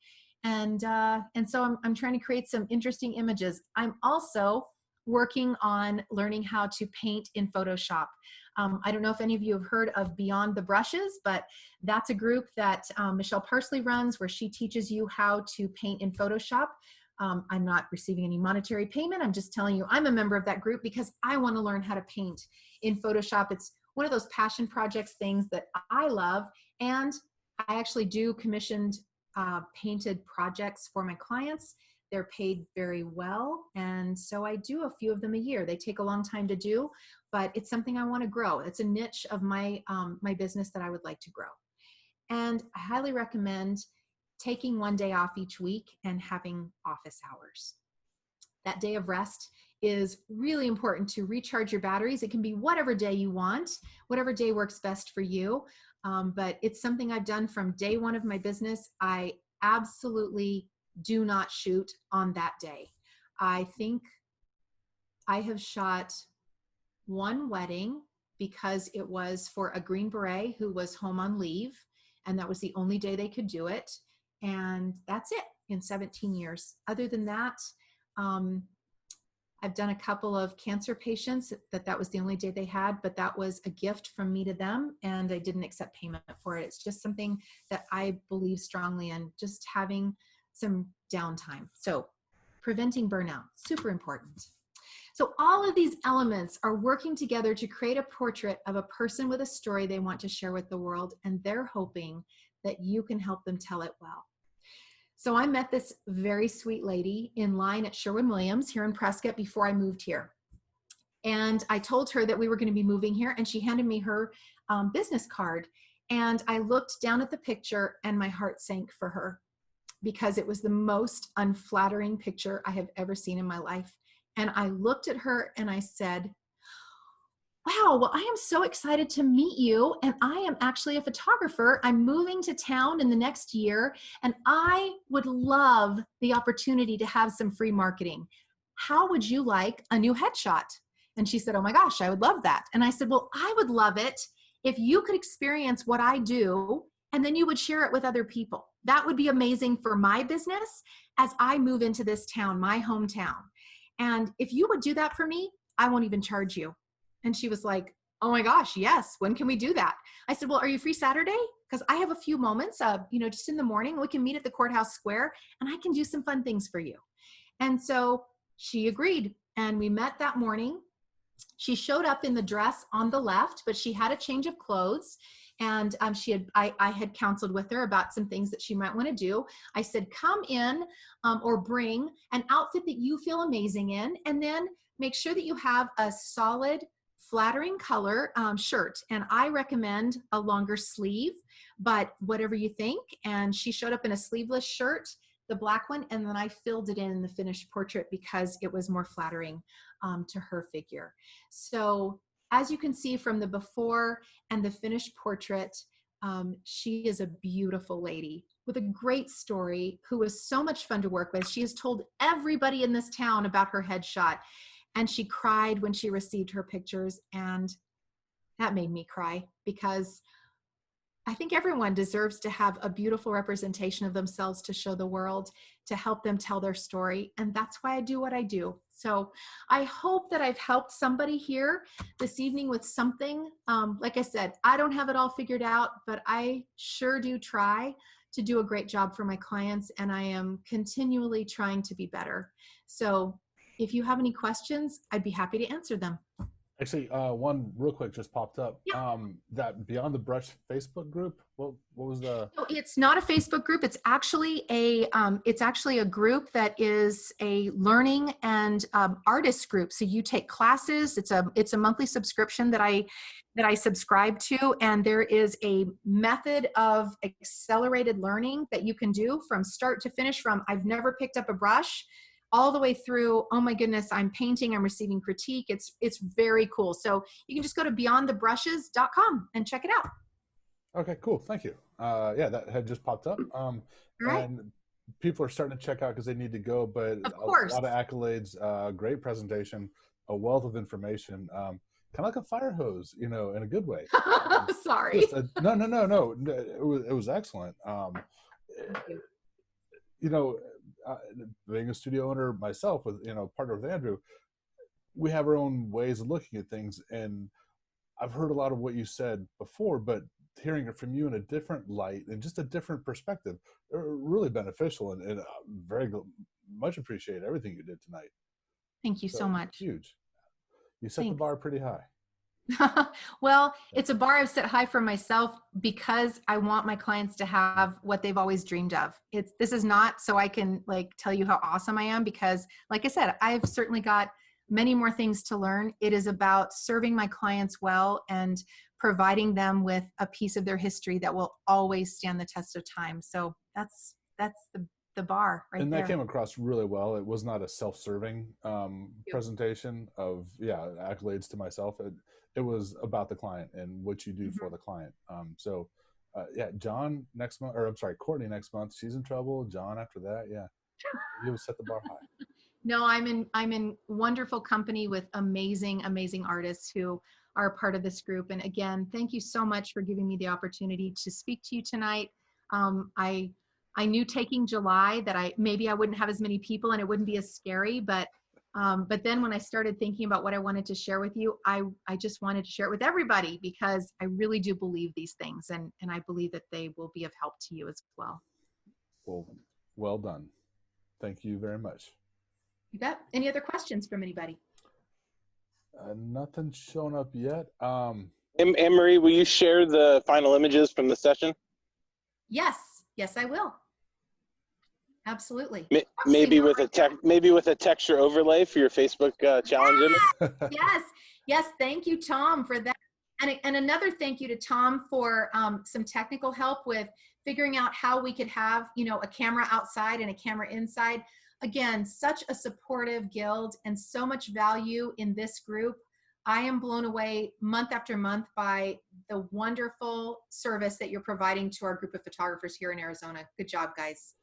And so I'm trying to create some interesting images. I'm also working on learning how to paint in Photoshop. I don't know if any of you have heard of Beyond the Brushes, but that's a group that Michelle Parsley runs where she teaches you how to paint in Photoshop. I'm not receiving any monetary payment. I'm just telling you I'm a member of that group because I want to learn how to paint in Photoshop. It's one of those passion projects things that I love. And I actually do commissioned painted projects for my clients. They're paid very well. And so I do a few of them a year. They take a long time to do, but it's something I want to grow. It's a niche of my, my business that I would like to grow. And I highly recommend taking one day off each week and having office hours. That day of rest is really important to recharge your batteries. It can be whatever day you want, whatever day works best for you. But it's something I've done from day one of my business. I absolutely do not shoot on that day. I think I have shot one wedding because it was for a Green Beret who was home on leave, and that was the only day they could do it. And that's it in 17 years. Other than that, I've done a couple of cancer patients that was the only day they had, but that was a gift from me to them, and I didn't accept payment for it. It's just something that I believe strongly in, just having some downtime. So preventing burnout, super important. So all of these elements are working together to create a portrait of a person with a story they want to share with the world, and they're hoping that you can help them tell it well. So I met this very sweet lady in line at Sherwin-Williams here in Prescott before I moved here. And I told her that we were going to be moving here, and she handed me her business card. And I looked down at the picture and my heart sank for her because it was the most unflattering picture I have ever seen in my life. And I looked at her and I said, wow, well, I am so excited to meet you. And I am actually a photographer. I'm moving to town in the next year, and I would love the opportunity to have some free marketing. How would you like a new headshot? And she said, oh my gosh, I would love that. And I said, well, I would love it if you could experience what I do, and then you would share it with other people. That would be amazing for my business as I move into this town, my hometown. And if you would do that for me, I won't even charge you. And she was like, oh my gosh, yes. When can we do that? I said, well, are you free Saturday? Because I have a few moments, just in the morning, we can meet at the courthouse square and I can do some fun things for you. And so she agreed, and we met that morning. She showed up in the dress on the left, but she had a change of clothes. And I had counseled with her about some things that she might want to do. I said, come in or bring an outfit that you feel amazing in, and then make sure that you have a solid, flattering color shirt. And I recommend a longer sleeve, but whatever you think. And she showed up in a sleeveless shirt, the black one, and then I filled it in the finished portrait because it was more flattering to her figure. So as you can see from the before and the finished portrait, she is a beautiful lady with a great story who was so much fun to work with. She has told everybody in this town about her headshot, and she cried when she received her pictures, and that made me cry because I think everyone deserves to have a beautiful representation of themselves to show the world, to help them tell their story. And that's why I do what I do. So I hope that I've helped somebody here this evening with something. Like I said, I don't have it all figured out, but I sure do try to do a great job for my clients, and I am continually trying to be better. So if you have any questions, I'd be happy to answer them. Actually, one real quick just popped up. Yeah. That Beyond the Brush Facebook group. What was the? So it's not a Facebook group. It's actually a group that is a learning and artist group. So you take classes. It's a monthly subscription that I subscribe to, and there is a method of accelerated learning that you can do from start to finish. From I've never picked up a brush, all the way through, oh my goodness, I'm painting, I'm receiving critique. It's very cool. So you can just go to beyondthebrushes.com and check it out. Okay, cool. Thank you. Yeah, that had just popped up. Right. And people are starting to check out because they need to go, but Of course. A lot of accolades, great presentation, a wealth of information, kind of like a fire hose, in a good way. Sorry. No. It was excellent. Thank you. Being a studio owner myself with, partner with Andrew, we have our own ways of looking at things. And I've heard a lot of what you said before, but hearing it from you in a different light and just a different perspective, are really beneficial and very much appreciate everything you did tonight. Thank you so much. Huge. You set the Thanks. bar pretty high. Well, it's a bar I've set high for myself because I want my clients to have what they've always dreamed of. This is not so I can like tell you how awesome I am, because like I said, I've certainly got many more things to learn. It is about serving my clients well and providing them with a piece of their history that will always stand the test of time. So that's the bar right and there. that came across really well. It was not a self-serving presentation of accolades to myself. It was about the client and what you do for the client. John next month, or I'm sorry, Courtney next month. She's in trouble. John after that, you set the bar high. No, I'm in wonderful company with amazing artists who are a part of this group. And again, thank you so much for giving me the opportunity to speak to you tonight. I knew taking July that I wouldn't have as many people and it wouldn't be as scary, but then when I started thinking about what I wanted to share with you, I just wanted to share it with everybody because I really do believe these things, and I believe that they will be of help to you as well. Well done. Thank you very much. You bet. Any other questions from anybody? Nothing's shown up yet. Anne-Marie, will you share the final images from the session? Yes, I will. Absolutely. Maybe with a texture overlay for your Facebook challenge image. Yes. Thank you, Tom, for that. And another thank you to Tom for some technical help with figuring out how we could have, a camera outside and a camera inside. Again, such a supportive guild and so much value in this group. I am blown away month after month by the wonderful service that you're providing to our group of photographers here in Arizona. Good job, guys.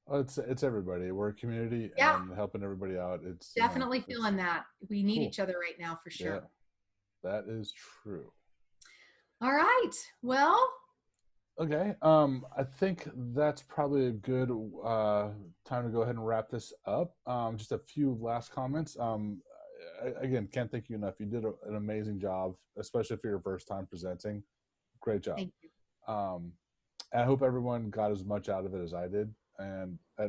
It's everybody. We're a community and helping everybody out. It's definitely feeling that. We need each other right now for sure. Yeah, that is true. All right. Well. Okay. I think that's probably a good time to go ahead and wrap this up. Just a few last comments. Again, can't thank you enough. You did an amazing job, especially for your first time presenting. Great job. Thank you. And I hope everyone got as much out of it as I did. And I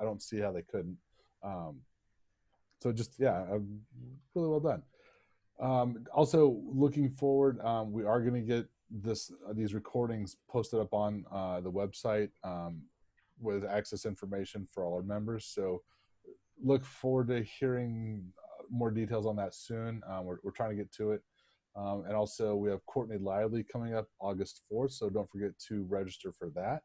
don't see how they couldn't. So just, really well done. Also looking forward, we are going to get these recordings posted up on the website with access information for all our members. So look forward to hearing more details on that soon. We're trying to get to it. And also we have Courtney Lively coming up August 4th. So don't forget to register for that.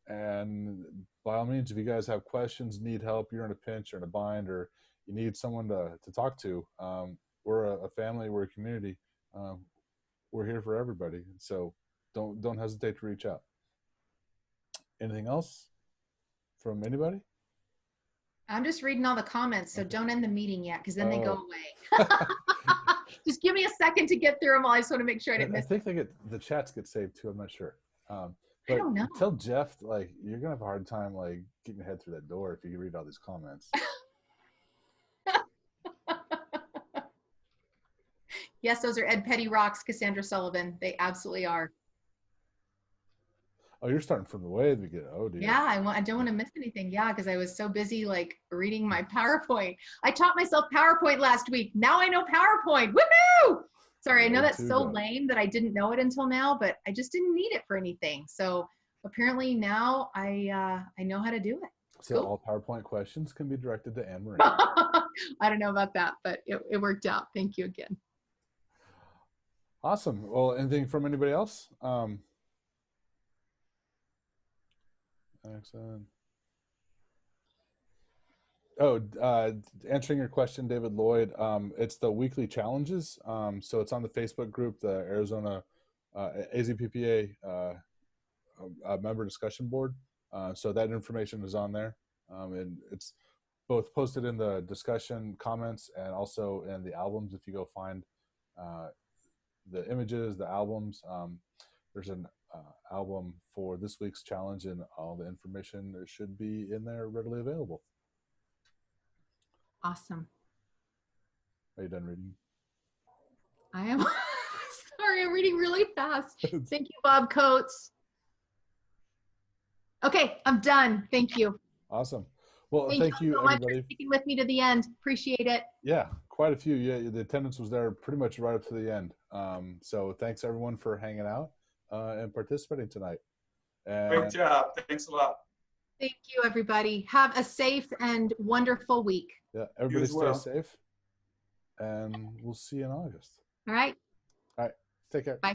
And by all means, if you guys have questions, need help, you're in a pinch or in a bind, or you need someone to talk to, we're a family, we're a community. We're here for everybody. So don't hesitate to reach out. Anything else from anybody? I'm just reading all the comments, so don't end the meeting yet, because then they go away. Just give me a second to get through them all. I just want to make sure I didn't miss. I think the chats get saved too. I'm not sure. I don't know. Tell Jeff, you're gonna have a hard time getting your head through that door if you read all these comments. Yes, those are Ed Petty rocks, Cassandra Sullivan. They absolutely are. Oh, you're starting from the way the beginning. Oh, dear. Yeah, I don't want to miss anything. Yeah, because I was so busy reading my PowerPoint. I taught myself PowerPoint last week. Now I know PowerPoint. Woohoo! Sorry, I know that's so lame that I didn't know it until now, but I just didn't need it for anything. So apparently now I know how to do it. So cool. All PowerPoint questions can be directed to Anne-Marie. I don't know about that, but it worked out. Thank you again. Awesome. Well, anything from anybody else? Excellent. Answering your question, David Lloyd, it's the weekly challenges. So it's on the Facebook group, the Arizona AZPPA member discussion board. So that information is on there. And it's both posted in the discussion comments and also in the albums. If you go find the images, the albums, there's an album for this week's challenge, and all the information should be in there readily available. Awesome. Are you done reading? I am. Sorry, I'm reading really fast. Thank you, Bob Coates. Okay, I'm done. Thank you. Awesome. Well, Thank thank you you, so much everybody. for sticking with me to the end. Appreciate it. Yeah, quite a few. Yeah, the attendance was there pretty much right up to the end. So thanks everyone for hanging out and participating tonight. Great And job. Thanks a lot. Thank you, everybody. Have a safe and wonderful week. yeah, everybody as stay well. safe, and we'll see you in August. All right. All right, take care. Bye.